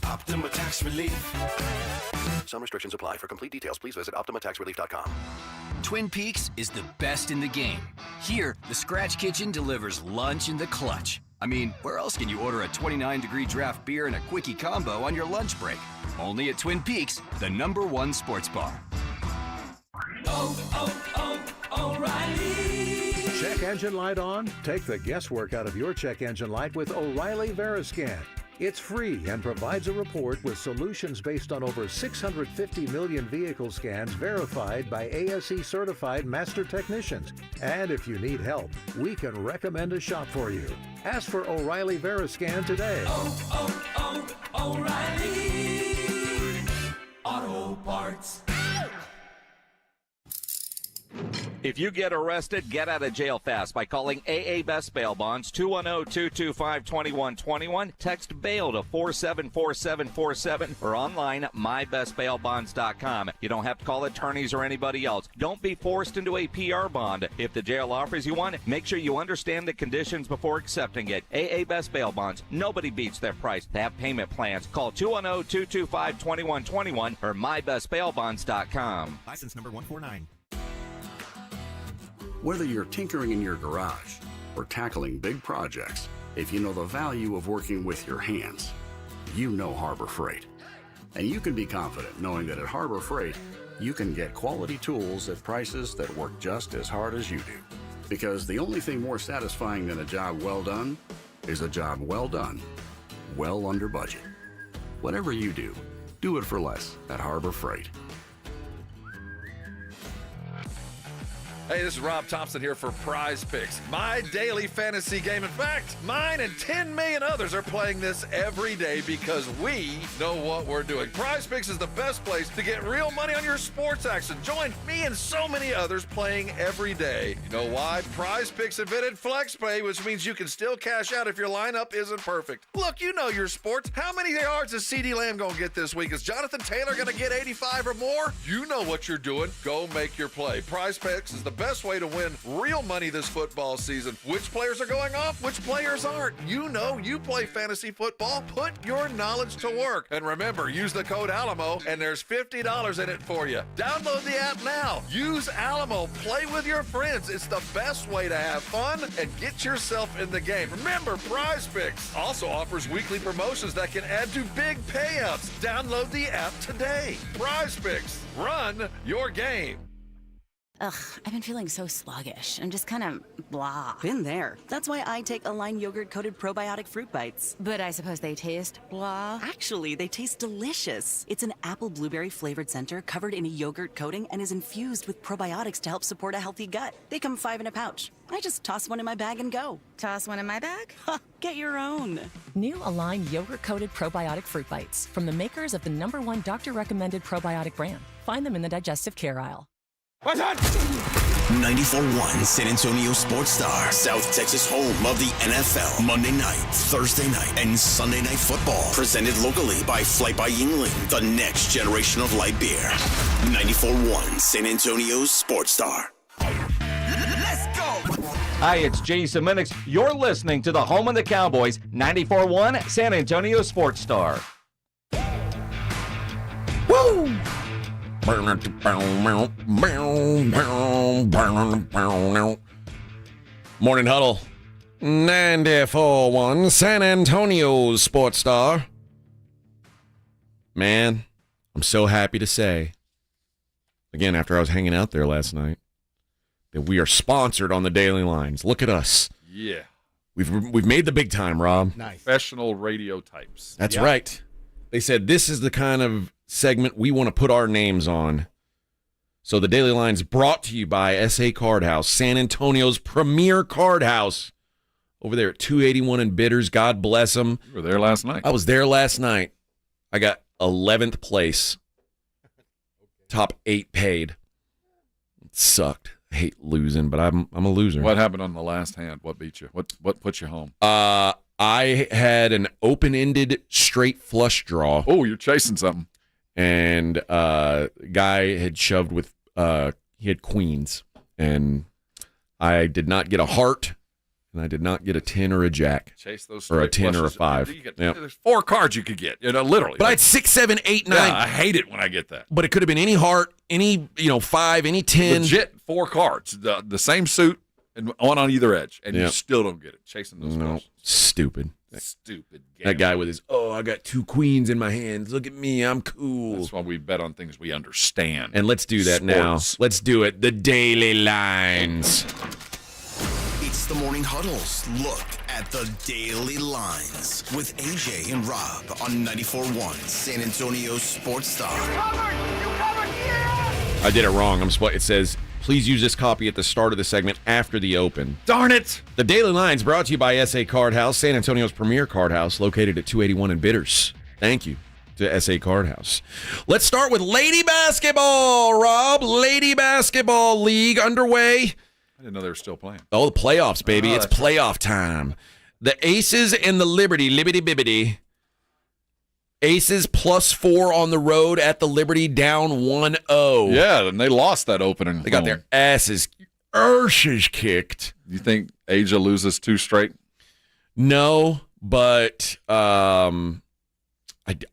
Optima Tax Relief. Some restrictions apply. For complete details, please visit OptimaTaxRelief.com. Twin Peaks is the best in the game. Here, the Scratch Kitchen delivers lunch in the clutch. I mean, where else can you order a 29-degree draft beer and a quickie combo on your lunch break? Only at Twin Peaks, the #1 sports bar. O'Reilly. Check engine light on? Take the guesswork out of your check engine light with O'Reilly Veriscan. It's free and provides a report with solutions based on over 650 million vehicle scans verified by ASE certified master technicians. And if you need help, we can recommend a shop for you. Ask for O'Reilly Veriscan today. O'Reilly Auto Parts. If you get arrested, get out of jail fast by calling AA Best Bail Bonds, 210-225-2121. Text BAIL to 474747 or online at mybestbailbonds.com. You don't have to call attorneys or anybody else. Don't be forced into a PR bond. If the jail offers you one, make sure you understand the conditions before accepting it. AA Best Bail Bonds. Nobody beats their price. They have payment plans. Call 210-225-2121 or mybestbailbonds.com. License number 149. Whether you're tinkering in your garage or tackling big projects, if you know the value of working with your hands, you know Harbor Freight. And you can be confident knowing that at Harbor Freight, you can get quality tools at prices that work just as hard as you do. Because the only thing more satisfying than a job well done is a job well done, well under budget. Whatever you do it for less at Harbor Freight. Hey, this is Rob Thompson here for Prize Picks, my daily fantasy game. In fact, mine and 10 million others are playing this every day because we know what we're doing. Prize Picks is the best place to get real money on your sports action. Join me and so many others playing every day. You know why? Prize Picks invented FlexPay, which means you can still cash out if your lineup isn't perfect. Look, you know your sports. How many yards is CeeDee Lamb going to get this week? Is Jonathan Taylor going to get 85 or more? You know what you're doing. Go make your play. Prize Picks is the best way to win real money this football season. Which players are going off? Which players aren't? You know you play fantasy football. Put your knowledge to work. And remember, use the code Alamo and there's $50 in it for you. Download the app now. Use Alamo. Play with your friends. It's the best way to have fun and get yourself in the game. Remember, Prize Picks also offers weekly promotions that can add to big payouts. Download the app today. Prize Picks. Run your game. Ugh, I've been feeling so sluggish. I'm just kind of blah. Been there. That's why I take Align yogurt-coated probiotic fruit bites. But I suppose they taste blah? Actually, they taste delicious. It's an apple blueberry flavored center covered in a yogurt coating and is infused with probiotics to help support a healthy gut. They come 5 in a pouch. I just toss one in my bag and go. Toss one in my bag? Get your own. New Align yogurt-coated probiotic fruit bites from the makers of the #1 doctor-recommended probiotic brand. Find them in the digestive care aisle. What's that? 94.1 San Antonio Sports Star, South Texas home of the NFL. Monday night, Thursday night, and Sunday night football. Presented locally by Flight by Yingling, the next generation of light beer. 94.1 San Antonio Sports Star. Let's go! Hi, it's Jason Minix. You're listening to the home of the Cowboys, 94.1 San Antonio Sports Star. Woo! Morning Huddle. 94.1 San Antonio's Sports Star. Man, I'm so happy to say, again, after I was hanging out there last night, that we are sponsored on the Daily Lines. Look at us. Yeah. We've made the big time, Rob. Nice. Professional radio types. That's right. They said this is the kind of segment we want to put our names on. So the Daily Line's brought to you by SA Card House, San Antonio's premier card house. Over there at 281 and Bitters. God bless them. You were there last night. I was there last night. I got 11th place. Top 8 paid. It sucked. I hate losing, but I'm a loser. What happened on the last hand? What beat you? What put you home? I had an open-ended straight flush draw. Oh, you're chasing something. And guy had shoved with he had queens, and I did not get a heart, and I did not get a 10 or a jack. Chase those or a straight 10 or a flushes. 5. There's 4 cards you could get, literally. But I had 6, 7, 8, 9. Yeah, I hate it when I get that. But it could have been any heart, any 5, any 10. Legit 4 cards, the same suit and one on either edge, and you still don't get it. Chasing those flushes. Stupid. Stupid game. That guy with his, I got 2 queens in my hands. Look at me. I'm cool. That's why we bet on things we understand. And let's do that now. Let's do it. The Daily Lines. It's the Morning Huddle's look at the Daily Lines with AJ and Rob on 94.1 San Antonio Sports Star. I did it wrong. It says, please use this copy at the start of the segment after the open. Darn it! The Daily Lines brought to you by SA Card House, San Antonio's premier card house, located at 281 and Bitters. Thank you to SA Card House. Let's start with Lady Basketball, Rob. Lady Basketball League underway. I didn't know they were still playing. Oh, the playoffs, baby. It's playoff time. The Aces and the Liberty Bibbity. Aces +4 on the road at the Liberty, down 1-0. Yeah, and they lost that opening. They got their asses kicked. You think Asia loses 2 straight? No, but I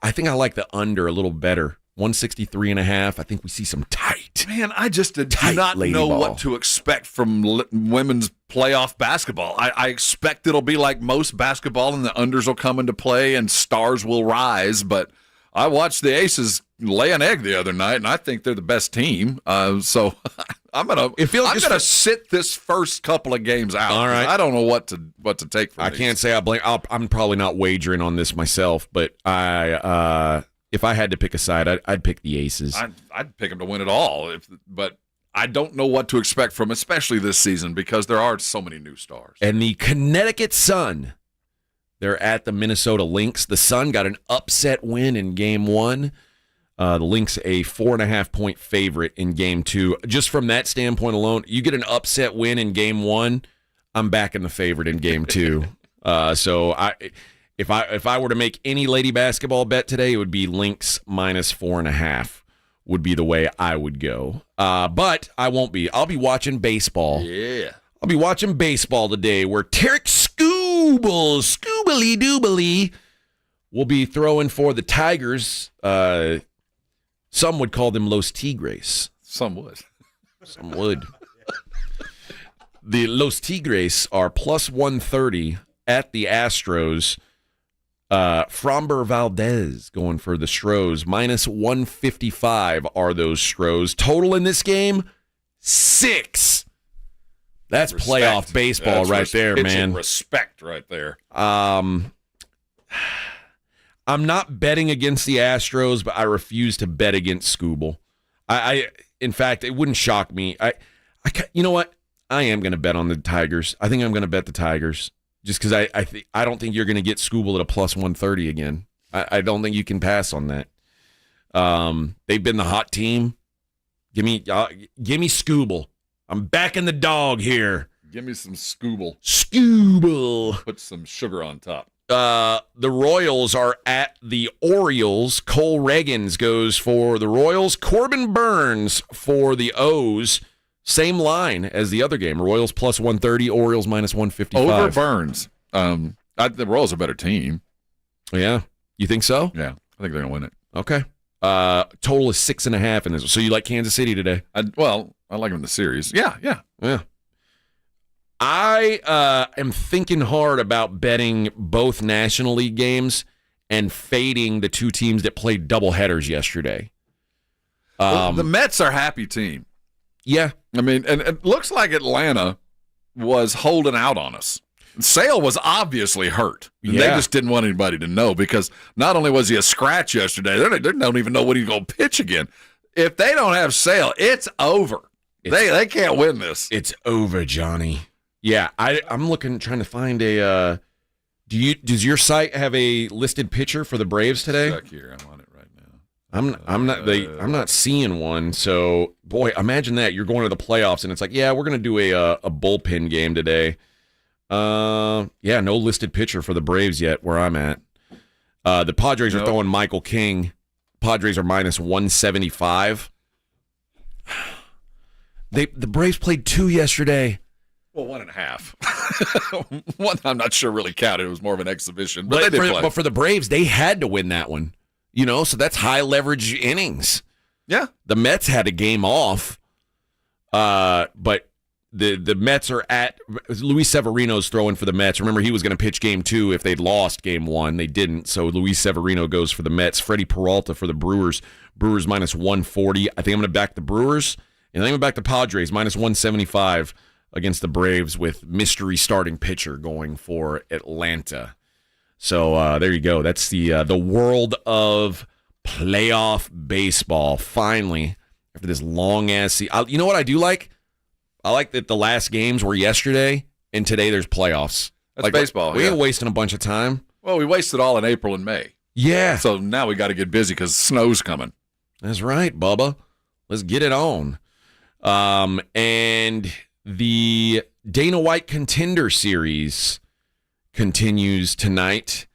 think I like the under a little better. 163.5. I think we see some tight. Man, I just do not know what to expect from women's playoff basketball. I expect it'll be like most basketball, and the unders will come into play and stars will rise. But I watched the Aces lay an egg the other night, and I think they're the best team. So I'm gonna sit this first couple of games out. All right. I don't know what to take from I these. can't say I blame. I'm probably not wagering on this myself, but if I had to pick a side, I'd pick the Aces. I'd pick them to win it all, but I don't know what to expect from, especially this season, because there are so many new stars. And the Connecticut Sun, they're at the Minnesota Lynx. The Sun got an upset win in Game 1. The Lynx a 4.5-point favorite in Game 2. Just from that standpoint alone, you get an upset win in Game 1, I'm backing the favorite in Game 2. So if I were to make any lady basketball bet today, it would be Lynx -4.5 would be the way I would go. But I won't be. I'll be watching baseball. Yeah. I'll be watching baseball today where Tarek Scoobly Doobly will be throwing for the Tigers. Some would call them Los Tigres. Some would. Some would. The Los Tigres are +130 at the Astros. Framber Valdez going for the Stros. -155 are those Stros. Total in this game, 6. That's playoff baseball there, man. Respect right there. I'm not betting against the Astros, but I refuse to bet against Scooble. In fact, it wouldn't shock me. You know what? I am going to bet on the Tigers. I think I'm going to bet the Tigers. Just because I don't think you're going to get Scooble at a +130 again. I don't think you can pass on that. They've been the hot team. Give me Scooble. I'm backing the dog here. Give me some Scooble. Scooble. Put some sugar on top. The Royals are at the Orioles. Cole Reagans goes for the Royals. Corbin Burns for the O's. Same line as the other game. Royals +130, Orioles -155. Over Burns. The Royals are a better team. Yeah. You think so? Yeah. I think they're going to win it. Okay. Total is 6.5 in this. So you like Kansas City today? I like them in the series. Yeah. I am thinking hard about betting both National League games and fading the two teams that played doubleheaders yesterday. The Mets are a happy team. Yeah. I mean, and it looks like Atlanta was holding out on us. Sale was obviously hurt. They just didn't want anybody to know because not only was he a scratch yesterday, they don't even know when he's going to pitch again. If they don't have Sale, it's over. They can't win this. It's over, Johnny. Yeah, I'm trying to find a. Does your site have a listed pitcher for the Braves today? Stuck here. I'm on it right now. I'm not seeing one. So boy, imagine that you're going to the playoffs and it's like, yeah, we're gonna do a bullpen game today. No listed pitcher for the Braves yet where I'm at. The Padres are throwing Michael King. Padres are minus 175. The Braves played 2 yesterday. Well, 1.5. One I'm not sure really counted. It was more of an exhibition. But they did play. But for the Braves, they had to win that one. So that's high leverage innings. Yeah. The Mets had a game off. But the Mets are at Luis Severino's throwing for the Mets. Remember, he was going to pitch game 2 if they'd lost game 1. They didn't. So Luis Severino goes for the Mets. Freddie Peralta for the Brewers. Brewers minus 140. I think I'm going to back the Brewers. And I'm going to back the Padres minus 175 against the Braves with mystery starting pitcher going for Atlanta. So there you go. That's the world of playoff baseball. Finally, after this long-ass season. You know what I do like? I like that the last games were yesterday, and today there's playoffs. That's baseball. We ain't wasting a bunch of time. Well, we wasted all in April and May. Yeah. So now we got to get busy because snow's coming. That's right, Bubba. Let's get it on. And the Dana White Contender Series continues tonight.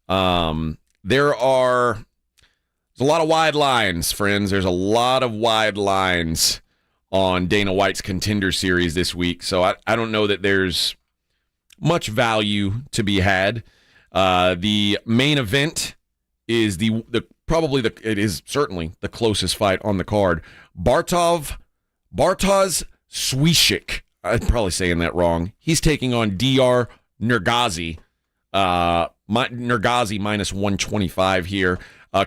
There's a lot of wide lines, friends. There's a lot of wide lines on Dana White's Contender Series this week. So I don't know that there's much value to be had. The main event is it is certainly the closest fight on the card. Bartosz Swiatek. I'm probably saying that wrong. He's taking on Dr. Nergazi. Nergazi minus 125 here.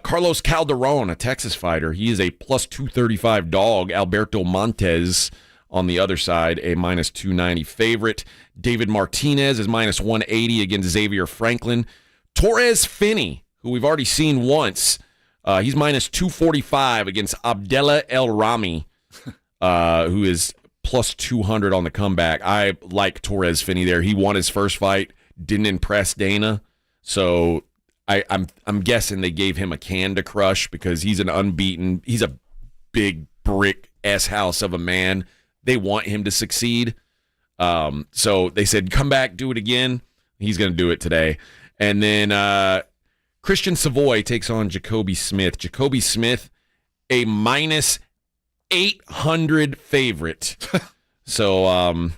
Carlos Calderon, a Texas fighter. He is a plus 235 dog. Alberto Montes on the other side, a minus 290 favorite. David Martinez is minus 180 against Xavier Franklin. Torres Finney, who we've already seen once, he's minus 245 against Abdallah El Rami, who is plus 200 on the comeback. I like Torres Finney there. He won his first fight, didn't impress Dana, so I'm guessing they gave him a can to crush because he's an unbeaten. He's a big brick house of a man. They want him to succeed. So they said, come back, do it again. He's going to do it today. And then Christian Savoy takes on Jacoby Smith. Jacoby Smith, a minus 800 favorite. So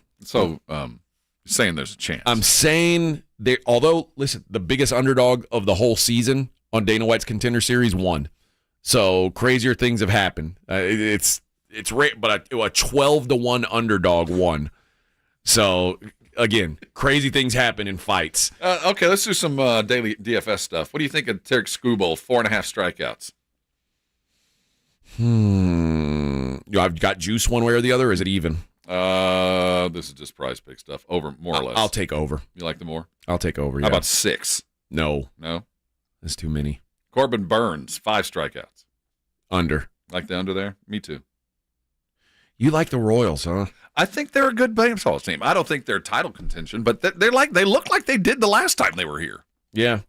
saying there's a chance. I'm saying although, listen, the biggest underdog of the whole season on Dana White's Contender Series won. So crazier things have happened. It's rare, but a 12-1 underdog won. So again, crazy things happen in fights. Okay, let's do some daily DFS stuff. What do you think of Tarek Skubal, 4.5 strikeouts? I've got juice one way or the other. Or is it even? This is just prize pick stuff. Over, more or less. I'll take over. You like the more? I'll take over. Yeah. How about 6? No, no, that's too many. Corbin Burns, 5 strikeouts. Under. Like the under there? Me too. You like the Royals, huh? I think they're a good baseball team. I don't think they're title contention, but they look like they did the last time they were here. Yeah.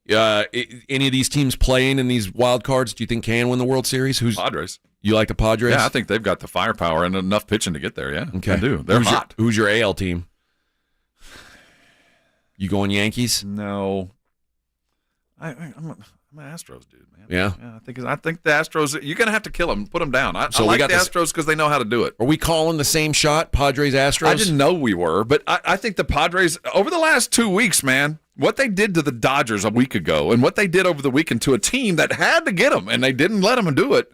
Any of these teams playing in these wild cards, do you think can win the World Series? Padres. You like the Padres? Yeah, I think they've got the firepower and enough pitching to get there, yeah. Okay. I do. They're hot. Who's your AL team? You going Yankees? No. I'm an Astros dude, man. Yeah? I think the Astros, you're going to have to kill them, put them down. I like the Astros because they know how to do it. Are we calling the same shot, Padres-Astros? I didn't know we were, but I think the Padres, over the last 2 weeks, man, What they did to the Dodgers a week ago and what they did over the weekend to a team that had to get them, and they didn't let them do it.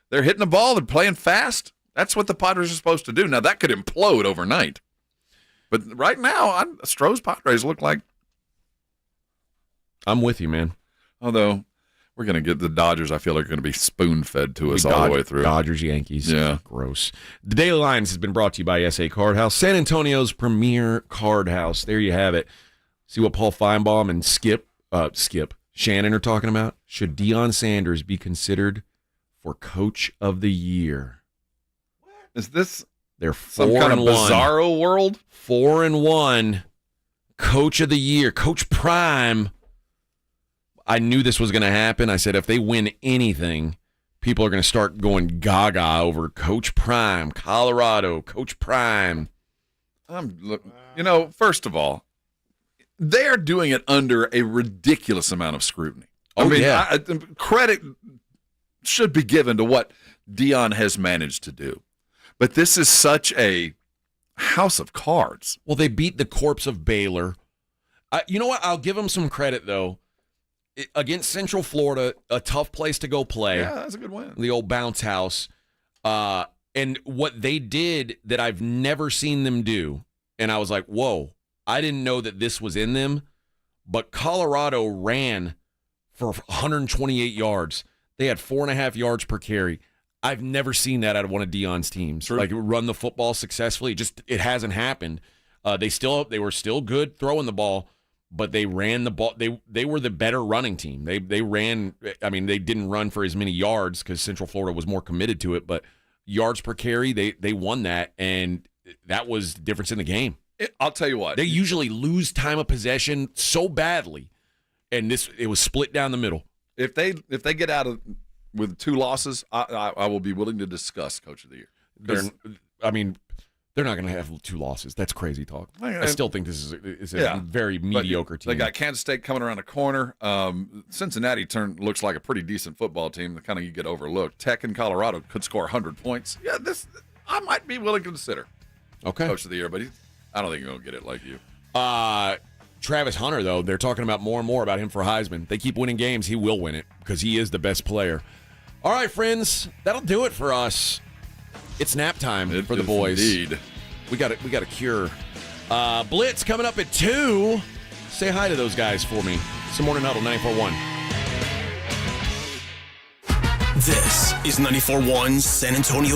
They're hitting the ball. They're playing fast. That's what the Padres are supposed to do. Now, that could implode overnight. But right now, Stroh's Padres look like. I'm with you, man. Although, we're going to get the Dodgers, I feel like, are going to be spoon-fed to us all the way through. Dodgers, Yankees. Yeah. Gross. The Daily Lines has been brought to you by SA Card House, San Antonio's premier card house. There you have it. See what Paul Feinbaum and Skip Shannon are talking about? Should Deion Sanders be considered for Coach of the Year? Is this They're some kind of bizarro world? 4-1. Coach of the Year. Coach Prime. I knew this was going to happen. I said if they win anything, people are going to start going gaga over Coach Prime, Colorado, Coach Prime. First of all, they're doing it under a ridiculous amount of scrutiny. Credit should be given to what Deion has managed to do. But this is such a house of cards. Well, they beat the corpse of Baylor. You know what? I'll give them some credit, though. Against Central Florida, a tough place to go play. Yeah, that's a good win. The old bounce house. And what they did that I've never seen them do, and I was like, whoa, I didn't know that this was in them, but Colorado ran for 128 yards. They had 4.5 yards per carry. I've never seen that out of one of Deion's teams. True. Like run the football successfully. It hasn't happened. They were still good throwing the ball, but they ran the ball. They were the better running team. They ran. I mean, they didn't run for as many yards because Central Florida was more committed to it. But yards per carry, they won that, and that was the difference in the game. I'll tell you what. They usually lose time of possession so badly, and it was split down the middle. If they get out of with 2 losses, I will be willing to discuss Coach of the Year. They're not going to have 2 losses. That's crazy talk. I still think this is a very mediocre team. They got Kansas State coming around the corner. Cincinnati looks like a pretty decent football team that kind of you get overlooked. Tech and Colorado could score 100 points. Yeah, I might be willing to consider. Okay. Coach of the Year, but I don't think he's going to get it like you. Travis Hunter, though, they're talking about more and more about him for Heisman. They keep winning games. He will win it because he is the best player. All right, friends, that'll do it for us. It's nap time for the boys. Indeed. We got a cure. Blitz coming up at 2. Say hi to those guys for me. It's the Morning Huddle 94.1. This is 94.1 San Antonio